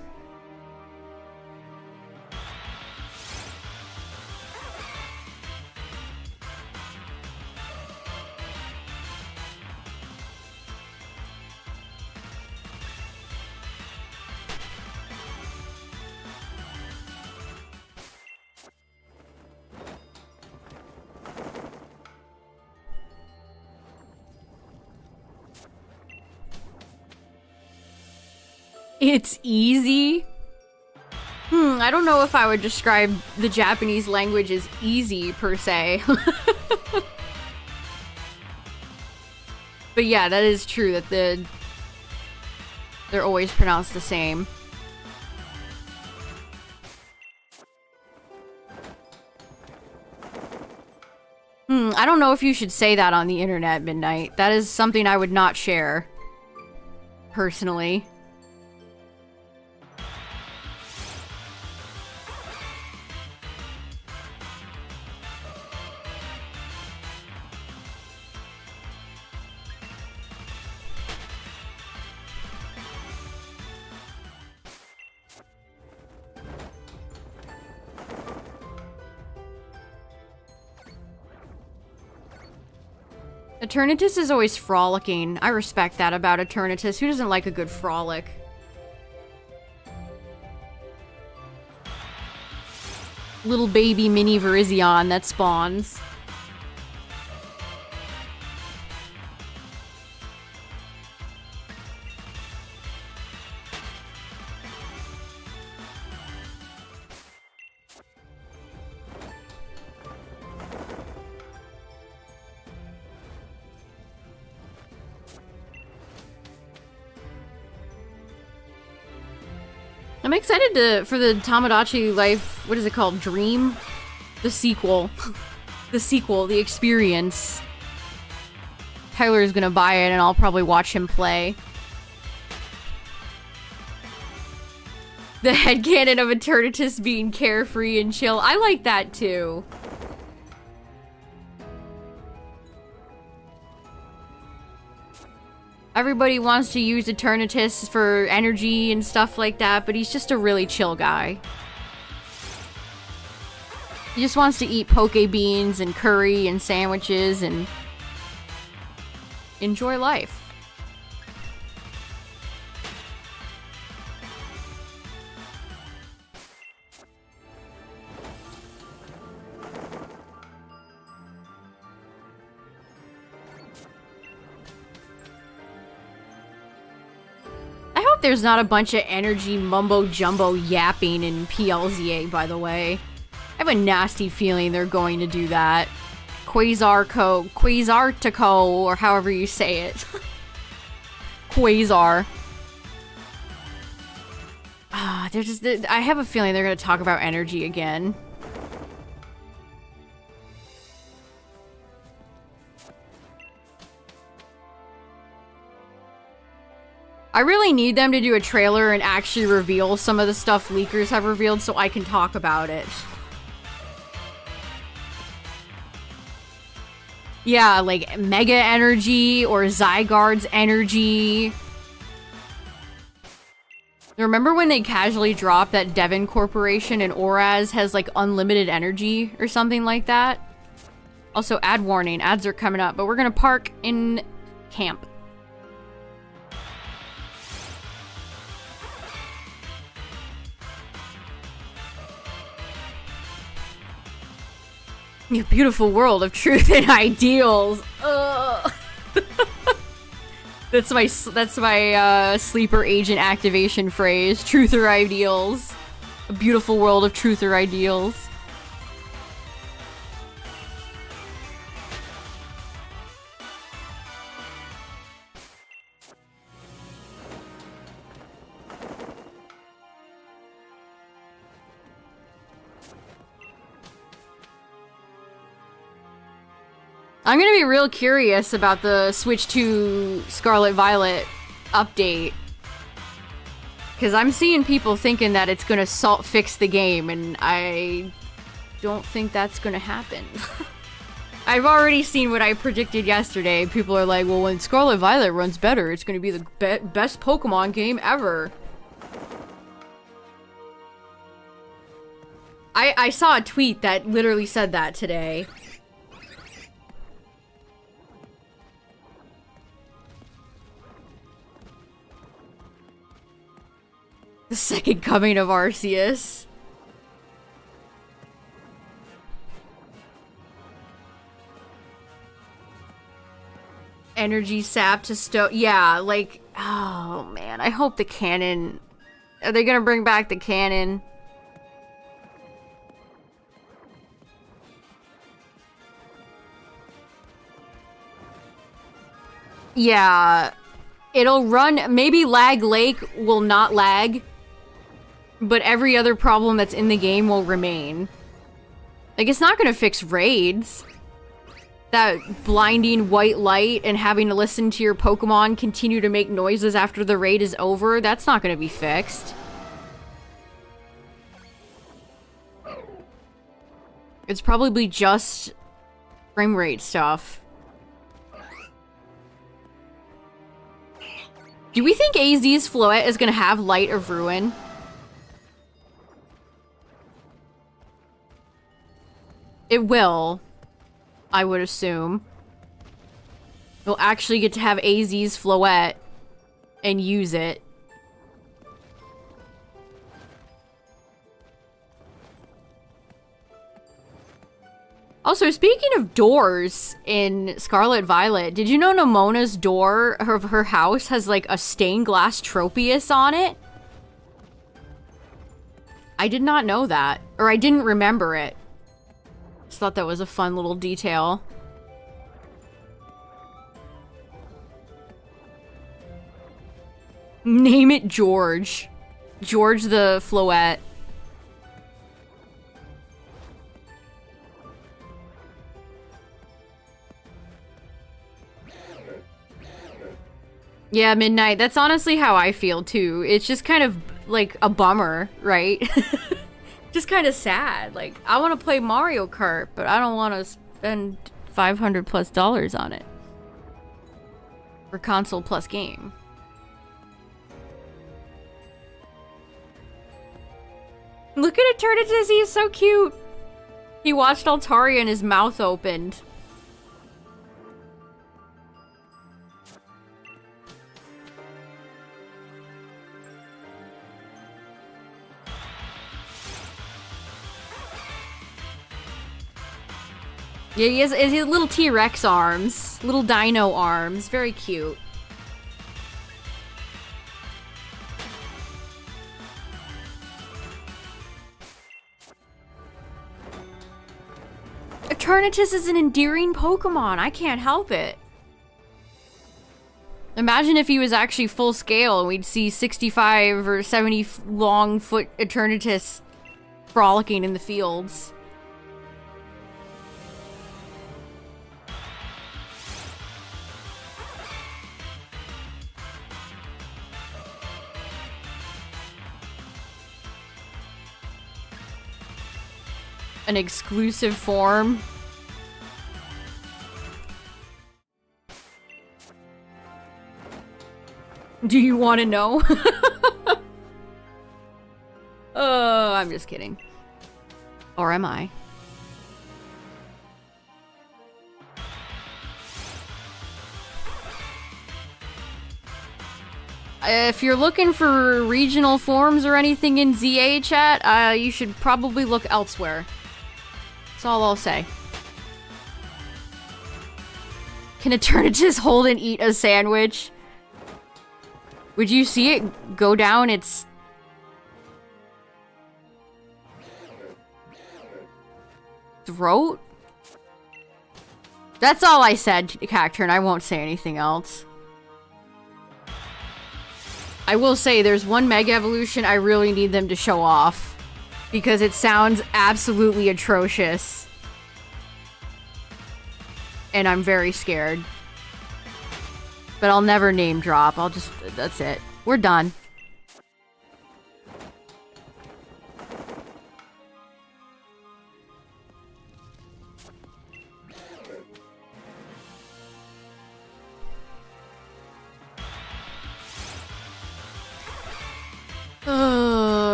It's easy. I don't know if I would describe the Japanese language as easy, per se. But yeah, that is true, that they're always pronounced the same. I don't know if you should say that on the internet, Midnight. That is something I would not share. Personally. Eternatus is always frolicking. I respect that about Eternatus. Who doesn't like a good frolic? Little baby mini Virizion that spawns. I'm excited for the Tomodachi Life, what is it called? Dream? The sequel. The sequel, the experience. Tyler's gonna buy it and I'll probably watch him play. The headcanon of Eternatus being carefree and chill. I like that too. Everybody wants to use Eternatus for energy and stuff like that, but he's just a really chill guy. He just wants to eat poke beans and curry and sandwiches and enjoy life. There's not a bunch of energy mumbo jumbo yapping in PLZA, by the way. I have a nasty feeling they're going to do that. Quasartico, or however you say it. Quasar. I have a feeling they're going to talk about energy again. I really need them to do a trailer and actually reveal some of the stuff leakers have revealed so I can talk about it. Yeah, like Mega Energy or Zygarde's Energy. Remember when they casually dropped that Devon Corporation and Oraz has like unlimited energy or something like that? Also, ad warning, ads are coming up, but we're gonna park in camp. Your beautiful world of truth and ideals. That's my sleeper agent activation phrase. Truth or ideals. A beautiful world of truth or ideals. I'm gonna be real curious about the Switch 2 Scarlet Violet update. Because I'm seeing people thinking that it's gonna fix the game, and I don't think that's gonna happen. I've already seen what I predicted yesterday. People are like, well, when Scarlet Violet runs better, it's gonna be the best Pokemon game ever. I saw a tweet that literally said that today. The second coming of Arceus. Energy sap to stow. Yeah, like, oh man, I hope the cannon. Are they gonna bring back the cannon? Yeah, it'll run. Maybe Lag Lake will not lag. But every other problem that's in the game will remain. Like, it's not gonna fix raids. That blinding white light and having to listen to your Pokemon continue to make noises after the raid is over, that's not gonna be fixed. It's probably just frame rate stuff. Do we think AZ's Floette is gonna have Light of Ruin? It will, I would assume. We'll actually get to have AZ's Floette and use it. Also, speaking of doors in Scarlet Violet, did you know Nemona's door of her house has like a stained glass Tropius on it? I did not know that, or I didn't remember it. Just thought that was a fun little detail. Name it George. George the Floette. Yeah, Midnight. That's honestly how I feel too. It's just kind of like a bummer, right? Just kind of sad. Like, I want to play Mario Kart, but I don't want to spend $500+ on it. For console plus game. Look at Eternatus, he's so cute. He watched Altaria and his mouth opened. Yeah, he has little T-Rex arms. Little dino arms. Very cute. Eternatus is an endearing Pokemon. I can't help it. Imagine if he was actually full scale and we'd see 65 or 70 long foot Eternatus frolicking in the fields. An exclusive form. Do you want to know? Oh, I'm just kidding. Or am I? If you're looking for regional forms or anything in ZA chat, you should probably look elsewhere. That's all I'll say. Can Eternatus hold and eat a sandwich? Would you see it go down its... throat? That's all I said, Cacturn. I won't say anything else. I will say there's one Mega Evolution I really need them to show off. Because it sounds absolutely atrocious. And I'm very scared. But I'll never name drop. I'll just... that's it. We're done.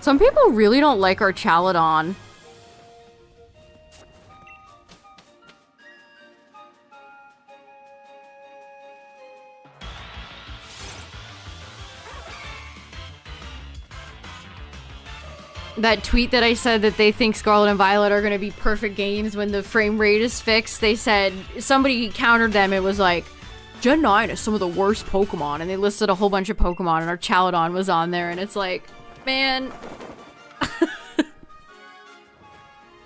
Some people really don't like our Chaladon. That tweet that I said that they think Scarlet and Violet are going to be perfect games when the frame rate is fixed, they said, somebody countered them, it was like, Gen 9 is some of the worst Pokemon, and they listed a whole bunch of Pokemon, and our Chaladon was on there, and it's like, man...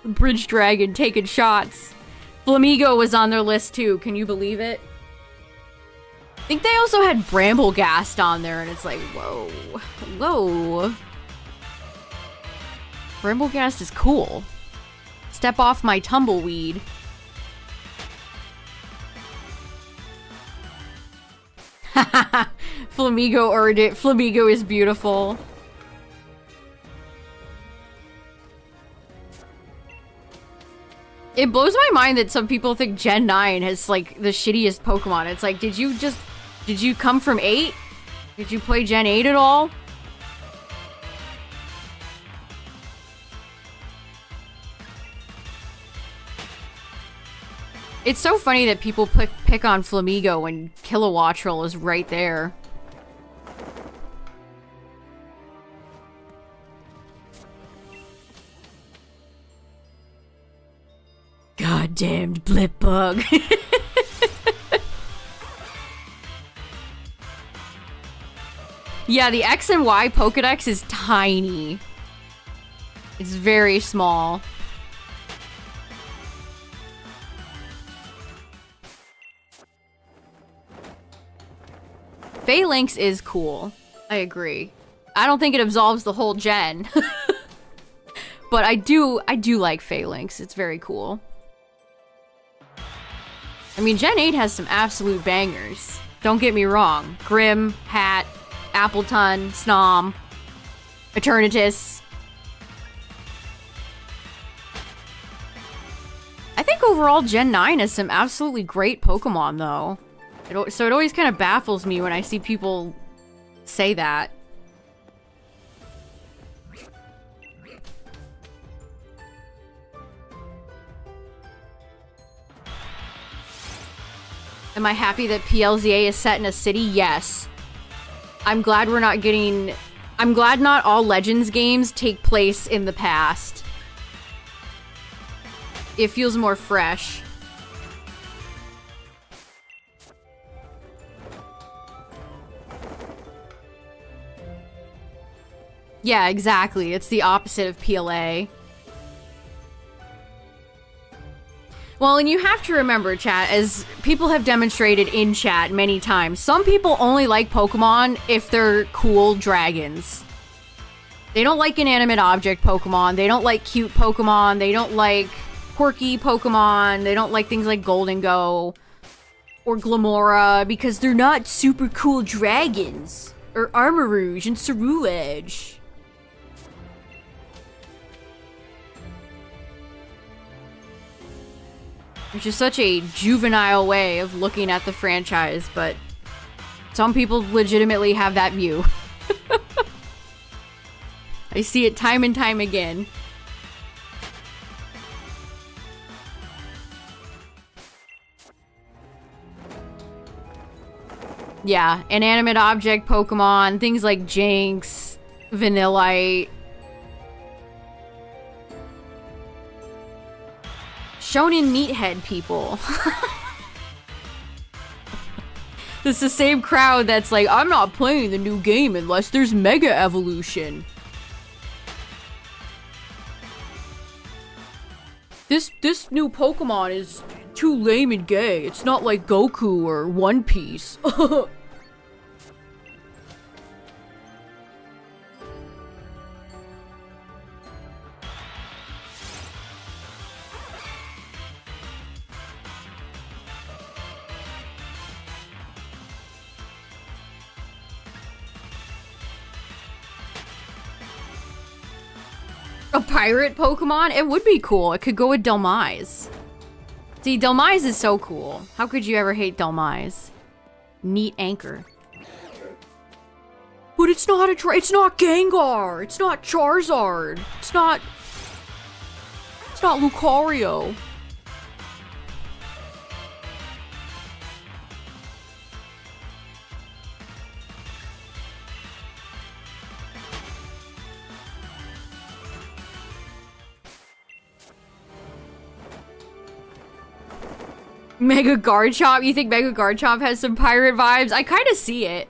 Bridge Dragon taking shots. Flamigo was on their list too, can you believe it? I think they also had Bramblegast on there, and it's like, whoa. Whoa. Bramblegast is cool. Step off my tumbleweed. Flamigo earned it. Flamigo is beautiful. It blows my mind that some people think Gen 9 has, like, the shittiest Pokemon. It's like, did you come from 8? Did you play Gen 8 at all? It's so funny that people pick on Flamigo when Kilowattrel is right there. Goddamned Blipbug. Yeah, the X and Y Pokedex is tiny. It's very small. Phalanx is cool. I agree. I don't think it absolves the whole gen. But I do like Phalanx. It's very cool. I mean, Gen 8 has some absolute bangers. Don't get me wrong. Grim, Hat, Appleton, Snom, Eternatus. I think overall Gen 9 has some absolutely great Pokemon, though. So it always kind of baffles me when I see people say that. Am I happy that PLZA is set in a city? Yes. I'm glad we're not getting... I'm glad not all Legends games take place in the past. It feels more fresh. Yeah, exactly. It's the opposite of PLA. Well, and you have to remember, chat, as people have demonstrated in chat many times, some people only like Pokemon if they're cool dragons. They don't like inanimate object Pokemon, they don't like cute Pokemon, they don't like quirky Pokemon, they don't like things like Golden Go or Glamora because they're not super cool dragons. Or Armarouge and Ceruledge. Which is such a juvenile way of looking at the franchise, but some people legitimately have that view. I see it time and time again. Yeah, inanimate object Pokemon, things like Jinx, Vanillite. Shonen meathead people. It's the same crowd that's like, I'm not playing the new game unless there's Mega Evolution. This new Pokemon is too lame and gay. It's not like Goku or One Piece. A pirate Pokemon? It would be cool. It could go with Delmise. See, Delmise is so cool. How could you ever hate Delmise? Neat anchor. But it's not it's not Gengar. It's not Charizard. It's not Lucario. Mega Garchomp? You think Mega Garchomp has some pirate vibes? I kind of see it.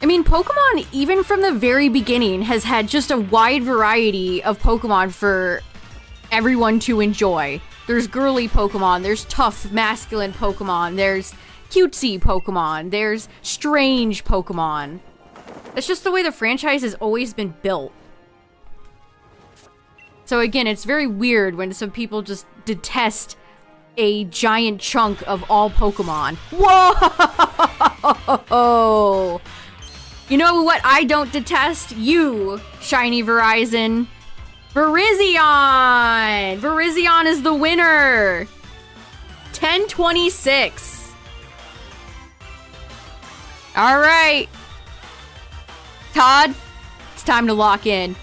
I mean, Pokemon, even from the very beginning, has had just a wide variety of Pokemon for everyone to enjoy. There's girly Pokemon, there's tough, masculine Pokemon, there's cutesy Pokemon, there's strange Pokemon. That's just the way the franchise has always been built. So again, it's very weird when some people just detest a giant chunk of all Pokemon. Whoa! You know what I don't detest? You, shiny Verizion. Virizion! Virizion is the winner! 1026. Alright. Todd, it's time to lock in.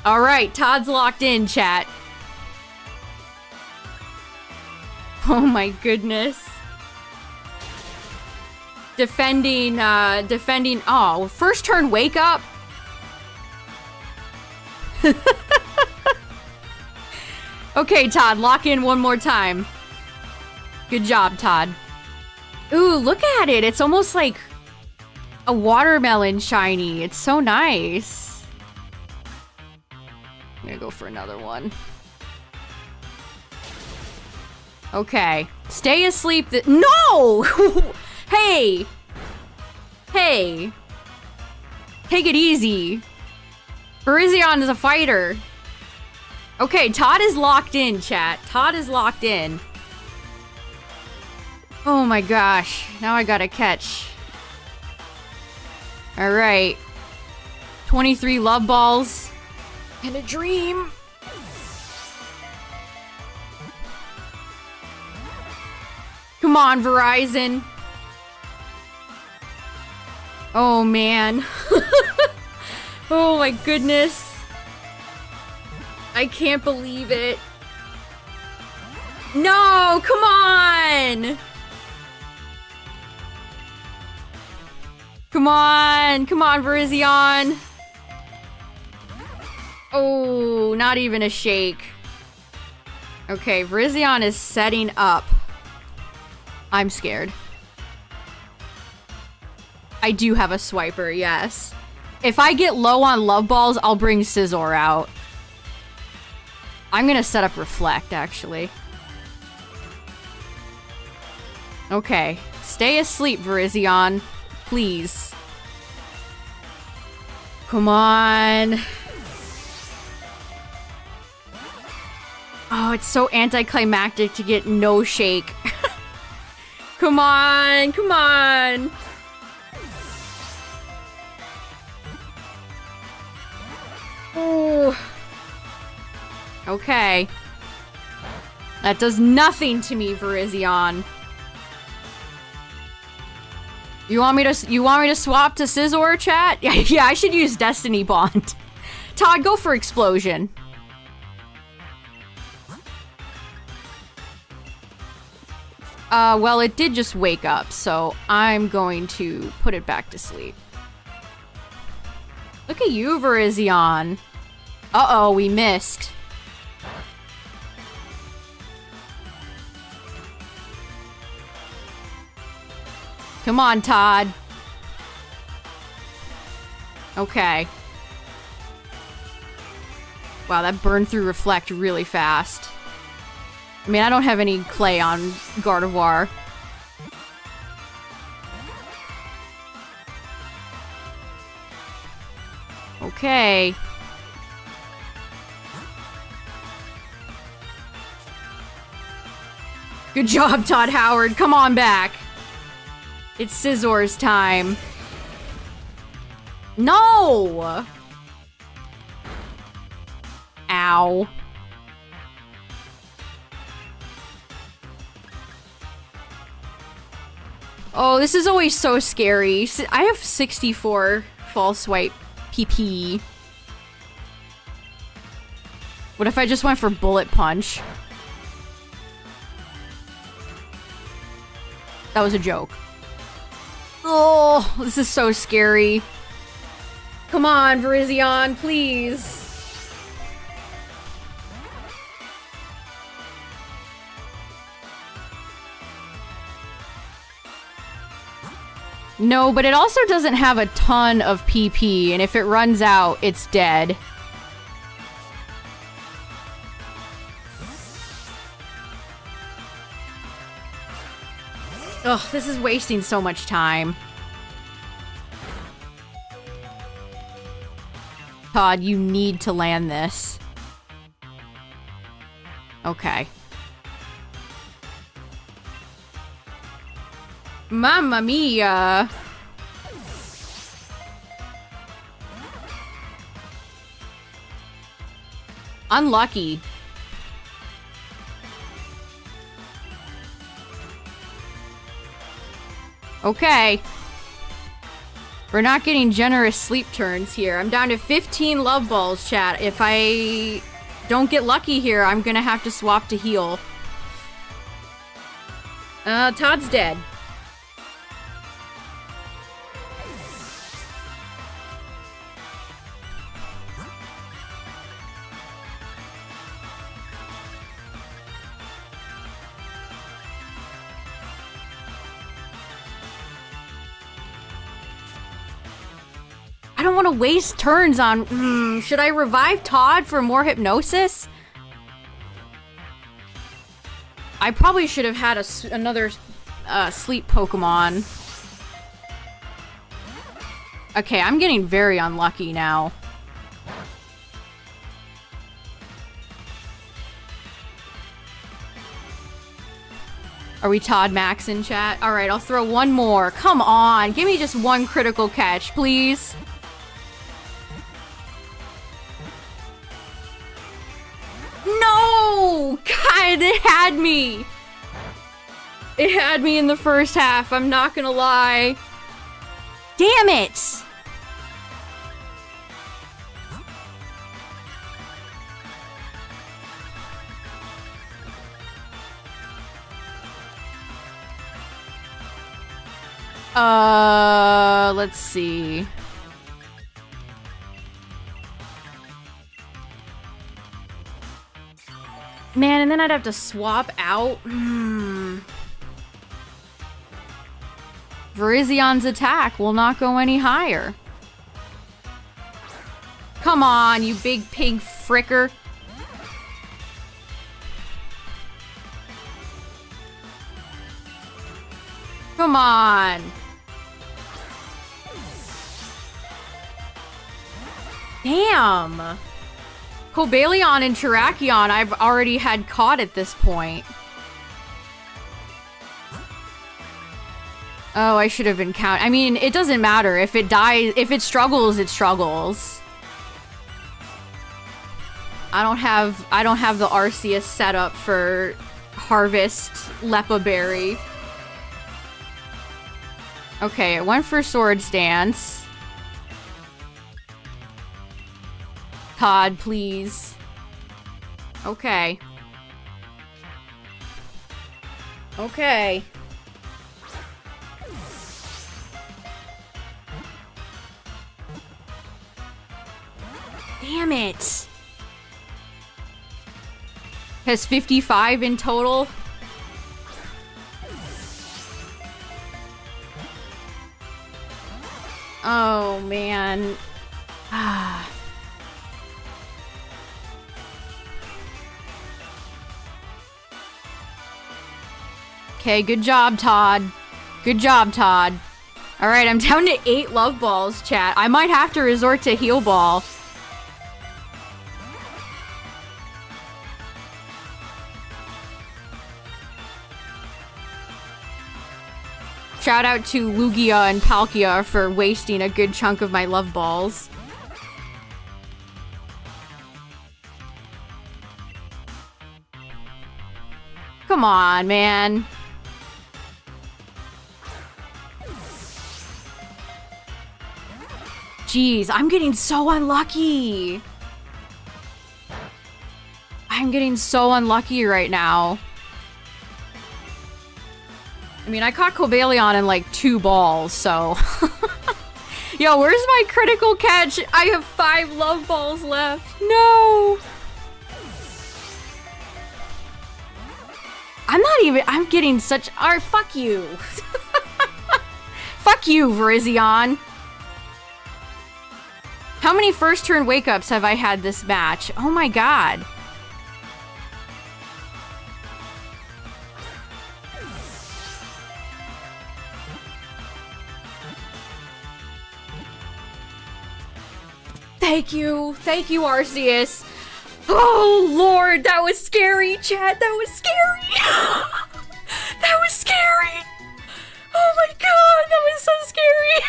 Alright, Todd's locked in, chat. Oh my goodness. Defending, oh, first turn wake up? Okay, Todd, lock in one more time. Good job, Todd. Ooh, look at it. It's almost like a watermelon shiny. It's so nice. I'm gonna go for another one. Okay. Stay asleep. No! Hey! Hey! Take it easy. Verizion is a fighter. Okay, Todd is locked in, chat. Todd is locked in. Oh my gosh. Now I gotta catch. Alright. 23 love balls. And a dream. Come on, Verizion. Oh man. Oh my goodness. I can't believe it. No, come on! Come on, Verizion. Oh, not even a shake. Okay, Verizion is setting up. I'm scared. I do have a swiper, yes. If I get low on love balls, I'll bring Scizor out. I'm gonna set up Reflect, actually. Okay. Stay asleep, Verizion. Please. Come on. Oh, it's so anticlimactic to get no shake. Come on, come on. Ooh. Okay. That does nothing to me, Verizion. You want me to swap to Scizor, chat? Yeah, I should use Destiny Bond. Todd, go for Explosion. Well, it did just wake up, so I'm going to put it back to sleep. Look at you, Verizion. Uh-oh, we missed. Come on, Todd. Okay. Wow, that burned through Reflect really fast. I mean, I don't have any clay on Gardevoir. Okay. Good job, Todd Howard. Come on back. It's Scizor's time. No! Ow. Oh, this is always so scary. I have 64 false swipe PP. What if I just went for Bullet Punch? That was a joke. Oh, this is so scary. Come on, Verizion, please. No, but it also doesn't have a ton of PP, and if it runs out, it's dead. Ugh, this is wasting so much time. Todd, you need to land this. Okay. Mamma mia. Unlucky. Okay. We're not getting generous sleep turns here. I'm down to 15 love balls, chat. If I don't get lucky here, I'm gonna have to swap to heal. Todd's dead. I don't want to waste turns on... should I revive Todd for more hypnosis? I probably should have had another sleep Pokemon. Okay, I'm getting very unlucky now. Are we Todd Max in chat? Alright, I'll throw one more. Come on, give me just one critical catch, please. No! God, it had me! It had me in the first half, I'm not gonna lie. Damn it! Let's see. Man, and then I'd have to swap out. Verizion's attack will not go any higher. Come on, you big pig fricker. Come on. Damn. Cobalion and Terrakion I've already had caught at this point. Oh, I should have been counting. I mean, it doesn't matter. If it dies, if it struggles, it struggles. I don't have the Arceus set up for Harvest Lepa Berry. Okay, it went for Swords Dance. Todd, please. Okay. Okay. Damn it. Has 55 in total. Oh, man. Ah. Okay, good job, Todd. Good job, Todd. Alright, I'm down to 8 love balls, chat. I might have to resort to heal ball. Shout out to Lugia and Palkia for wasting a good chunk of my love balls. Come on, man. Jeez, I'm getting so unlucky. I'm getting so unlucky right now. I mean, I caught Cobalion in like 2 balls, so... Yo, where's my critical catch? I have 5 love balls left. No! I'm not even... I'm getting such... Alright, fuck you. Fuck you, Verizion. How many first turn wake-ups have I had this match? Oh my god. Thank you, Arceus. Oh lord, that was scary, chat. That was scary. That was scary. Oh my god, that was so scary!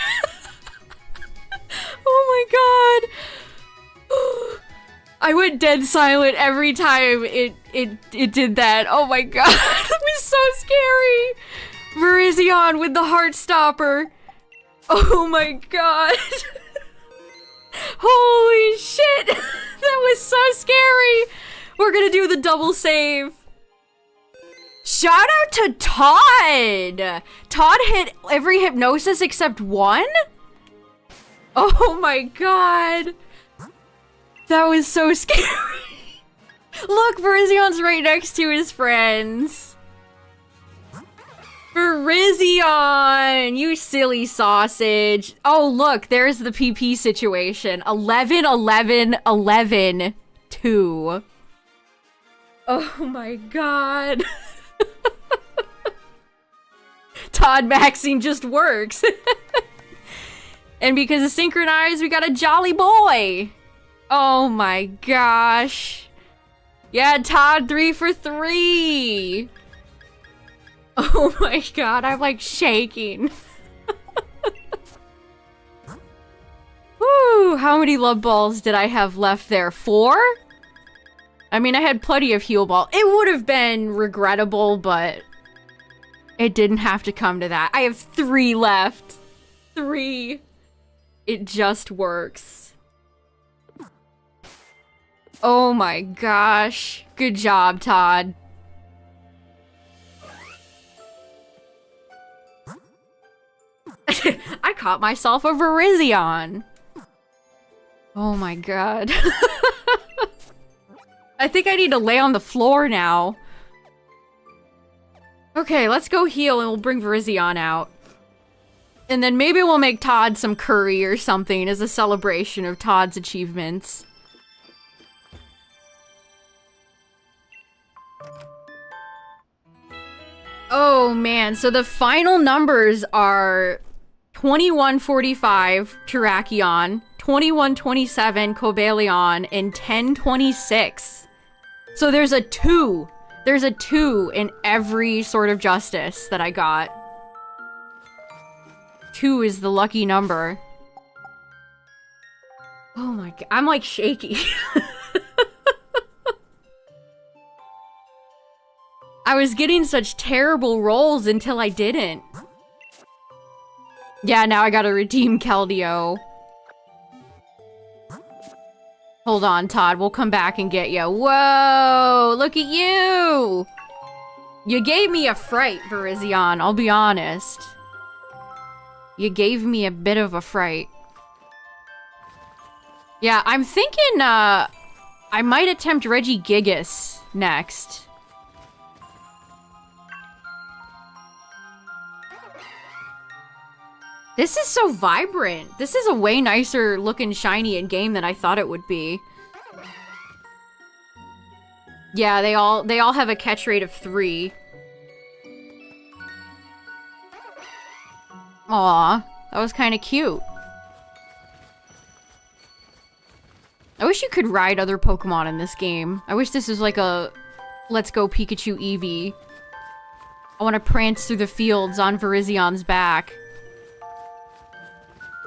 Oh my god! I went dead silent every time it did that. Oh my god, that was so scary! Verizion with the heart stopper. Oh my god. Holy shit! That was so scary! We're gonna do the double save. Shout out to Todd! Todd hit every hypnosis except one? Oh my god. That was so scary. Look, Verizion's right next to his friends. Verizion, you silly sausage. Oh, look, there's the PP situation. 11, 11, 11, 2. Oh my god. Todd maxing just works. And because it's synchronized, we got a jolly boy. Oh my gosh. Yeah, Todd 3 for 3. Oh my god, I'm like shaking. Woo, how many love balls did I have left there? 4? I mean, I had plenty of heal ball. It would have been regrettable, but it didn't have to come to that. I have 3 left. 3. It just works. Oh my gosh. Good job, Todd. I caught myself a Verizion. Oh my god. I think I need to lay on the floor now. Okay, let's go heal and we'll bring Verizion out. And then maybe we'll make Todd some curry or something as a celebration of Todd's achievements. Oh man, so the final numbers are 2145 Terrakion, 2127 Cobalion, and 1026. So there's a 2. There's a 2 in every sort of justice that I got. 2 is the lucky number. Oh my god, I'm like shaky. I was getting such terrible rolls until I didn't. Yeah, now I gotta redeem Keldeo. Hold on, Todd. We'll come back and get you. Whoa! Look at you! You gave me a fright, Virizion. I'll be honest. You gave me a bit of a fright. Yeah, I'm thinking, I might attempt Regigigas next. This is so vibrant. This is a way nicer looking shiny in game than I thought it would be. Yeah, they all have a catch rate of 3. Aw, that was kind of cute. I wish you could ride other Pokemon in this game. I wish this was like a Let's Go Pikachu Eevee. I want to prance through the fields on Verizion's back.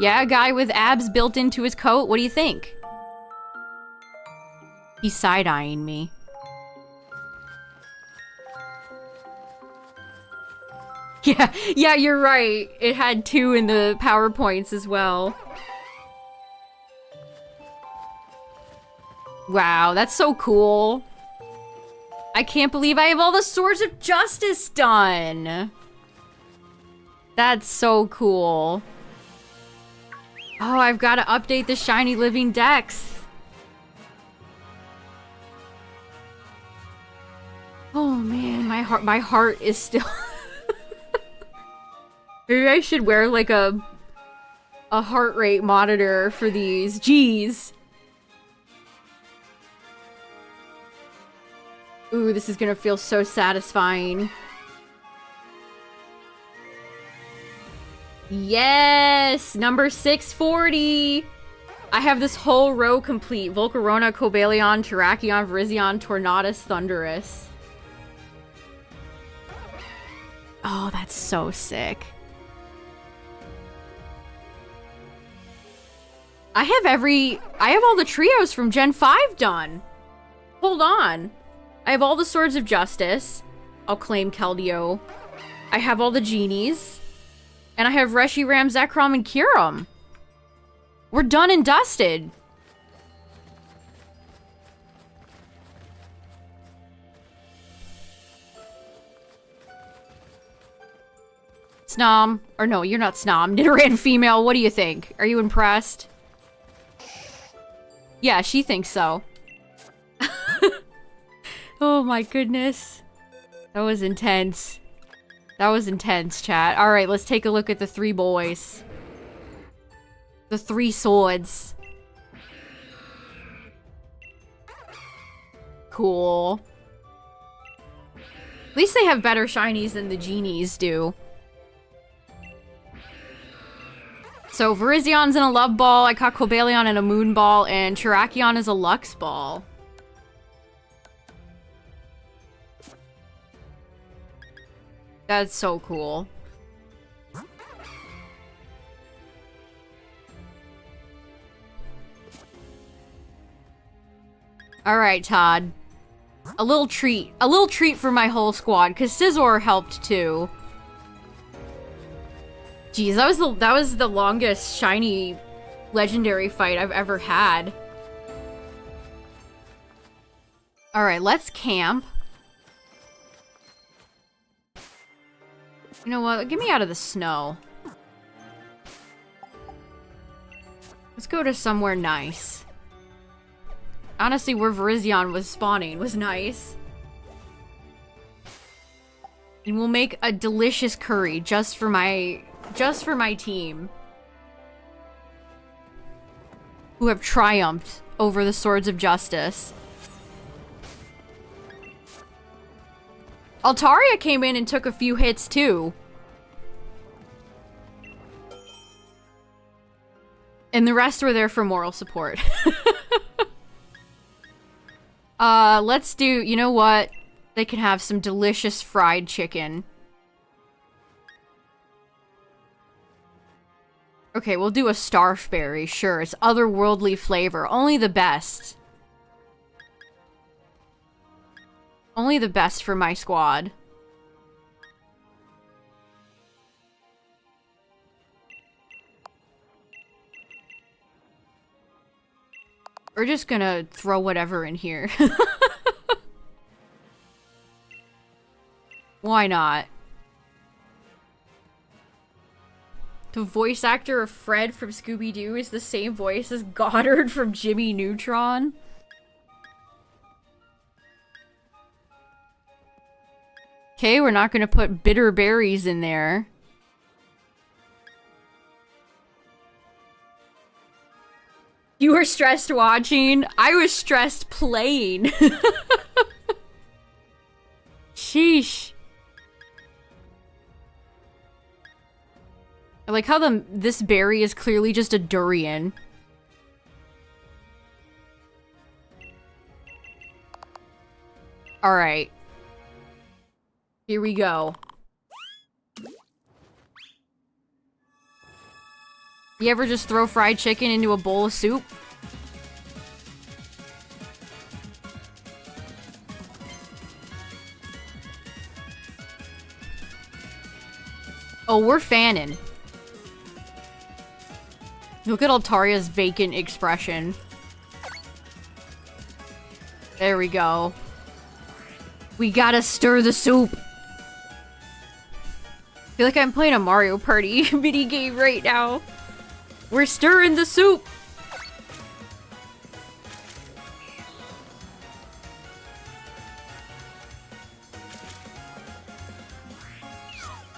Yeah, a guy with abs built into his coat. What do you think? He's side-eyeing me. Yeah, you're right. It had 2 in the PowerPoints as well. Wow, that's so cool. I can't believe I have all the Swords of Justice done. That's so cool. Oh, I've got to update the Shiny Living Dex. Oh man, my heart is still... Maybe I should wear like a heart rate monitor for these. Jeez. Ooh, this is gonna feel so satisfying. Yes! Number 640! I have this whole row complete. Volcarona, Cobalion, Terrakion, Virizion, Tornadus, Thundurus. Oh, that's so sick. I have all the Treehouse from Gen 5 done. Hold on. I have all the Swords of Justice. I'll claim Keldeo. I have all the genies. And I have Reshiram, Zekrom, and Kyurem. We're done and dusted. Snom. Or no, you're not Snom. Nidoran female. What do you think? Are you impressed? Yeah, she thinks so. Oh my goodness. That was intense. That was intense, chat. Alright, let's take a look at the 3 boys. The 3 swords. Cool. At least they have better shinies than the genies do. So, Virizion's in a Love Ball, I caught Cobalion in a Moon Ball, and Terrakion is a Lux Ball. That's so cool. Alright, Todd. A little treat. A little treat for my whole squad, because Scizor helped too. Jeez, that was the longest shiny legendary fight I've ever had. Alright, let's camp. You know what? Get me out of the snow. Let's go to somewhere nice. Honestly, where Virizion was spawning was nice. And we'll make a delicious curry just for my team. Who have triumphed over the Swords of Justice. Altaria came in and took a few hits too. And the rest were there for moral support. Let's do, you know what? They can have some delicious fried chicken. Okay, we'll do a starfberry, sure. It's otherworldly flavor. Only the best. Only the best for my squad. We're just gonna throw whatever in here. Why not? The voice actor of Fred from Scooby-Doo is the same voice as Goddard from Jimmy Neutron. Okay, we're not gonna put bitter berries in there. You were stressed watching? I was stressed playing. Sheesh. I like how this berry is clearly just a durian. Alright. Here we go. You ever just throw fried chicken into a bowl of soup? Oh, we're fanning. Look at Altaria's vacant expression. There we go. We gotta stir the soup. I feel like I'm playing a Mario Party mini game right now. We're stirring the soup.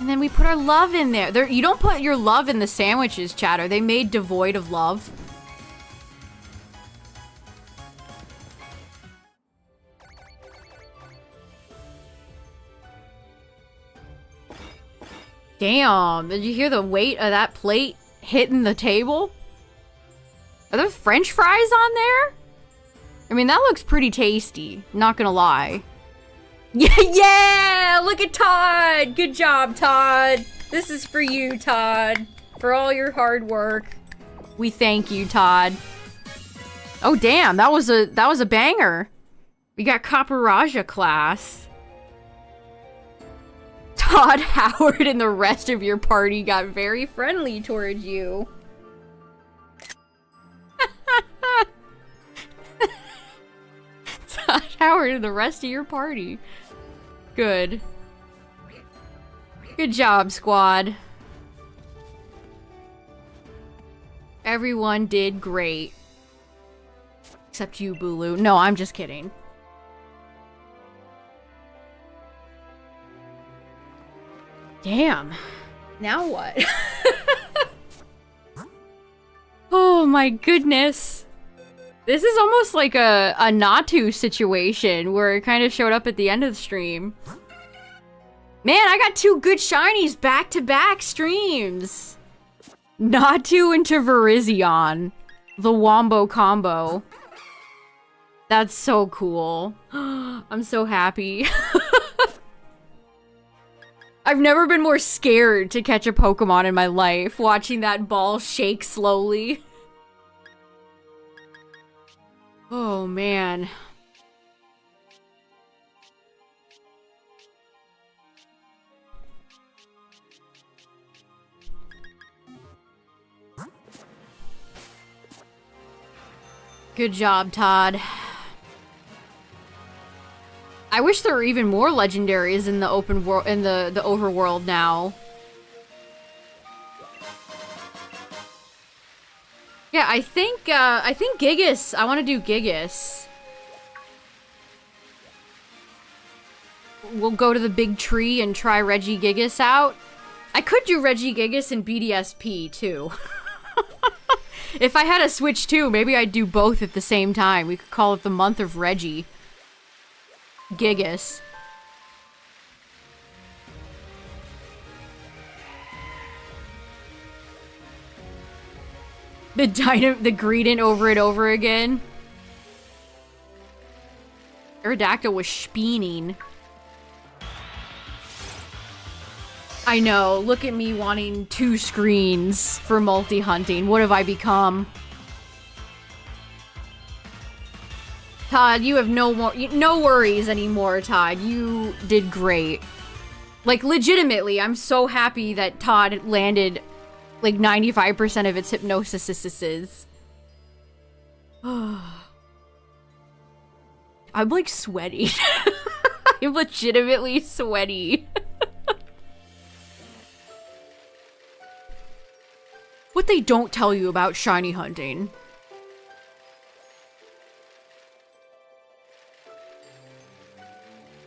And then we put our love in there. You don't put your love in the sandwiches, chat. Are they made devoid of love? Damn, did you hear the weight of that plate hitting the table? Are there French fries on there? I mean, that looks pretty tasty, not gonna lie. Yeah, look at Todd. Good job, Todd. This is for you, Todd. For all your hard work. We thank you, Todd. Oh damn, that was a banger. We got Copper Raja class. Todd, Howard, and the rest of your party got very friendly towards you. Todd, Howard, and the rest of your party. Good. Good job, squad. Everyone did great. Except you, Bulu. No, I'm just kidding. Damn. Now what? Oh my goodness. This is almost like a Natu situation where it kind of showed up at the end of the stream. Man, I got 2 good shinies back-to-back streams. Natu into Virizion. The Wombo combo. That's so cool. I'm so happy. I've never been more scared to catch a Pokemon in my life, watching that ball shake slowly. Oh, man. Good job, Todd. I wish there were even more legendaries in the open world, in the overworld now. Yeah, I think Gigas. I want to do Gigas. We'll go to the big tree and try Regigigas out. I could do Regigigas and BDSP too. If I had a Switch too, maybe I'd do both at the same time. We could call it the month of Reggie. Gigas. The Greedent over and over again. Aerodactyl was speening. I know, look at me wanting 2 screens for multi-hunting. What have I become? Todd, you have no worries anymore, Todd. You did great. Like, legitimately, I'm so happy that Todd landed, like, 95% of its hypnosis. I'm, like, sweaty. I'm legitimately sweaty. What they don't tell you about shiny hunting.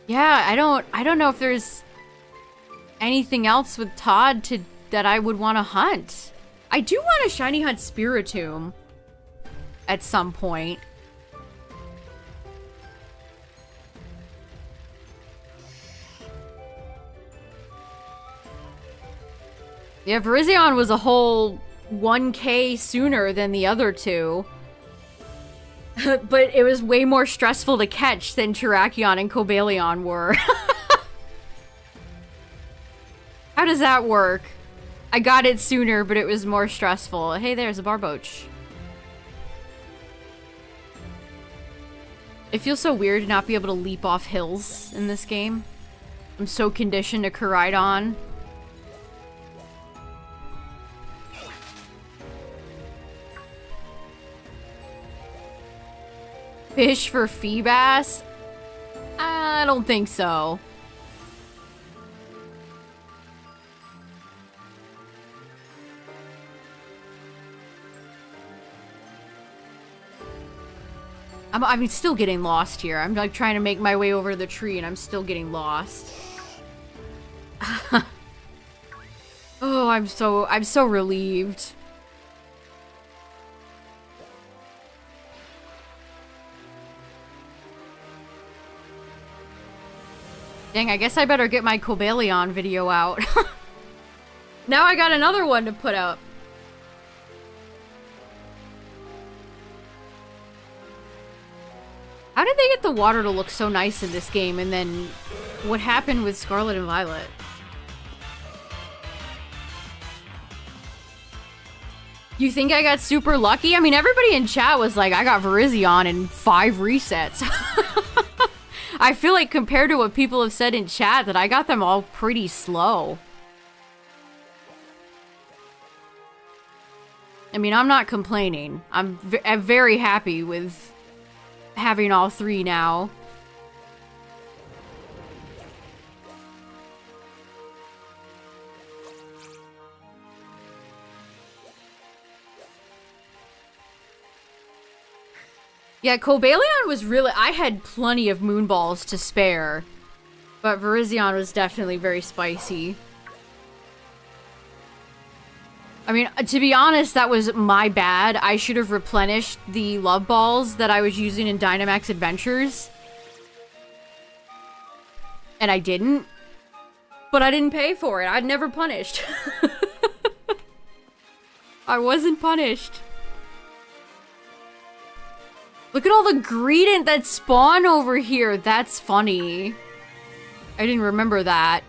Yeah, I don't know if there's anything else with Todd that I would want to hunt. I do want to shiny hunt Spiritomb at some point. Yeah, Verizion was a whole 1K sooner than the other 2. But it was way more stressful to catch than Terrakion and Cobalion were. How does that work? I got it sooner, but it was more stressful. Hey, there's a Barboach. It feels so weird to not be able to leap off hills in this game. I'm so conditioned to Koraidon. Fish for Feebas? I don't think so. I'm still getting lost here. I'm like trying to make my way over to the tree and I'm still getting lost. Oh, I'm so relieved. Dang, I guess I better get my Cobalion video out. Now I got another one to put up. How did they get the water to look so nice in this game, and then what happened with Scarlet and Violet? You think I got super lucky? I mean, everybody in chat was like, I got Virizion in 5 resets. I feel like compared to what people have said in chat, that I got them all pretty slow. I mean, I'm not complaining. I'm very happy with having all 3 now. Yeah, Cobalion was really... I had plenty of Moonballs to spare. But Verizion was definitely very spicy. I mean, to be honest, that was my bad. I should have replenished the Love Balls that I was using in Dynamax Adventures. And I didn't. But I didn't pay for it. I'd never punished. I wasn't punished. Look at all the Greedent that spawn over here. That's funny. I didn't remember that.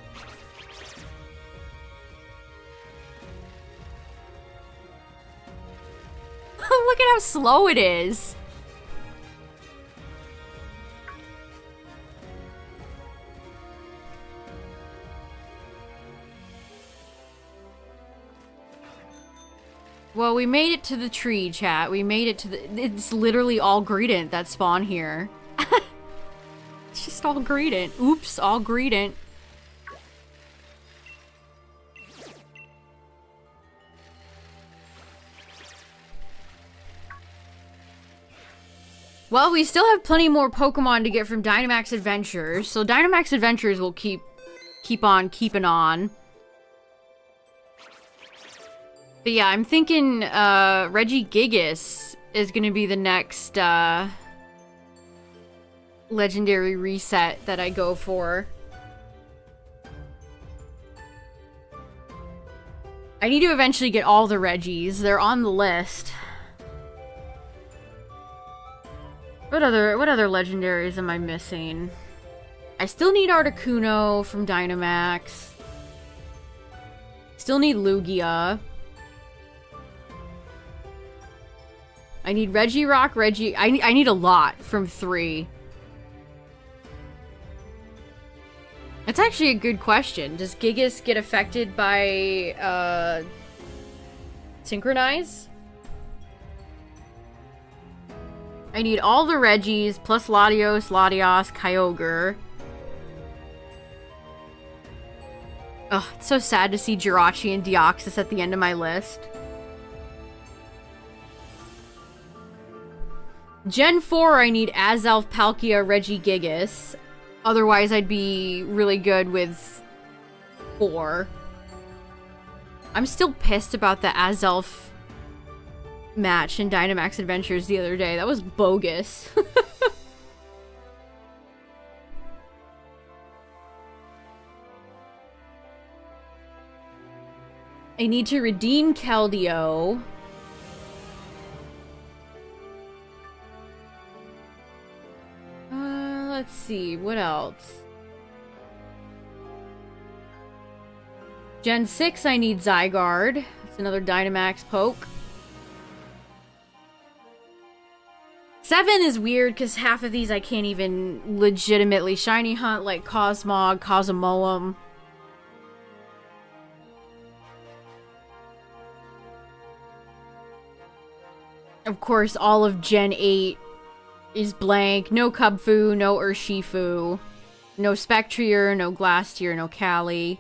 Look at how slow it is. Well, we made it to the tree, chat. We made it to the... It's literally all Greedent that spawn here. It's just all Greedent. Oops, all Greedent. Well, we still have plenty more Pokemon to get from Dynamax Adventures, so Dynamax Adventures will keep on keeping on. But yeah, I'm thinking Regigigas is gonna be the next legendary reset that I go for. I need to eventually get all the Regis. They're on the list. What other legendaries am I missing? I still need Articuno from Dynamax. Still need Lugia. I need Regirock, I need a lot from 3. That's actually a good question. Does Gigas get affected by, Synchronize? I need all the Regis, plus Latios, Latios, Kyogre. Ugh, it's so sad to see Jirachi and Deoxys at the end of my list. Gen 4, I need Azelf, Palkia, Regigigas. Otherwise, I'd be really good with 4. I'm still pissed about the Azelf match in Dynamax Adventures the other day. That was bogus. I need to redeem Keldeo. Let's see, what else? Gen 6, I need Zygarde. It's another Dynamax poke. 7 is weird because half of these I can't even legitimately shiny hunt, like Cosmog, Cosmoem. Of course, all of Gen 8 is blank. No Cubfu, no Urshifu, no Spectrier, no Glastier, no Cali.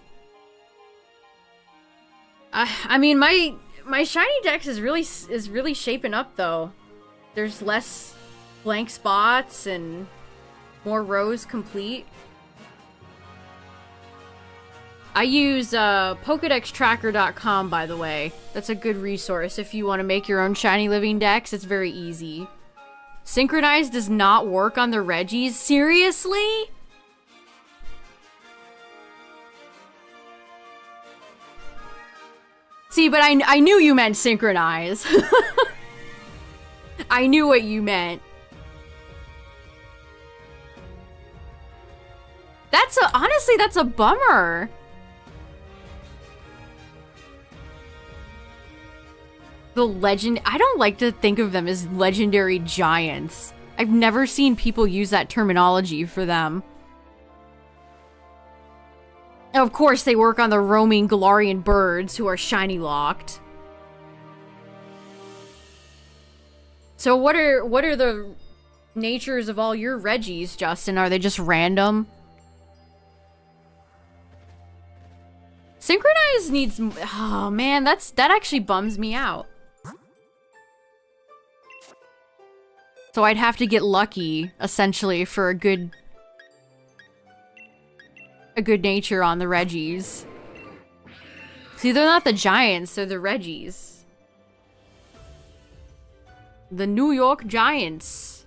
I mean, my shiny dex is really shaping up though. There's less blank spots and more rows complete. I use PokédexTracker.com, by the way. That's a good resource if you want to make your own shiny living dex. It's very easy. Synchronize does not work on the Regis. Seriously? See, but I knew you meant Synchronize. I knew what you meant. Honestly, that's a bummer. The legend... I don't like to think of them as legendary giants. I've never seen people use that terminology for them. Of course, they work on the roaming Galarian birds who are shiny locked. So what are the natures of all your Reggies, Justin? Are they just random? Synchronize needs... Oh man, that actually bums me out. So I'd have to get lucky, essentially, for a good nature on the Reggies. See, they're not the Giants, they're the Reggies. The New York Giants.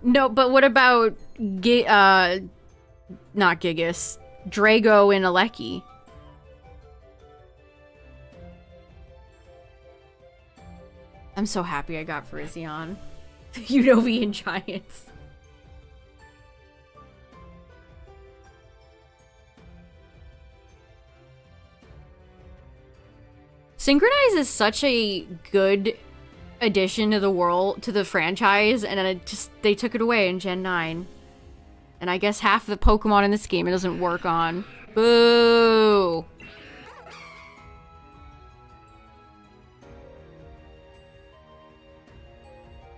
No, but what about not Gigas, Drago and Aleki? I'm so happy I got Virizion. Unovian Giants. Synchronize is such a good addition to the world, to the franchise, and then they took it away in Gen 9. And I guess half the Pokemon in this game it doesn't work on. Boo!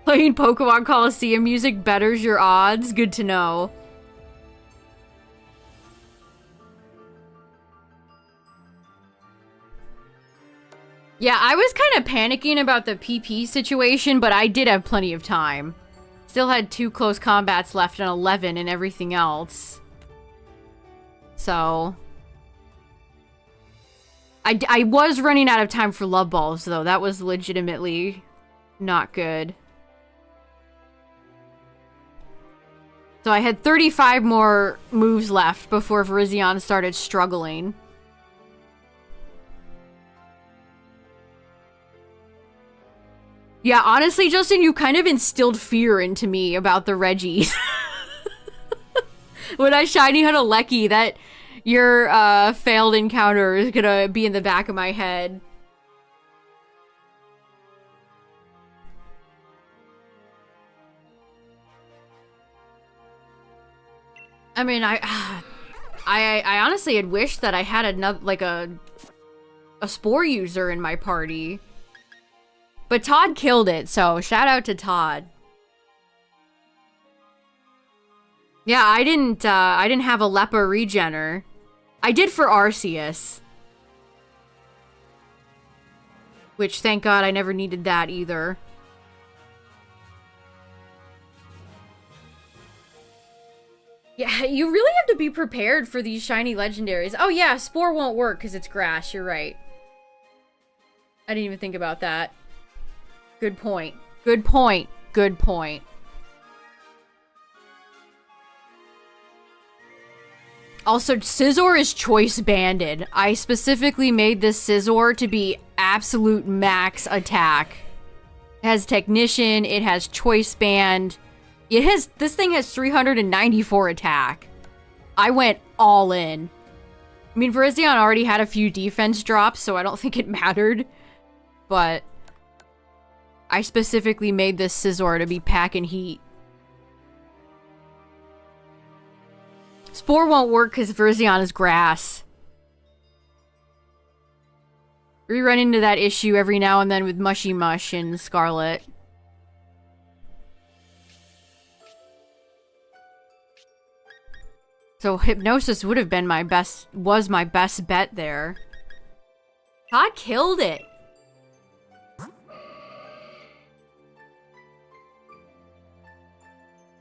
Playing Pokemon Coliseum music betters your odds? Good to know. Yeah, I was kind of panicking about the PP situation, but I did have plenty of time. Still had 2 close combats left and 11 and everything else. So... I was running out of time for Love Balls, though. That was legitimately not good. So I had 35 more moves left before Verizion started struggling. Yeah, honestly, Justin, you kind of instilled fear into me about the Reggies. When I shiny had a Lecky, that your failed encounter is gonna be in the back of my head. I mean, I honestly had wished that I had another, like a spore user in my party. But Todd killed it, so shout out to Todd. Yeah, I didn't have a Lepa regener. I did for Arceus. Which, thank God, I never needed that either. Yeah, you really have to be prepared for these shiny legendaries. Oh yeah, Spore won't work because it's grass, you're right. I didn't even think about that. Good point. Good point. Good point. Also, Scizor is choice banded. I specifically made this Scizor to be absolute max attack. It has Technician, it has choice band. This thing has 394 attack. I went all in. I mean, Verizion already had a few defense drops, so I don't think it mattered. But I specifically made this Scizor to be packing heat. Spore won't work because Verizion is grass. We run into that issue every now and then with Mushy Mush and Scarlet. So Hypnosis would have been was my best bet there. Todd killed it.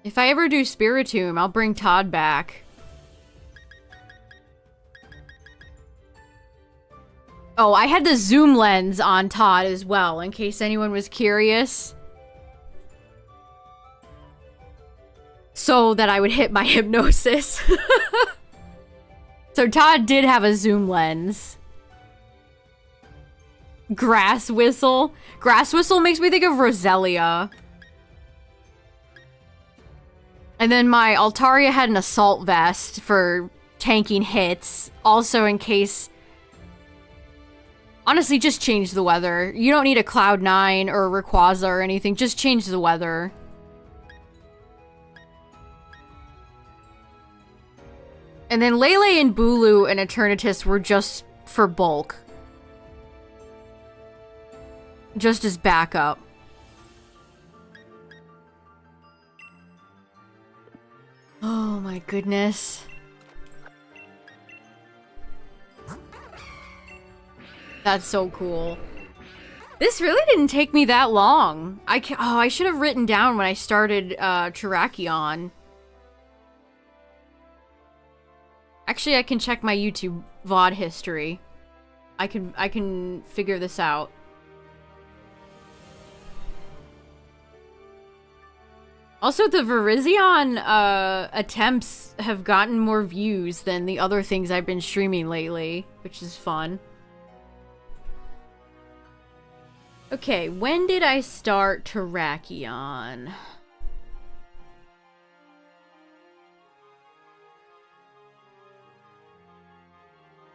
If I ever do Spiritomb, I'll bring Todd back. Oh, I had the zoom lens on Todd as well, in case anyone was curious. So that I would hit my Hypnosis. So Todd did have a zoom lens. Grass Whistle. Grass Whistle makes me think of Roselia. And then my Altaria had an Assault Vest for tanking hits. Also in case Honestly, just change the weather. You don't need a Cloud9 or a Rayquaza or anything. Just change the weather. And then Lele and Bulu and Eternatus were just for bulk. Just as backup. Oh my goodness. That's so cool. This really didn't take me that long. I should have written down when I started Terrakion. Actually, I can check my YouTube VOD history. I can figure this out. Also, the Virizion attempts have gotten more views than the other things I've been streaming lately, which is fun. Okay, when did I start Terrakion?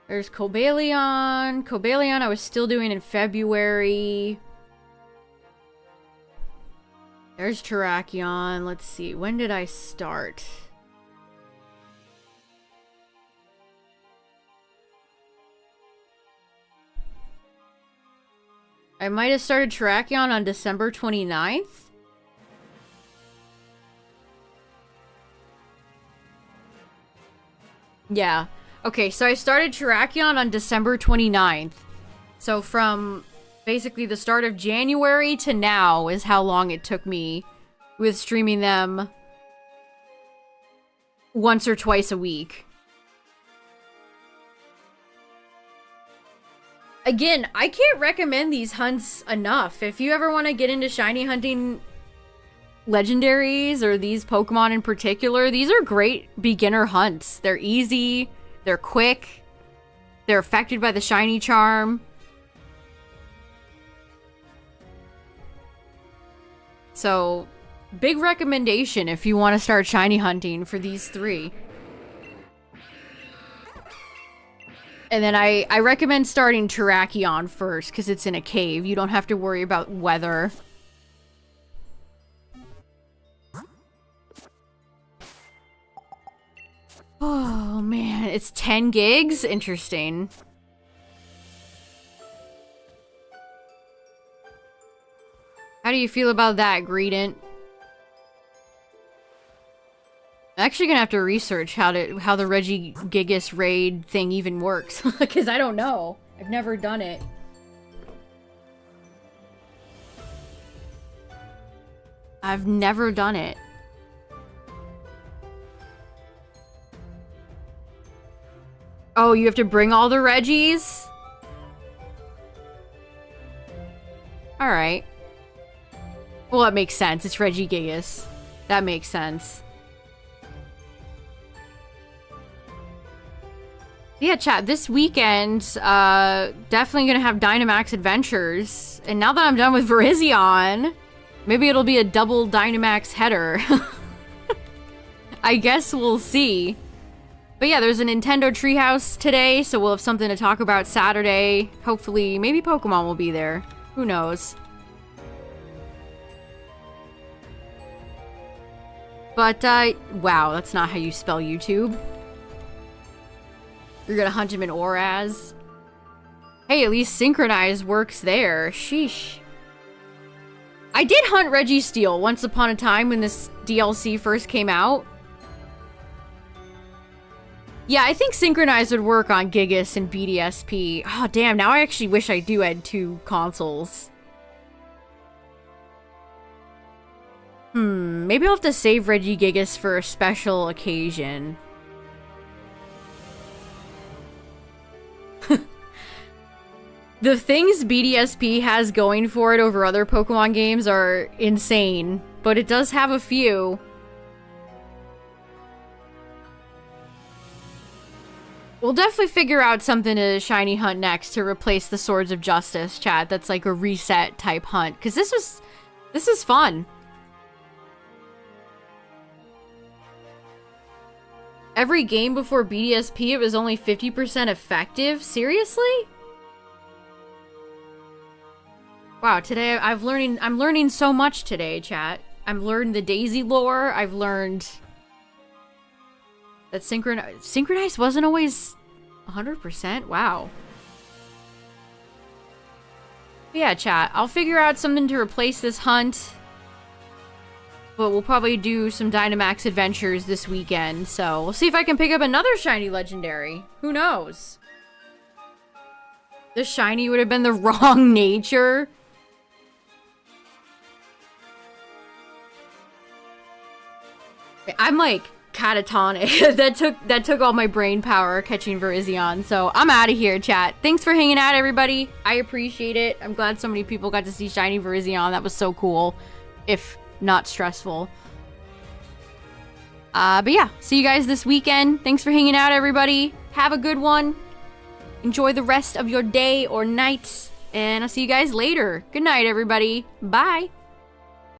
There's Cobalion. Cobalion I was still doing in February. There's Terrakion. Let's see. When did I start? I might have started Terrakion on December 29th. Yeah. Okay, so I started Terrakion on December 29th. So from basically the start of January to now is how long it took me with streaming them once or twice a week. Again, I can't recommend these hunts enough. If you ever want to get into shiny hunting legendaries or these Pokemon in particular, these are great beginner hunts. They're easy, they're quick, they're affected by the shiny charm. So, big recommendation if you want to start shiny hunting for these three. And then I recommend starting Terrakion first, because it's in a cave. You don't have to worry about weather. Oh, man. It's 10 gigs? Interesting. How do you feel about that, Greedent? I'm actually gonna have to research how the Regigigas raid thing even works, because I don't know. I've never done it. I've never done it. Oh, you have to bring all the Regis? Alright. Well, that makes sense. It's Regigigas. That makes sense. Yeah, chat, this weekend, definitely gonna have Dynamax Adventures. And now that I'm done with Verizion, maybe it'll be a double Dynamax header. I guess we'll see. But yeah, there's a Nintendo Treehouse today, so we'll have something to talk about Saturday. Hopefully, maybe Pokemon will be there. Who knows? But, wow, that's not how you spell YouTube. You're gonna hunt him in Oraz. Hey, at least Synchronize works there. Sheesh. I did hunt Registeel once upon a time when this DLC first came out. Yeah, I think Synchronize would work on Gigas and BDSP. Oh, damn, now I actually wish I do had 2 consoles. Maybe I'll have to save Regigigas for a special occasion. The things BDSP has going for it over other Pokemon games are insane, but it does have a few. We'll definitely figure out something to shiny hunt next to replace the Swords of Justice, chat. That's like a reset type hunt, because this is fun. Every game before BDSP, it was only 50% effective? Seriously? Wow, today I'm learning so much today, chat. I've learned the Daisy lore. I've learned that synchronized wasn't always 100%. Wow. But yeah, chat. I'll figure out something to replace this hunt. But we'll probably do some Dynamax adventures this weekend. So we'll see if I can pick up another shiny legendary. Who knows? The shiny would have been the wrong nature. I'm like catatonic. that took all my brain power catching Virizion. So I'm out of here, chat. Thanks for hanging out, everybody. I appreciate it. I'm glad so many people got to see shiny Virizion. That was so cool, if not stressful. But yeah, see you guys this weekend. Thanks for hanging out, everybody. Have a good one. Enjoy the rest of your day or night, and I'll see you guys later. Good night, everybody. Bye.